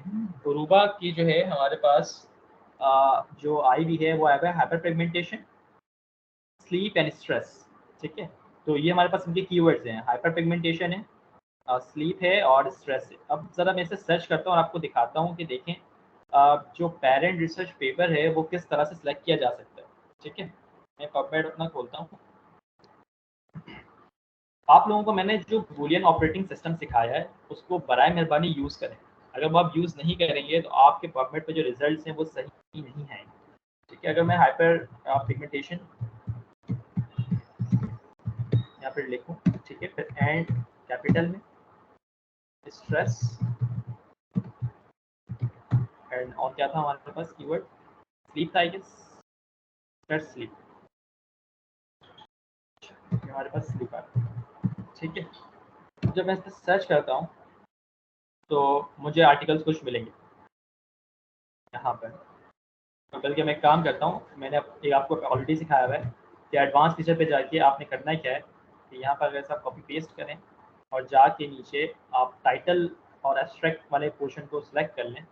ओरूबा की जो है हमारे पास जो आई हुई है वो आया हुआ है hyper pigmentation, sleep and stress, ठीक है। तो ये हमारे पास इनके कीवर्ड्स हैं, हाइपर पिगमेंटेशन है, स्लीप है और स्ट्रेस है। अब ज़रा मैं इसे सर्च करता हूँ और आपको दिखाता हूँ कि देखें जो पेरेंट रिसर्च पेपर है वो किस तरह से सिलेक्ट किया जा सकता है, ठीक है। मैं पबमेड अपना खोलता हूँ। आप लोगों को मैंने जो बूलियन ऑपरेटिंग सिस्टम सिखाया है उसको बराए मेहरबानी यूज़ करें। अगर वो आप यूज़ नहीं करेंगे तो आपके पबमेड पे जो रिजल्ट्स हैं वो सही नहीं हैं, ठीक है। अगर मैं हाइपर पिगमेंटेशन यहाँ पर लिखूँ, ठीक है, फिर एंड कैपिटल में स्ट्रेस एंड और क्या था हमारे पास कीवर्ड, स्लीप था आई गेस, स्ट्रेस स्लीप, हमारे पास स्लीप आ रहा है, ठीक है। जब मैं इस पर सर्च करता हूँ तो मुझे आर्टिकल्स कुछ मिलेंगे यहाँ पर। तो बल्कि मैं काम करता हूँ, मैंने एक आपको ऑलरेडी सिखाया हुआ है कि एडवांस फीचर पे जाके आपने करना है क्या है कि यहाँ पर अगर आप कॉपी पेस्ट करें और जाके नीचे आप टाइटल और एब्स्ट्रैक्ट वाले पोर्शन को सिलेक्ट कर लें,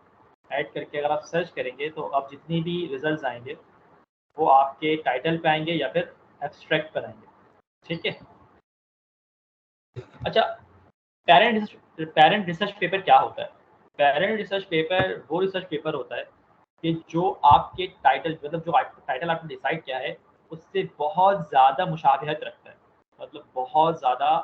ऐड करके अगर आप सर्च करेंगे तो आप जितनी भी रिजल्ट्स आएंगे वो आपके टाइटल पे आएंगे या फिर एब्स्ट्रैक्ट पर आएंगे, ठीक है। अच्छा, पेरेंट रिसर्च पेपर क्या होता है? पेरेंट रिसर्च पेपर वो रिसर्च पेपर होता है कि जो आपके टाइटल, मतलब जो टाइटल आपने डिसाइड किया है उससे बहुत ज़्यादा मुशाबहत रखता है, मतलब बहुत ज़्यादा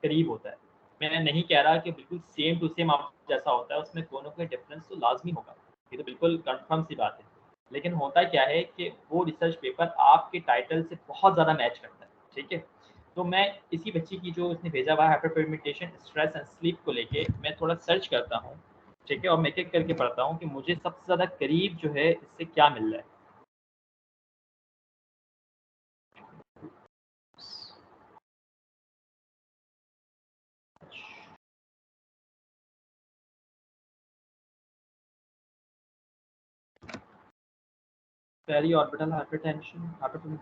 करीब होता है। मैं नहीं कह रहा कि बिल्कुल सेम टू सेम आप जैसा होता है, उसमें कोई ना कोई डिफरेंस तो लाजमी होगा, ये तो बिल्कुल कंफर्म सी बात है। लेकिन होता क्या है कि वो रिसर्च पेपर आपके टाइटल से बहुत ज़्यादा मैच करता है, ठीक है। तो मैं इसी बच्ची की जो उसने भेजा हुआ है hyper pigmentation stress and sleep को लेके मैं थोड़ा सर्च करता हूँ, ठीक है, और मैं एक करके पढ़ता हूँ कि मुझे सबसे ज़्यादा करीब जो है इससे क्या मिल रहा है। Periorbital hypertension,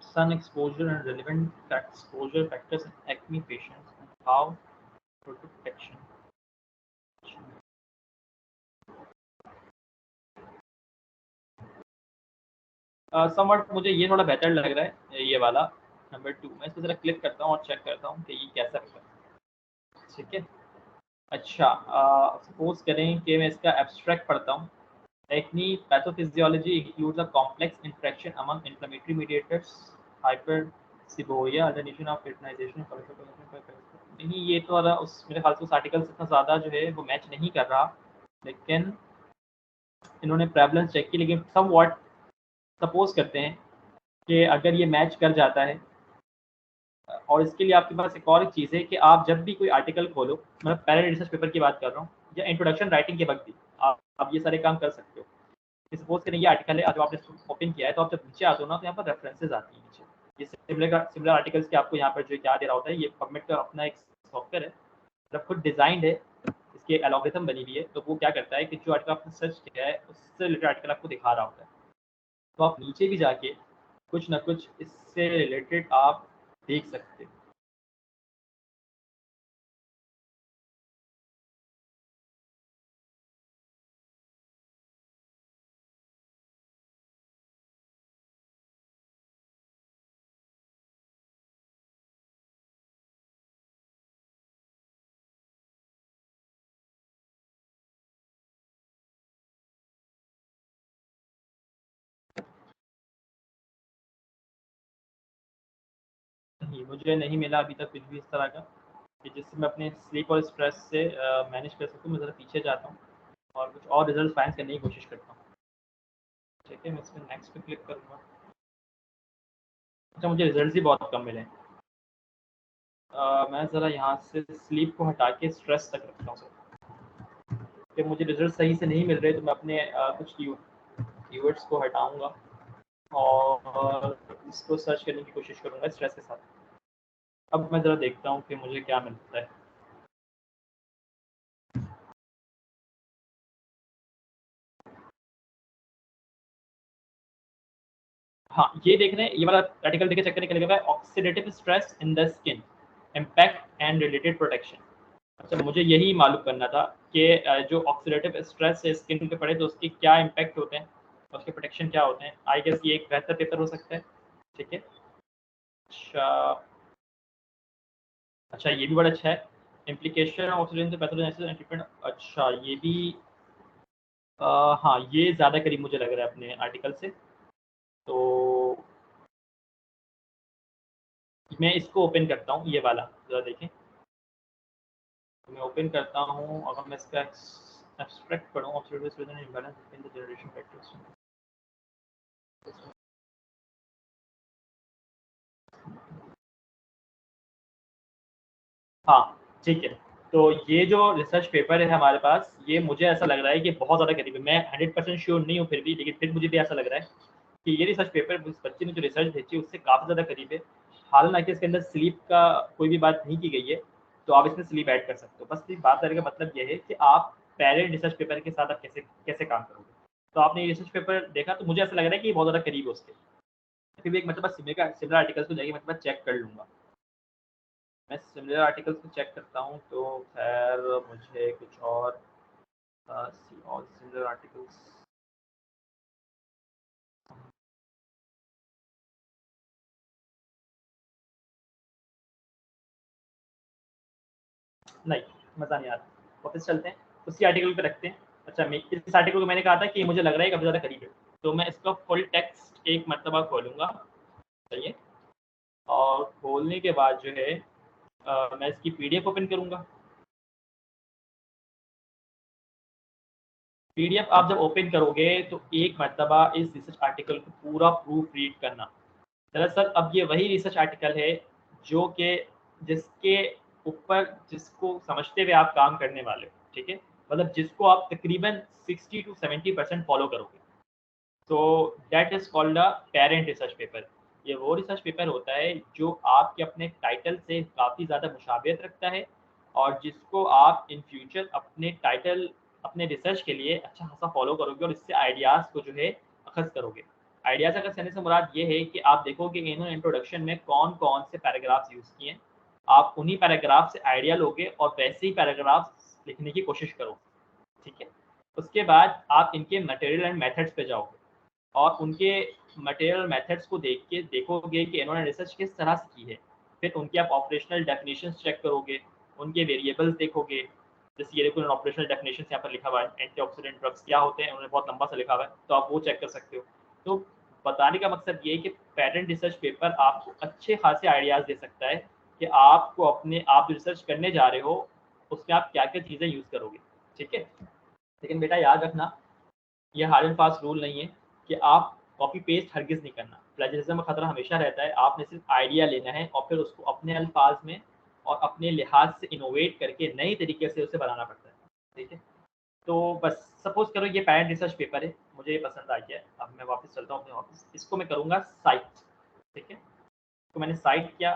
sun exposure and relevant exposure factors in acne patients and how protection. Somewhat मुझे ये थोड़ा बेहतर लग रहा है, ये वाला नंबर 2। मैं इसको ज़रा क्लिक करता हूँ और चेक करता हूँ कि ये कैसा लगता है। ठीक है, अच्छा सपोज करें कि मैं इसका एब्स्ट्रैक्ट पढ़ता हूँ। Acne pathophysiology includes a complex interaction among inflammatory mediators, hyperseborrhea, alternation of fertilization, नहीं ये तो वाला उस मेरे ख्याल से उस आर्टिकल से इतना ज़्यादा जो है वो मैच नहीं कर रहा, लेकिन इन्होंने प्रेवलेंस चेक की। लेकिन सम वॉट सपोज करते हैं कि अगर ये मैच कर जाता है, और इसके लिए आपके पास एक और एक चीज़ है कि आप जब भी कोई आर्टिकल खोलो, मतलब पहले रिसर्च पेपर की बात कर रहा हूँ या इंट्रोडक्शन राइटिंग के वक्त भी आप ये सारे काम कर सकते हो। सपोज करें ये आर्टिकल है, जब आपने ओपन किया है तो आप जब नीचे आते हो ना तो यहाँ पर रेफरेंसेज आती है नीचे। ये सिमिलर आर्टिकल्स के आपको यहाँ पर जो क्या दे रहा होता है, ये पबमेड का अपना एक सॉफ्टवेयर है, जब खुद डिजाइंड है, इसकी एल्गोरिथम बनी हुई है, तो वो क्या करता है कि जो आर्टिकल आपने सर्च किया है उससे रिलेटेड आर्टिकल आपको दिखा रहा होता है। तो आप नीचे भी जाके कुछ ना कुछ इससे रिलेटेड आप देख सकते हो। नहीं, मुझे नहीं मिला अभी तक कुछ भी इस तरह का कि जिससे मैं अपने स्लीप और स्ट्रेस से मैनेज कर सकूँ। मैं ज़रा पीछे जाता हूँ और कुछ और रिजल्ट फाइंड करने की कोशिश करता हूँ। ठीक है, मैं इसमें नेक्स्ट पे क्लिक करूँगा। अच्छा, मुझे रिजल्ट ही बहुत कम मिले। मैं ज़रा यहाँ से स्लीप को हटा के स्ट्रेस तक रखता हूँ सर, कि मुझे रिजल्ट सही से नहीं मिल रहे, तो मैं अपने कुछ कीवर्ड्स को हटाऊँगा और इसको सर्च करने की कोशिश करूँगा स्ट्रेस के साथ। अब मैं ज़रा देखता हूँ कि मुझे क्या मिलता है। हाँ, ये देख रहे हैं, ये वाला आर्टिकल देख के चेक करने के लिए लगा है oxidative stress in the skin, impact and related protection. अच्छा, मुझे यही मालूम करना था कि जो ऑक्सीडेटिव स्ट्रेस है स्किन पे पड़े तो उसके क्या इम्पैक्ट होते हैं, उसके प्रोटेक्शन क्या होते हैं। आई गेस ये एक बेहतर पेपर हो सकता है। ठीक है, अच्छा ये भी बड़ा अच्छा है, implication oxidant pathogenesis and treatment. अच्छा ये भी हाँ, ये ज़्यादा करीब मुझे लग रहा है अपने आर्टिकल से। तो मैं इसको ओपन करता हूँ, ये वाला ज़रा देखें। तो मैं ओपन करता हूँ, अगर मैं इसका एब्स्ट्रैक्ट पढ़ूँ, oxidative stress and imbalance between the generation factors. हाँ, ठीक है। तो ये जो रिसर्च पेपर है हमारे पास, ये मुझे ऐसा लग रहा है कि बहुत ज़्यादा करीब है। मैं 100% श्योर नहीं हूँ फिर भी, लेकिन फिर मुझे भी ऐसा लग रहा है कि ये रिसर्च पेपर उस बच्चे ने जो रिसर्च भेजी उससे काफ़ी ज़्यादा करीब है। हालांकि इसके अंदर स्लीप का कोई भी बात नहीं की गई है, तो आप इसमें स्लीप ऐड कर सकते हो। बस इस बात करने का मतलब ये है कि आप पहले रिसर्च पेपर के साथ आप कैसे कैसे काम करोगे। तो आपने ये रिसर्च पेपर देखा, तो मुझे ऐसा लग रहा है कि ये बहुत ज़्यादा करीब है उसके। फिर भी एक मतलब सिमिलर आर्टिकल्स को जाइए, मतलब चेक कर लूँगा। मैं सिमिलर आर्टिकल्स को चेक करता हूँ, तो खैर मुझे कुछ और सिमिलर आर्टिकल्स नहीं, मज़ा नहीं आ रहा। वापस चलते हैं, उसी आर्टिकल पे रखते हैं। अच्छा, मैं इस आर्टिकल को मैंने कहा था कि मुझे लग रहा है काफ़ी ज़्यादा करीब है, तो मैं इसका फुल टेक्स्ट एक मरतबा खोलूँगा। चलिए, और खोलने के बाद जो है मैं इसकी पीडीएफ ओपन करूँगा। पीडीएफ आप जब ओपन करोगे तो एक मरतबा इस रिसर्च आर्टिकल को पूरा प्रूफ रीड करना। दरअसल अब ये वही रिसर्च आर्टिकल है जो कि जिसके ऊपर जिसको समझते हुए आप काम करने वाले हो। ठीक है, मतलब जिसको आप तकरीबन 60 to 70% फॉलो करोगे। तो that is called a parent research paper. ये वो रिसर्च पेपर होता है जो आपके अपने टाइटल से काफ़ी ज़्यादा मुशाबियत रखता है, और जिसको आप इन फ्यूचर अपने टाइटल अपने रिसर्च के लिए अच्छा खासा फॉलो करोगे और इससे आइडियाज़ को जो है अखज़ करोगे। आइडियाज़ अखज़ करने से मुराद ये है कि आप देखोगे कि इन्होंने इंट्रोडक्शन में कौन कौन से पैराग्राफ्स यूज़ किए हैं, आप उन्हीं पैराग्राफ से आइडिया लोगे और वैसे ही पैराग्राफ्स लिखने की कोशिश करोगे। ठीक है, उसके बाद आप इनके मटेरियल एंड मेथड्स पे जाओगे। और उनके मटेरियल मेथड्स को देखोगे कि इन्होंने रिसर्च किस तरह से की है। फिर उनके आप ऑपरेशनल डेफिनेशंस चेक करोगे, उनके वेरिएबल्स देखोगे। जैसे ये देखो ऑपरेशनल डेफिनेशंस यहाँ पर लिखा हुआ है, एंटीऑक्सीडेंट ड्रग्स क्या होते हैं, उन्होंने बहुत लंबा सा लिखा हुआ है, तो आप वो चेक कर सकते हो। तो बताने का मकसद ये है कि पेटेंट रिसर्च पेपर आपको अच्छे खासे आइडियाज़ दे सकता है कि आपको आप रिसर्च करने जा रहे हो उसमें आप क्या क्या चीज़ें यूज़ करोगे, ठीक है। लेकिन बेटा याद रखना, ये हार्ड एंड फास्ट रूल नहीं है कि आप कॉपी पेस्ट हरगिज़ नहीं करना। प्लेजरिज्म का खतरा हमेशा रहता है। आपने सिर्फ आइडिया लेना है और फिर उसको अपने अल्फाज में और अपने लिहाज से इनोवेट करके नई तरीके से उसे बनाना पड़ता है, ठीक है। तो बस सपोज करो ये पेटेंट रिसर्च पेपर है, मुझे ये पसंद आ गया है, अब मैं वापस चलता हूँ अपने ऑफिस, इसको मैं करूँगा साइट, ठीक है। तो मैंने साइट किया,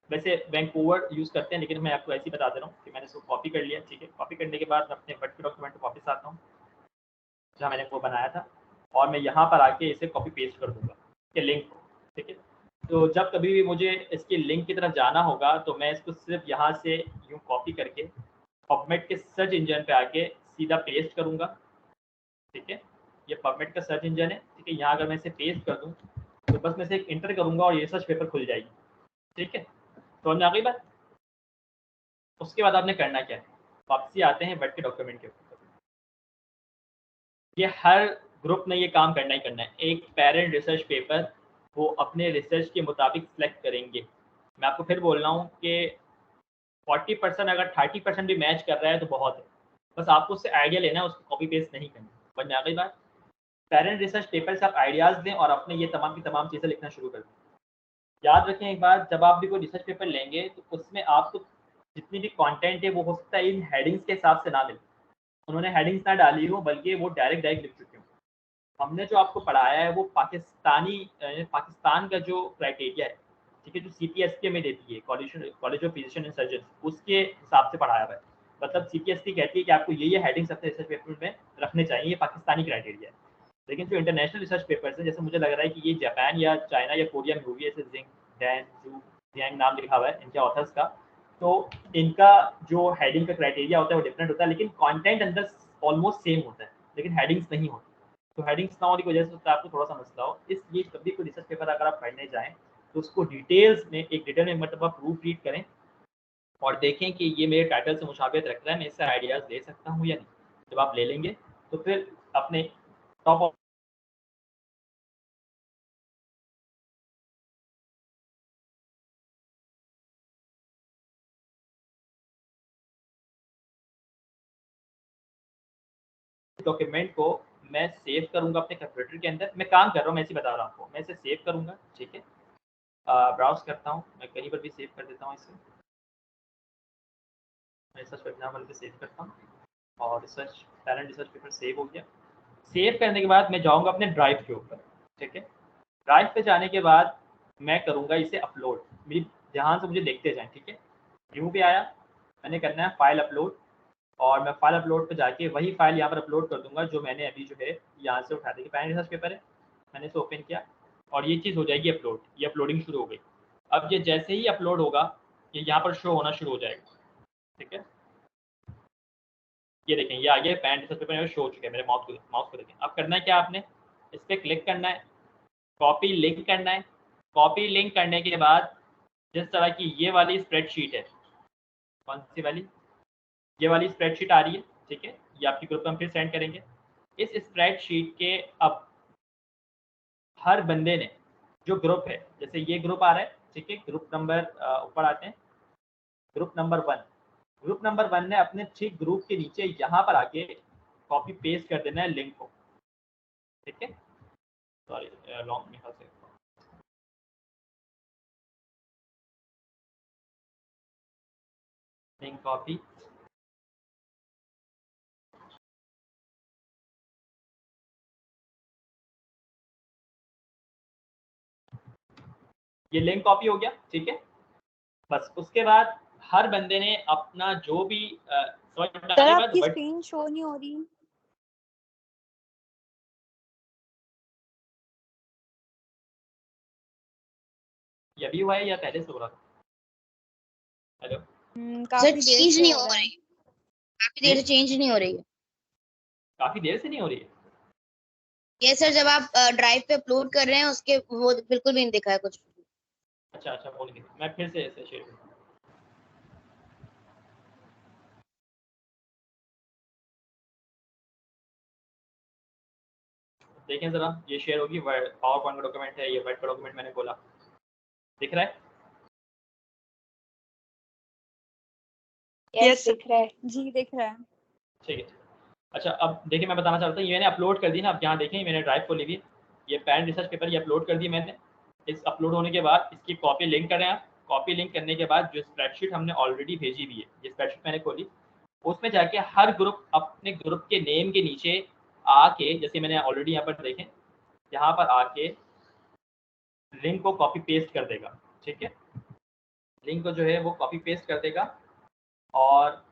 वैसे वैंकूवर यूज़ करते हैं लेकिन मैं आपको ऐसे ही बता दे रहा हूँ कि मैंने इसको कॉपी कर लिया, ठीक है। कॉपी करने के बाद मैं अपने वर्ड के डॉक्यूमेंट में वापस आता हूँ जहाँ मैंने वो बनाया था, और मैं यहाँ पर आके इसे कॉपी पेस्ट कर दूँगा के लिंक को, ठीक है। तो जब कभी भी मुझे इसके लिंक की तरफ जाना होगा तो मैं इसको सिर्फ यहाँ से यूँ कॉपी करके पबमेड के सर्च इंजन पे आके सीधा पेस्ट करूँगा, ठीक है। ये पबमेड का सर्च इंजन है, ठीक है। यहाँ अगर मैं इसे पेस्ट कर दूँ तो बस मैं इसे इंटर करूँगा और ये सर्च पेपर खुल जाएगी, ठीक है। तो हमने अगली बात, उसके बाद आपने करना क्या है, वापसी आते हैं वर्ड के डॉक्यूमेंट के ऊपर। ये हर ग्रुप ने ये काम करना ही करना है। एक पेरेंट रिसर्च पेपर वो अपने रिसर्च के मुताबिक सिलेक्ट करेंगे। मैं आपको फिर बोल रहा हूँ कि 40% अगर 30% भी मैच कर रहा है तो बहुत है। बस आपको उससे आइडिया लेना है, उसको कॉपी पेस्ट नहीं करना। वरना अगली बात, पेरेंट रिसर्च पेपर से आप आइडियाज़ दें और अपने ये तमाम की तमाम चीज़ें लिखना शुरू कर दें। याद रखें एक बात, जब आप भी कोई रिसर्च पेपर लेंगे तो उसमें आपको जितनी भी कंटेंट है वो हो सकता है इन हेडिंग्स के हिसाब से ना मिले, उन्होंने हेडिंग्स ना डाली हो बल्कि वो डायरेक्ट लिख चुके हो। हमने जो आपको पढ़ाया है वो पाकिस्तान का जो क्राइटेरिया है, ठीक है, जो CPSP में देती है college of physician and surgeon, उसके हिसाब से पढ़ाया हुआ है। मतलब CPSP कहती है कि आपको ये हेडिंग्स अपने रिसर्च पेपर में रखने चाहिए, ये पाकिस्तानी क्राइटेरिया है। लेकिन जो इंटरनेशनल रिसर्च पेपर्स है, जैसे मुझे लग रहा है कि ये जापान या चाइना या कोरिया में हुई है, जैसे जिंग डैन जू जियांग नाम लिखा हुआ है इनके ऑथर्स का, तो इनका जो हेडिंग का क्राइटेरिया होता है वो डिफरेंट होता है, लेकिन कंटेंट अंदर ऑलमोस्ट सेम होता है, लेकिन हेडिंग्स नहीं होती। तो हेडिंग्स ना होने की वजह से आपको थोड़ा सा मसला हो, इसलिए कभी कोई रिसर्च पेपर अगर आप पढ़ने जाएं तो उसको डिटेल में मतलब प्रूफ रीड करें और देखें कि ये मेरे टाइटल से मुशाबियत रख रहा है, मैं इससे आइडियाज़ ले सकता हूँ या नहीं। जब आप ले लेंगे तो फिर अपने टॉप डॉक्यूमेंट को मैं सेव करूंगा अपने कंप्यूटर के अंदर। मैं काम कर रहा हूँ, मैं ऐसे बता रहा हूँ आपको, मैं इसे सेव करूंगा, ठीक है। ब्राउज करता हूँ, मैं कहीं पर भी सेव कर देता हूँ इसे, मैं रिसर्च एग्जाम्पल पे सेव करता हूँ और पेरेंट रिसर्च पेपर सेव हो गया। सेव करने के बाद मैं जाऊँगा अपने ड्राइव के ऊपर, ठीक है। ड्राइव पे जाने के बाद मैं करूँगा इसे अपलोड, मेरी ध्यान से मुझे देखते जाएँ, ठीक है। न्यू पे आया, मैंने करना है फाइल अपलोड, और मैं फाइल अपलोड पे जाके वही फाइल यहाँ पर अपलोड कर दूंगा जो मैंने अभी जो है यहाँ से उठा दी। पेरेंट रिसर्च पेपर है, मैंने इसे ओपन किया और ये चीज़ हो जाएगी अपलोड, ये अपलोडिंग शुरू हो गई। अब ये जैसे ही अपलोड होगा ये यहाँ पर शो होना शुरू हो जाएगा, ठीक है। ये देखें, ये आ गया पेरेंट रिसर्च पेपर शो हो चुका है, मेरे माउस को देखें। अब करना है क्या, आपने इस पर क्लिक करना है, कॉपी लिंक करना है। कॉपी लिंक करने के बाद जिस तरह की ये वाली स्प्रेडशीट है, कौन सी वाली, ये वाली स्प्रेडशीट आ रही है, ठीक है, ये आपकी ग्रुप में हम फिर सेंड करेंगे। इस स्प्रेडशीट के अब हर बंदे ने जो ग्रुप है, जैसे ये ग्रुप आ रहा है, ठीक है, ग्रुप नंबर ऊपर आते हैं, ग्रुप नंबर 1, ग्रुप नंबर 1 ने अपने ठीक ग्रुप के नीचे यहाँ पर आके कॉपी पेस्ट कर देना है लिंक को, ठीक है। सॉरी लॉन्ग में से लिंक कॉपी, ये लिंक कॉपी हो गया, ठीक है। बस उसके बाद हर बंदे ने अपना जो भी सर आपकी स्क्रीन शो नहीं हो रही। ये अभी हुआ है या पहले से हो रहा था? हेलो काफी देर चेंज से नहीं हो हो रहा है। रही, काफी देर से चेंज नहीं हो रही है। काफी देर से नहीं हो रही है। ये सर जब आप ड्राइव पे अपलोड कर रहे हैं उसके वो बिल्कुल भी नहीं दिखा है कुछ। अच्छा अच्छा, वो नहीं, मैं फिर से ऐसे शेयर करूँ। देखें जरा, ये शेयर होगी, पावर पॉइंट का डॉक्यूमेंट है, ये वर्ड का डॉक्यूमेंट मैंने खोला, दिख रहा है? यस दिख रहा है। जी दिख रहा है। ठीक है। अच्छा, अब देखिए मैं बताना चाहता हूँ, ये मैंने अपलोड कर दी ना, अब यहाँ देखें मैंने ड्राइव खोली हुई, ये पैन रिसर्च पेपर ये अपलोड कर दी मैंने। इस अपलोड होने के बाद इसकी कॉपी लिंक करें आप। कॉपी लिंक करने के बाद जो स्प्रेडशीट हमने ऑलरेडी भेजी हुई है, ये स्प्रेडशीट मैंने खोली, उसमें जाके हर ग्रुप अपने ग्रुप के नेम के नीचे आके, जैसे मैंने ऑलरेडी यहाँ पर देखें, यहाँ पर आके लिंक को कॉपी पेस्ट कर देगा। ठीक है, लिंक को जो है वो कॉपी पेस्ट कर देगा और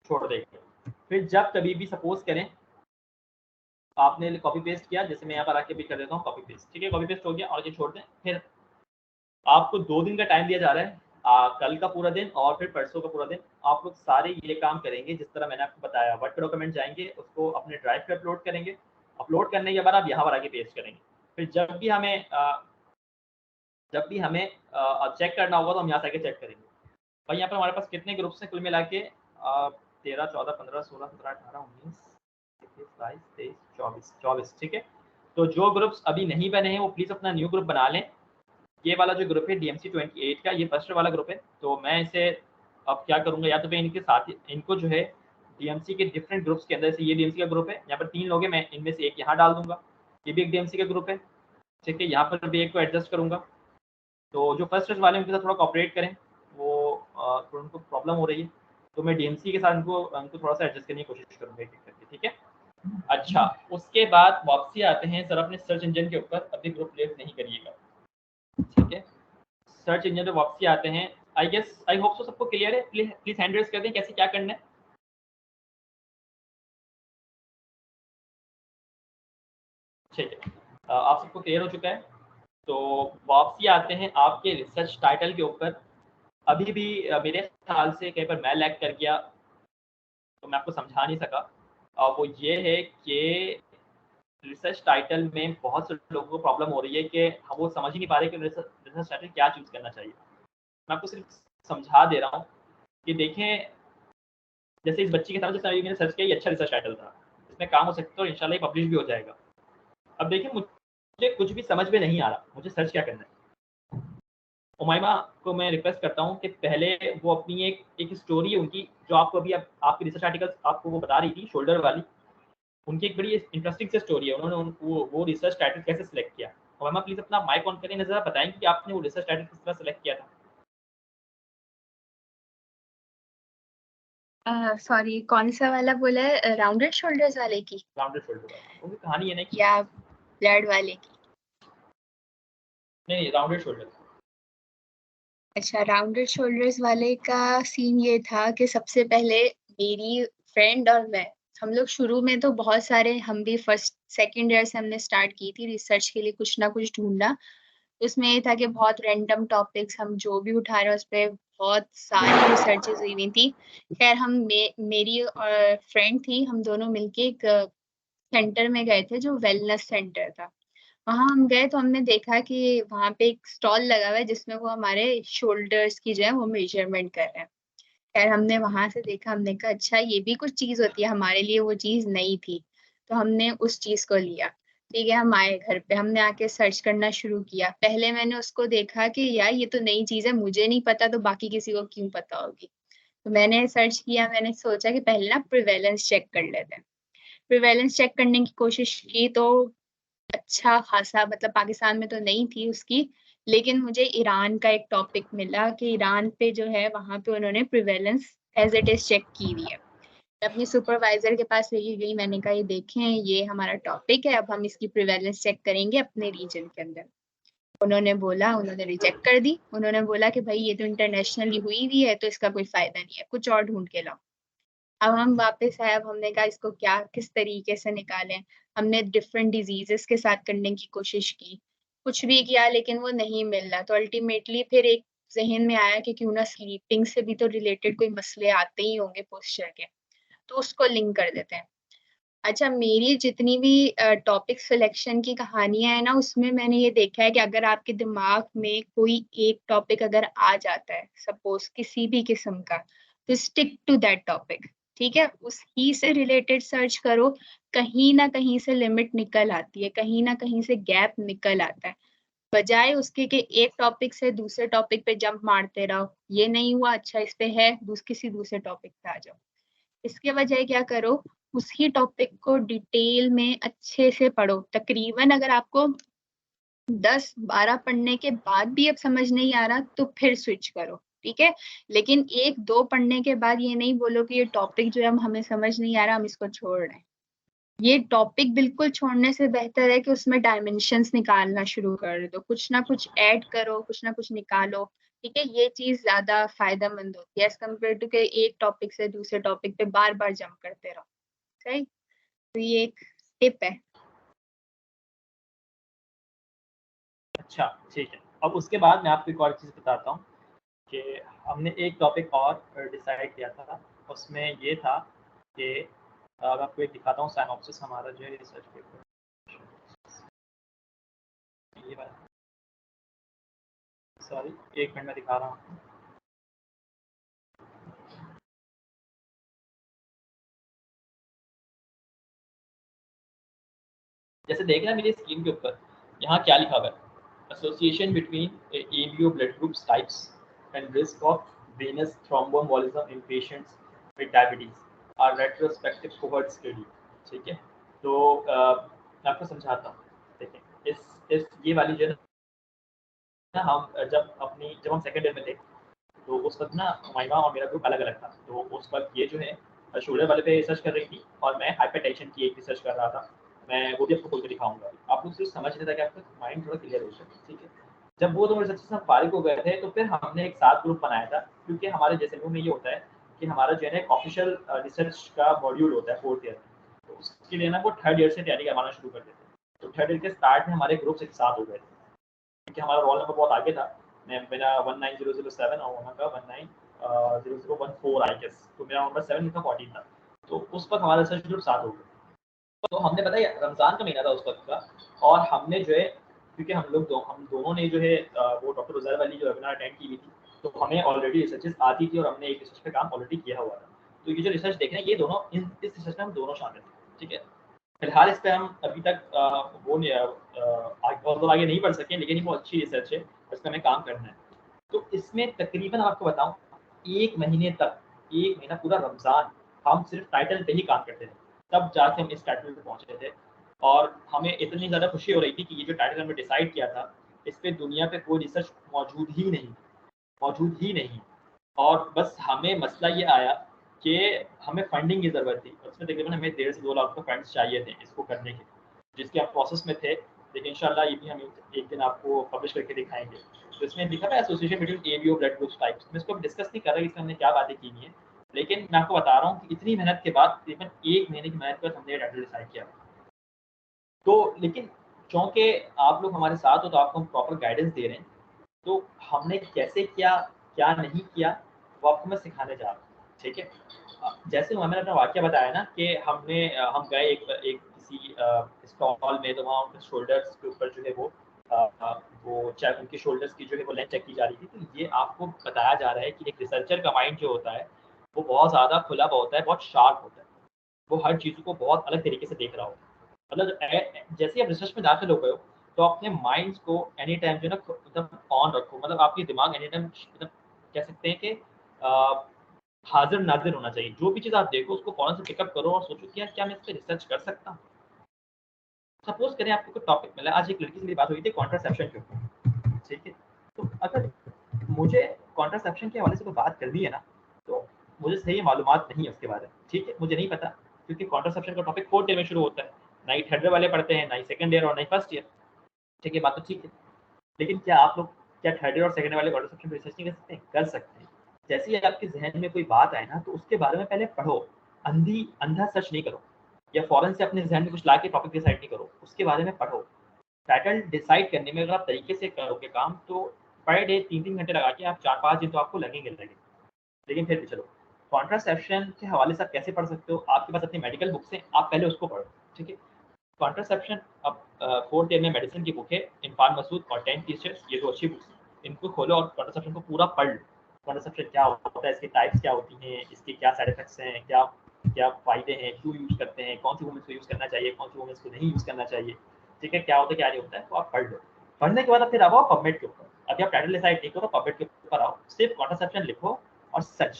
छोड़ देगा। फिर जब कभी भी सपोज करें आपने कॉपी पेस्ट किया, जैसे मैं यहाँ पर आके भी कर देता हूँ कॉपी पेस्ट, ठीक है, कॉपी पेस्ट हो गया और ये छोड़ दें। फिर आपको 2 दिन का टाइम दिया जा रहा है, कल का पूरा दिन और फिर परसों का पूरा दिन आप लोग सारे ये काम करेंगे जिस तरह मैंने आपको बताया। वर्ड डॉक्यूमेंट जाएंगे, उसको अपने ड्राइव पे अपलोड करेंगे, अपलोड करने के बाद आप यहाँ पर आके पेस्ट करेंगे। फिर जब भी हमें चेक करना होगा तो हम यहाँ से आके चेक करेंगे। भाई यहाँ पर हमारे पास कितने ग्रुप्स हैं कुल मिला के? 13, 14, 15, 16, 17, 18, 19, 21, 22, 23, 24, ठीक है। तो जो ग्रुप्स अभी नहीं बने हैं वो प्लीज़ अपना न्यू ग्रुप बना लें। ये वाला जो ग्रुप है DMC 28 का, ये फर्स्ट वाला ग्रुप है। तो मैं इसे अब क्या करूँगा, या तो मैं इनके साथ ही इनको जो है DMC के डिफरेंट ग्रुप्स के अंदर से, ये DMC का ग्रुप है, यहाँ पर 3 लोग हैं, मैं इनमें से एक यहाँ डाल दूंगा, ये भी एक DMC का ग्रुप है, ठीक है, यहाँ पर भी एक को एडजस्ट करूँगा। तो जो फर्स्ट वाले उनके साथ थोड़ा कॉपरेट करें, वो थोड़ा उनको प्रॉब्लम हो रही है, तो मैं DMC के साथ उनको थोड़ा सा एडजस्ट करने की कोशिश करूँगा एक-एक करके, ठीक है। अच्छा, उसके बाद वापसी आते हैं सर अपने सर्च इंजन के ऊपर, अभी ग्रुप क्रिएट नहीं करिएगा, ठीक है। सर्च इंजन पे वापसी आते हैं। आई होप सो सबको क्लियर है। प्लीज हैंड रेज कर दें कैसे क्या करना है। ठीक है, आप सबको क्लियर हो चुका है। तो वापसी आते हैं आपके रिसर्च टाइटल के ऊपर। अभी भी मेरे ख्याल से कहीं पर मैं लैग कर गया तो मैं आपको समझा नहीं सका। वो ये है कि रिसर्च टाइटल में बहुत से लोगों को प्रॉब्लम हो रही है कि हम वो समझ ही नहीं पा रहे कि रिसर्च टाइटल क्या चूज करना चाहिए। मैं आपको सिर्फ समझा दे रहा हूँ कि देखें, जैसे इस बच्ची के साथ जैसे अभी मैंने सर्च किया, ये अच्छा रिसर्च टाइटल था, इसमें काम हो सकता है और इंशाल्लाह ये पब्लिश भी हो जाएगा। अब देखिए, मुझे कुछ भी समझ में नहीं आ रहा, मुझे सर्च क्या करना है। उमाइमा को मैं रिक्वेस्ट करता हूँ कि पहले वो अपनी एक स्टोरी है उनकी, जो आपको अभी आपकी रिसर्च आर्टिकल आपको वो बता रही थी, शोल्डर वाली, उनकी एक बड़ी इंटरेस्टिंग सी स्टोरी है। उन्होंने वो रिसर्च टाइटल कैसे सिलेक्ट किया। उमाइमा प्लीज अपना माइक ऑन करें, नजर बताएंगे कि आपने वो रिसर्च टाइटल किस तरह सेलेक्ट किया था। सॉरी, कौन सा वाला बोला है? राउंडेड शोल्डर्स वाले की राउंडेड शोल्डर वाला, वो कहानी है ना कि या ब्लड वाले की? नहीं, राउंडेड शोल्डर। अच्छा, राउंडेड शोल्डर्स वाले का सीन ये था कि सबसे पहले मेरी फ्रेंड और मैं, हम लोग शुरू में तो बहुत सारे, हम भी फर्स्ट सेकंड ईयर से हमने स्टार्ट की थी रिसर्च के लिए कुछ ना कुछ ढूंढना। उसमें ये था कि बहुत रैंडम टॉपिक्स हम जो भी उठा रहे हैं उस पर बहुत सारी रिसर्चेस हुई हुई थी। खैर हम मेरी फ्रेंड थी, हम दोनों मिलके एक सेंटर में गए थे जो वेलनेस सेंटर था। वहां हम गए तो हमने देखा कि वहां पे एक स्टॉल लगा हुआ है जिसमें वो हमारे शोल्डर्स की जो है वो मेजरमेंट कर रहे हैं। खैर हमने वहां से देखा, हमने कहा अच्छा ये भी कुछ चीज होती है, हमारे लिए वो चीज नई थी, तो हमने उस चीज को लिया। ठीक है, हम आए घर पे, हमने आके सर्च करना शुरू किया। पहले मैंने उसको देखा कि यार ये तो नई चीज है, मुझे नहीं पता तो बाकी किसी को क्यों पता होगी। तो मैंने सर्च किया, मैंने सोचा कि पहले ना प्रिवेलेंस चेक कर लेते हैं। प्रिवेलेंस चेक करने की कोशिश की तो अच्छा खासा, मतलब पाकिस्तान में तो नहीं थी उसकी, लेकिन मुझे ईरान का एक टॉपिक मिला कि ईरान पे जो है वहां पे उन्होंने prevalence as it is check की हुई है। मैं अपनी सुपरवाइजर के पास लेके गई, मैंने कहा ये देखें ये हमारा टॉपिक है, अब हम इसकी प्रिवेलेंस चेक करेंगे अपने रीजन के अंदर। उन्होंने रिजेक्ट कर दी। उन्होंने बोला कि भाई ये तो इंटरनेशनली हुई हुई है तो इसका कोई फायदा नहीं है, कुछ और ढूंढ के लाओ। अब हम वापस आए, अब हमने कहा इसको क्या किस तरीके से निकालें। हमने डिफरेंट डिजीजेस के साथ करने की कोशिश की, कुछ भी किया लेकिन वो नहीं मिल रहा। तो अल्टीमेटली फिर एक जहन में आया कि क्यों ना स्लीपिंग से भी तो रिलेटेड कोई मसले आते ही होंगे पोस्चर के, तो उसको लिंक कर देते हैं। अच्छा, मेरी जितनी भी टॉपिक सिलेक्शन की कहानियां है ना, उसमें मैंने ये देखा है कि अगर आपके दिमाग में कोई एक टॉपिक अगर आ जाता है, सपोज किसी भी किस्म का, तो स्टिक टू दैट टॉपिक। ठीक है, उसी से रिलेटेड सर्च करो। कहीं ना कहीं से लिमिट निकल आती है, कहीं ना कहीं से गैप निकल आता है। बजाय उसके कि एक टॉपिक से दूसरे टॉपिक पे जंप मारते रहो, ये नहीं हुआ, अच्छा इस पे है, किसी दूसरे टॉपिक पे आ जाओ। इसके बजाय क्या करो, उसी टॉपिक को डिटेल में अच्छे से पढ़ो। तकरीबन अगर आपको 10-12 पढ़ने के बाद भी अब समझ नहीं आ रहा, तो फिर स्विच करो। ठीक है, लेकिन 1-2 पढ़ने के बाद ये नहीं बोलो कि ये टॉपिक जो है हमें समझ नहीं आ रहा, हम इसको छोड़ रहे हैं। ये टॉपिक बिल्कुल छोड़ने से बेहतर है कि उसमें डायमेंशंस निकालना शुरू कर दो, कुछ ना कुछ ऐड करो, कुछ ना कुछ निकालो। ठीक है, ये चीज ज्यादा फायदेमंद होती है एज कम्पेयर टू के एक टॉपिक से दूसरे टॉपिक पे बार बार जंप करते रहो। सही, तो ये एक टिप है। अच्छा ठीक है, अब उसके बाद मैं आपको एक और चीज़ बताता हूँ कि हमने एक टॉपिक और डिसाइड किया था। उसमें ये था कि अब आपको एक दिखाता हूँ साइनॉप्सिस हमारा जो है रिसर्च पेपर, ये वाला, सॉरी एक मिनट में दिखा रहा हूँ। जैसे देख रहे हैं मेरी स्क्रीन के ऊपर, यहाँ क्या लिखा हुआ है, association between ABO blood groups types and risk of venous thromboembolism in patients with diabetes are retrospective cohort study. ठीक है, तो मैं आपको समझाता हूँ। देखिए इस ये वाली जो है ना, जब हम सेकंड ईयर में थे, तो उस वक्त ना हुमायमा और मेरा ग्रुप अलग अलग था। तो उस वक्त ये जो है शोल्डर वाले पे रिसर्च कर रही थी और मैं हाइपरटेंशन की एक रिसर्च कर रहा था। मैं वो भी आपको खोल के दिखाऊंगा, आप लोग सिर्फ समझ लेते कि आपका माइंड थोड़ा क्लियर हो जाए। ठीक है, जब वो दोनों रिसर्च से हम फारिग हो गए थे, तो फिर हमने एक साथ ग्रुप बनाया था, क्योंकि हमारे जैसे में ये होता है कि हमारा जो है ना ऑफिशियल रिसर्च का मॉड्यूल होता है 4th ईयर में, तो उसके लिए ना वो 3rd ईयर से तैयारी करवाना शुरू कर देते हैं। तो 3rd ईयर के स्टार्ट में हमारे ग्रुप्स एक साथ हो गए थे, क्योंकि हमारा रोल नंबर बहुत आगे था। मेरा 19007 और वहाँ का 190014 आई गेस, तो मेरा नंबर 7 का 14 था। तो उस वक्त हमारा रिसर्च ग्रुप साथ हो गया। तो हमने पता है रमज़ान का महीना था उस वक्त का, और हमने जो है, क्योंकि हम दोनों ने जो है वो डॉक्टर उज़ैर वाली जो वेबिनार अटेंड की हुई थी, तो हमें ऑलरेडी रिसर्चेस आती थी और हमने एक रिसर्च पे काम ऑलरेडी किया हुआ था। तो ये जो रिसर्च देख रहे हैं, ये दोनों इस रिसर्च में हम दोनों शामिल थे। ठीक है, फिलहाल इस पे हम अभी तक वो नहीं बहुत आगे नहीं बढ़ सके, लेकिन ये बहुत अच्छी रिसर्च है, इस पर हमें काम करना है। तो इसमें तकरीबन आपको बताऊं, 1 महीने तक, 1 महीना पूरा रमज़ान हम सिर्फ टाइटल पे ही काम करते थे, तब जाके हम इस टाइटल पे पहुंचे थे। और हमें इतनी ज़्यादा खुशी हो रही थी कि ये जो टाइटल हमने डिसाइड किया था, इस पे दुनिया पे कोई रिसर्च मौजूद ही नहीं। और बस हमें मसला ये आया कि हमें फंडिंग की ज़रूरत थी। उसमें तकरीबन हमें 1.5 से 2 लाख का फंड्स चाहिए थे इसको करने के, जिसके हम प्रोसेस में थे। लेकिन इंशाल्लाह ये भी हम एक दिन आपको पब्लिश करके दिखाएंगे। तो इसमें लिखा था association between ABO blood groups types. मैं इसको डिस्कस नहीं कर रहा कि इसमें हमने क्या बातें की हुई हैं, लेकिन मैं आपको बता रहा हूँ कि इतनी मेहनत के बाद, तकरीबन 1 महीने की मेहनत के बाद हमने ये टाइटल डिसाइड किया। तो लेकिन चूँकि आप लोग हमारे साथ हो, तो आपको हम प्रॉपर गाइडेंस दे रहे हैं। तो हमने कैसे किया, क्या नहीं किया, वो आपको मैं सिखाने जा रहा हूँ। ठीक है, जैसे मैंने अपना वाक़या बताया ना कि हम गए एक किसी स्टॉल में, तो वहाँ उनके शोल्डर्स के ऊपर जो है वो चेक, उनके शोल्डर्स की जो है वो लेंथ चेक की जा रही थी। तो ये आपको बताया जा रहा है कि एक रिसर्चर का माइंड जो होता है, वो बहुत ज़्यादा खुला हुआ होता है, बहुत शार्प होता है। वो हर चीज़ को बहुत अलग तरीके से देख रहा होता है। मतलब जैसे ही आप रिसर्च में दाखिल हो गए हो, तो अपने माइंड्स को एनी टाइम जो है ना एकदम ऑन रखो। मतलब आपकी दिमाग एनी टाइम मतलब कह सकते हैं कि हाज़िर नाज़िर होना चाहिए। जो भी चीज़ आप देखो उसको फ़ौरन से पिकअप करो और सोचो कि यार क्या मैं इस पे रिसर्च कर सकता हूँ? सपोज़ करें आपको कोई टॉपिक मिला, आज एक लड़की से मेरी बात हुई थी कॉन्ट्रासेप्शन के ऊपर, ठीक है? तो अगर मुझे कॉन्ट्रासेप्शन के हवाले से कोई बात करनी है ना, तो मुझे सही मालूमात नहीं है उसके बारे में, ठीक है? मुझे नहीं पता, क्योंकि कॉन्ट्रासेप्शन का टॉपिक 4th ईयर में शुरू होता है। ना ही 3rd ईयर वाले पढ़ते हैं, ना ही 2nd ईयर और ना ही 1st ईयर। ठीक है, बात तो ठीक है। लेकिन क्या आप लोग 3rd ईयर और 2nd ईयर वाले कॉन्ट्रासेप्शन पे रिसर्च नहीं कर सकते? कर सकते हैं। जैसे ही आपके ज़हन में कोई बात आए ना, तो उसके बारे में पहले पढ़ो। अंधा सर्च नहीं करो, या फ़ौरन से अपने ज़हन में कुछ ला के टॉपिक डिसाइड नहीं करो, उसके बारे में पढ़ो। टाइटल डिसाइड करने में अगर आप तरीके से करोगे काम, तो पर डे 3-3 घंटे लगा के आप 4-5 दिन तो आपको लगेंगे। लेकिन फिर भी चलो, कॉन्ट्रासेप्शन के हवाले से आप कैसे पढ़ सकते हो, आपके पास अपनी मेडिकल बुक्स हैं, आप पहले उसको पढ़ो, ठीक है। कॉन्ट्रासेप्शन अब 4th ईयर में मेडिसिन की बुक है, इरफान मसूद और 10 टीचर्स, ये तो अच्छी बुक्स हैं, इनको खोलो और कॉन्ट्रासेप्शन को पूरा पढ़ लो। कॉन्ट्रासेप्शन क्या होता है, इसके टाइप्स क्या होती हैं, इसके क्या साइड इफेक्ट्स हैं, क्या क्या फ़ायदे हैं, क्यों यूज़ करते हैं, कौन सी वुमेंस को यूज़ करना चाहिए, कौन सी वुमेंस को नहीं यूज़ करना चाहिए, ठीक है, क्या होता है क्या नहीं होता है, तो आप पढ़ लो। पढ़ने के बाद आप फिर आओ पबमेड के ऊपर। अभी आप टाइटल डिसाइड नहीं करो, पबमेड के ऊपर आओ, सिर्फ कॉन्ट्रासेप्शन लिखो और सिर्फ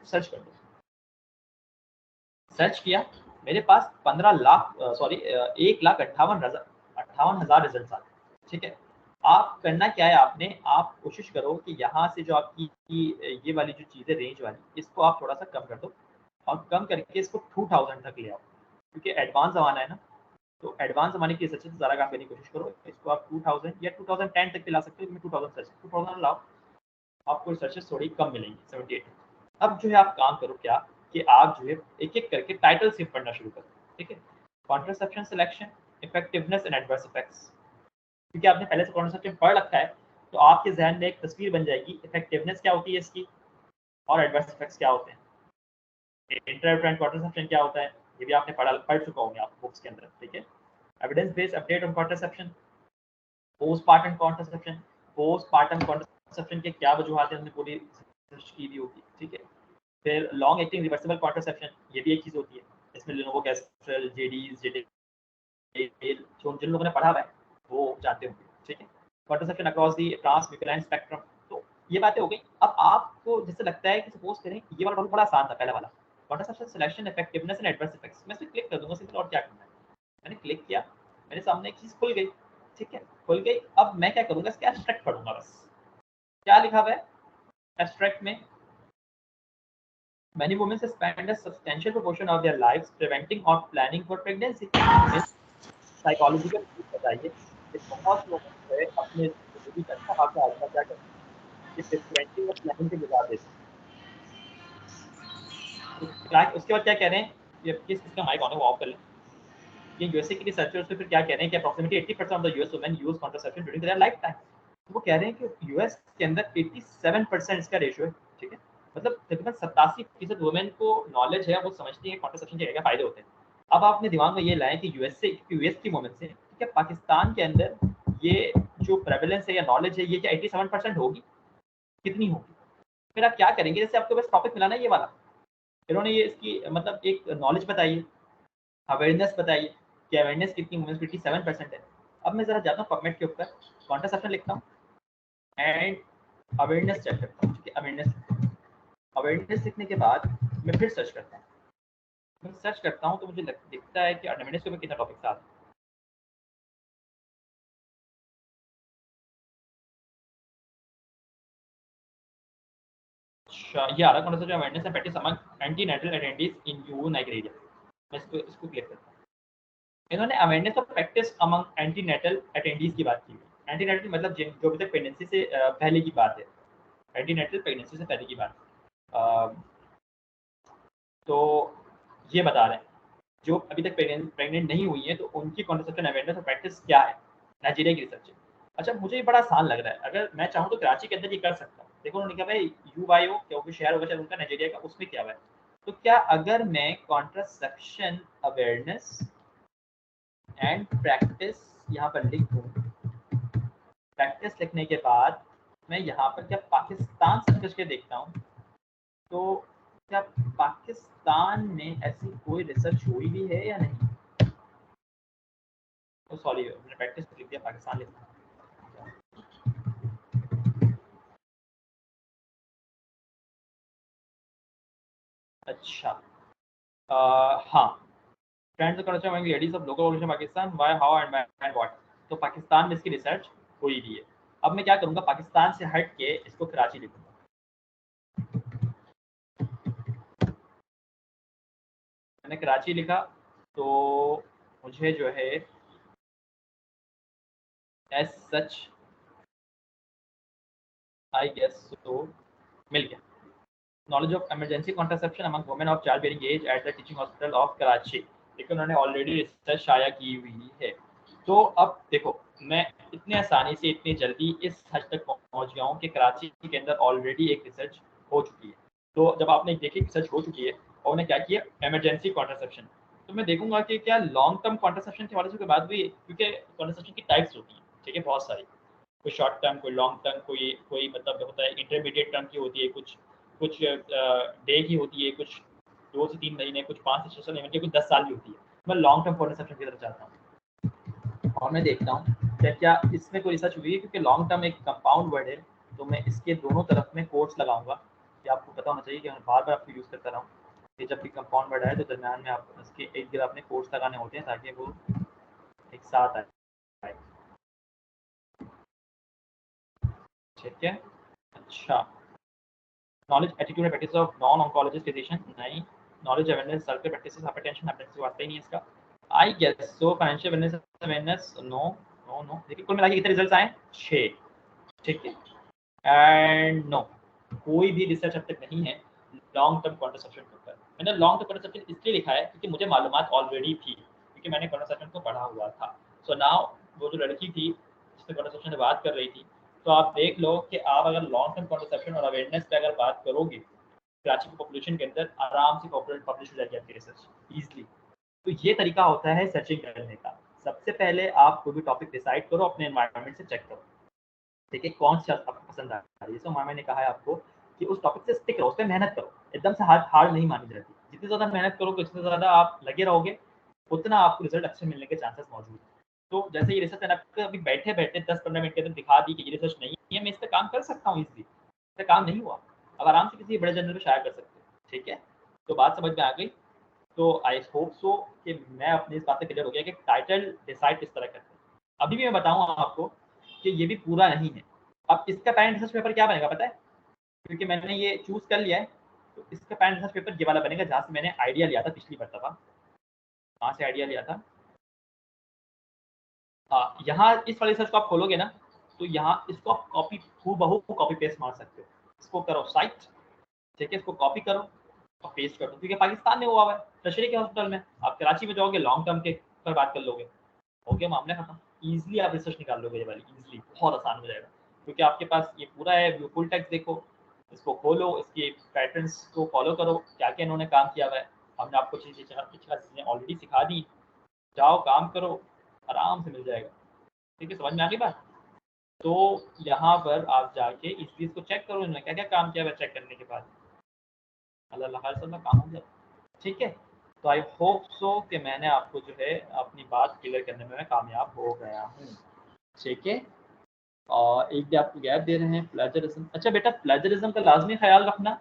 सर्च कर दो। सर्च किया, मेरे पास 1,58,000 रिजल्ट आते हैं, ठीक है। आप करना क्या है, आप कोशिश करो कि यहाँ से जो आपकी ये वाली जो चीज़ है रेंज वाली, इसको आप थोड़ा सा कम कर दो और कम करके इसको 2000 तक ले आओ, क्योंकि एडवांस ज़माना है ना, तो एडवांस ज़माने की रिसर्च से ज़्यादा काम करने की कोशिश करो। इसको आप 2000 या 2010 तक ला सकते हो, 2000 लाओ, आपको रिसर्चेस थोड़ी कम मिलेंगी, 78। अब जो है आप काम करो क्या कि आप जो है एक-एक करके टाइटल से पढ़ना शुरू करो, ठीक है। Contraception selection, effectiveness and adverse effects, क्योंकि आपने पहले से कॉन्ट्रासेप्शन पढ़ रखा है, तो आपके ज़हन में एक तस्वीर बन जाएगी, इफेक्टिवनेस क्या होती है इसकी और एडवर्स इफेक्ट्स क्या होते हैं। इंट्रायूटेराइन कॉन्ट्रासेप्शन क्या होता है, ये भी आपने पढ़ चुका होंगे आप बुक्स के अंदर, ठीक है। Evidence based update on contraception, postpartum contraception के क्या वजूहात हैं, हमने पूरी रिसर्च की भी होगी, ठीक है। फिर लॉन्ग एक्टिंग रिवर्सिबल कॉन्ट्रासेप्शन, ये भी एक चीज़ होती है, इसमें लेनोवोकेस्ट्रल, जेडीज, जेडेल, जिन लोगों ने पढ़ा हुआ है वो जानते होंगे, ठीक है। कॉन्ट्रासेप्शन अक्रॉस दी ट्रांसम्यूकलाइन स्पेक्ट्रम, तो ये बातें हो गई। अब आपको जैसे लगता है कि सपोज करें ये वाला बड़ा आसान था, पहला वाला contraception selection, effectiveness and adverse effects, मैं इस पे क्लिक कर दूंगा सिंपल, और क्या करना है, मैंने क्लिक किया, मेरे सामने एक चीज़ खुल गई, ठीक है, खुल गई। अब मैं क्या करूँगा, इसका एब्स्ट्रैक्ट पढ़ूंगा बस। क्या लिखा हुआ है एब्स्ट्रैक्ट में, many women spend a substantial proportion of their lives preventing or planning for pregnancy. Psychological बताइए कि बहुत लोग जो है अपने जिंदगी का अच्छा खासा हिस्सा क्या करते हैं, ये प्रिवेंटिव और प्लानिंग से गुजार देते हैं। उसके बाद क्या कह रहे हैं, ये किसका माइक ऑन है वो ऑफ कर लें। ये यूएसए के रिसर्चर्स फिर क्या कह रहे हैं कि approximately 80% of the US women use contraception during their life time. वो कह रहे हैं कि यूएस के अंदर 87% इसका रेशियो है, ठीक है। मतलब तकरीबन 87% वुमेन को नॉलेज है, वो समझती है कॉन्ट्रासेप्शन के क्या फायदे होते हैं। अब आप अपने दिमाग में ये लाएं कि यूएस की वुमेन से, ठीक है, पाकिस्तान के अंदर ये जो प्रेवलेंस है या नॉलेज है, ये क्या 87% होगी, कितनी होगी। फिर आप क्या करेंगे, जैसे आपके पास टॉपिक मिला ना ये वाला, इन्होंने ये इसकी मतलब एक नॉलेज बताइए, अवेयरनेस बताइए कि अवेयरनेस कितनी, वुमेन्स 57% है। अब मैं ज़रा जाता हूँ पबमेड के ऊपर, कॉन्ट्रासेप्शन लिखता हूँ एंड अवेयरनेस चेक करता हूँ, ठीक है। अवेयरनेस लिखने के बाद मैं फिर सर्च करता हूँ, मैं सर्च करता हूँ तो मुझे दिखता है कि अवेयरनेस के ऊपर कितना टॉपिक था। अच्छा, ये आ रहा contraception awareness and practice among antenatal attendants in US Nigeria. मैं इसको क्लिक करता हूँ। इन्होंने अवेयरनेस और प्रैक्टिस अमंग एंटीनेटल अटेंडीज की बात की। एंटीनेटल मतलब जो अभी तक प्रेगनेंसी से पहले की बात है, एंटीनेटल प्रेगनेंसी से पहले की बात। तो ये बता रहे हैं जो अभी तक प्रेग्नेंट नहीं हुई है, तो उनकी कॉन्ट्रासेप्शन अवेयरनेस और प्रैक्टिस क्या है, नाइजीरिया की रिसर्च है। अच्छा, मुझे ये बड़ा आसान लग रहा है, अगर मैं चाहूँ तो कराची के अंदर ये कर सकता हूँ। देखो उन्होंने कहा भाई यूवाईओ, क्योंकि शहर होगा शायद उनका नाइजीरिया का, उसमें क्या हुआ है। तो क्या अगर मैं कॉन्ट्रासेप्शन अवेयरनेस एंड प्रैक्टिस यहाँ पर लिख दूँ, प्रैक्टिस लिखने के बाद मैं यहाँ पर क्या पाकिस्तान सर्च के देखता हूँ, तो क्या पाकिस्तान में ऐसी कोई रिसर्च हुई भी है या नहीं। तो सॉरी, मैंने प्रैक्टिस लिख दिया, पाकिस्तान लिखा। अच्छा, हाँ, friends culture among ladies of local origin Pakistan, why, how and what. तो पाकिस्तान में इसकी रिसर्च हुई भी है। अब मैं क्या करूँगा, पाकिस्तान से हट के इसको कराची लिखूँगा। मैंने कराची लिखा तो मुझे जो है एज सच आई गेस तो मिल गया, knowledge of emergency contraception among women of child bearing age at the teaching hospital of Karachi. लेकिन उन्होंने ऑलरेडी रिसर्च शाया की हुई है। तो अब देखो, मैं इतने आसानी से इतनी जल्दी इस हद तक पहुंच गया हूँ कि कराची के अंदर ऑलरेडी एक रिसर्च हो चुकी है। तो जब आपने देखी रिसर्च हो चुकी है और उन्हें क्या किया इमरजेंसी कॉन्ट्रासेप्शन, तो मैं देखूंगा कि क्या लॉन्ग टर्म कॉन्ट्रासेप्शन के हवाले से कोई बात हुई है, क्योंकि कॉन्ट्रासेप्शन की टाइप्स होती हैं, ठीक है, बहुत सारी, कोई शॉर्ट टर्म, कोई लॉन्ग टर्म, कोई कोई मतलब होता है इंटरमीडिएट टर्म की होती है, कुछ कुछ डे की होती है, कुछ 2 से 3 महीने, कुछ 5 से 6 महीने, कुछ 10 साल की होती है। मैं लॉन्ग टर्म कॉन्ट्रासेप्शन की तरफ जाता हूँ और मैं देखता हूँ क्या इसमें कोई रिसर्च हुई है, क्योंकि लॉन्ग टर्म एक कंपाउंड वर्ड है, तो मैं इसके दोनों तरफ में कोट्स लगाऊंगा। ये आपको पता होना चाहिए कि मैं बार बार आपको यूज़ करता रहा हूँ कि जब भी कंपाउंड वर्ड आए तो दरम्यान में आप इसके एक जगह अपने कोट्स लगाने होते हैं ताकि वो एक साथ आए, ठीक है। अच्छा, knowledge attitude and practice of non oncologist physician, नहीं। Knowledge awareness circle practices hypertension hypertension वास्ते ही नहीं इसका, I guess so. Financial awareness no no no. देखिए कुल मिला के कितने रिजल्ट्स आए, 6, ठीक है। एंड नो, कोई भी रिसर्च अब तक नहीं है लॉन्ग टर्म कॉन्ट्रासेप्शन के ऊपर। मैंने लॉन्ग टर्म कॉन्ट्रासेप्शन इसलिए लिखा है क्योंकि मुझे मालूमात ऑलरेडी थी, क्योंकि मैंने कॉन्ट्रासेप्शन को पढ़ा हुआ था। सो नाउ वो जो लड़की थी जिससे कॉन्ट्रासेप्शन से बात कर रही थी, तो आप देख लो कि आप अगर लॉन्ग टर्म कॉन्ट्रासेप्शन और अवेयरनेस पे अगर बात करोगे कराची की पॉपुलेशन के अंदर, आराम से पब्लिश हो जाएगी आपकी रिसर्च ईजिली। तो ये तरीका होता है सर्चिंग करने का। सबसे पहले आप कोई भी टॉपिक डिसाइड करो, अपने एनवायरनमेंट से चेक करो, ठीक है, कौन सी आपको पसंद आ रही है। तो मैंने कहा है आपको कि उस टॉपिक से स्टिक रहो, उस पर मेहनत करो, एकदम से हार नहीं मानी जाती। जितनी ज़्यादा मेहनत करोगे, जितने ज़्यादा आप लगे रहोगे, उतना आपको रिजल्ट अच्छे मिलने के चांसेस मौजूद हैं। तो जैसे ये रिसर्च मैंने आपको अभी बैठे बैठे 10-15 मिनट के अंदर दिखा दी कि ये रिसर्च नहीं है, मैं इस पर काम कर सकता हूँ ईजिली, इस पर काम नहीं हुआ, अब आराम से किसी बड़े जर्नल में शाया कर सकते हो, ठीक है। तो बात समझ में आ गई। तो आई होप सो कि मैं अपनी इस बात से क्लियर हो गया कि टाइटल डिसाइड किस तरह करते हैं। अभी भी मैं बताऊँ आपको कि ये भी पूरा नहीं है। अब इसका पैरेंट रिसर्च पेपर क्या बनेगा पता है, क्योंकि मैंने ये चूज़ कर लिया है, तो इसका पैरेंट रिसर्च पेपर ये वाला बनेगा जहाँ से मैंने आइडिया लिया था पिछली मरतबा। कहाँ से आइडिया लिया था, हाँ, यहाँ इस वाले रिसर्च को आप खोलोगे ना, तो यहाँ इसको आप कॉपी हूबहू कॉपी पेस्ट मार सकते हो। इसको करो साइट, ठीक है, इसको कॉपी करो और पेस्ट कर दो, क्योंकि पाकिस्तान में हुआ है टशरी के हॉस्पिटल में। आप कराची में जाओगे लॉन्ग टर्म के पर बात कर लोगे, हो गया मामला खत्म। ईजिली आप रिसर्च निकाल लोगे, ये वाली ईजिली बहुत आसान हो जाएगा, क्योंकि आपके पास ये पूरा है। व्यू फुल टेक्स्ट देखो, इसको खोलो, इसके पैटर्न्स को फॉलो करो, क्या क्या इन्होंने काम किया हुआ है। हमने आपको चीज़ें ऑलरेडी सिखा दी, जाओ काम करो, आराम से मिल जाएगा, ठीक है। समझ में आ गई बात। तो यहाँ पर आप जाके इस चीज़ को चेक करो, इन्होंने क्या क्या काम किया हुआ है। चेक करने के बाद अल्लाह सब काम हो जाए, ठीक है। तो आई होप सो कि मैंने आपको जो है अपनी बात क्लियर करने में मैं कामयाब हो गया हूँ, ठीक है। और एक भी आपको गैप दे रहे हैं, प्लेजरिज्म। अच्छा बेटा, प्लेजरिज्म का लाजमी ख्याल रखना,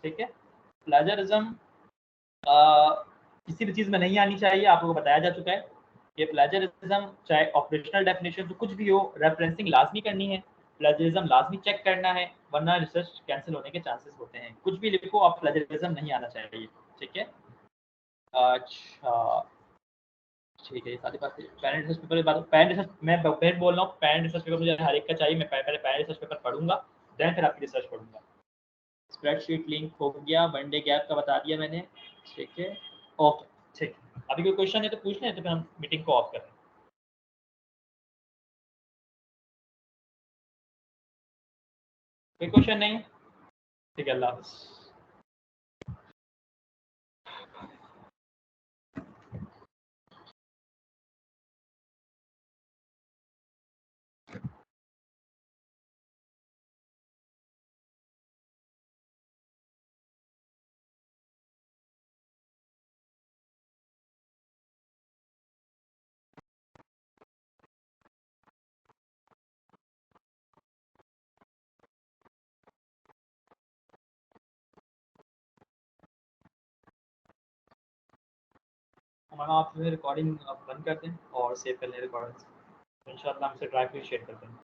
ठीक है। प्लेजरिज्म किसी भी चीज़ में नहीं आनी चाहिए, आप लोगों को बताया जा चुका है कि प्लेजरिज्म चाहे ऑपरेशनल डेफिनेशन तो कुछ भी हो, रेफरेंसिंग लाजमी करनी है, प्लेजरिज्म लाजमी चेक करना है, वरना रिसर्च कैंसिल होने के चांसेस होते हैं। कुछ भी लिखो आप, प्लेजरिज्म नहीं आना चाहिए, ठीक है। अच्छा, ठीक है, ये सारी बातें पैरेंट रिसर्च पेपर की बात। पैरेंट रिसर्च मैं फिर बोल रहा हूँ, पैरेंट रिसर्च पेपर मुझे हर एक का चाहिए। मैं पहले पैरेंट रिसर्च पेपर पढ़ूंगा, देन फिर आपकी रिसर्च पढ़ूंगा। स्प्रेडशीट लिंक हो गया, वन डे गैप का बता दिया मैंने, ठीक है। ओके, ठीक है। अभी कोई क्वेश्चन है तो पूछ लें, तो फिर हम मीटिंग को ऑफ करें। कोई क्वेश्चन नहीं, ठीक है, अल्लाह हाफ़िज़। हमारा आप जो है रिकॉर्डिंग बंद कर दें और सेव कर लें रिकॉर्डिंग, इंशाल्लाह हम इसे ड्राइव पे शेयर कर देंगे।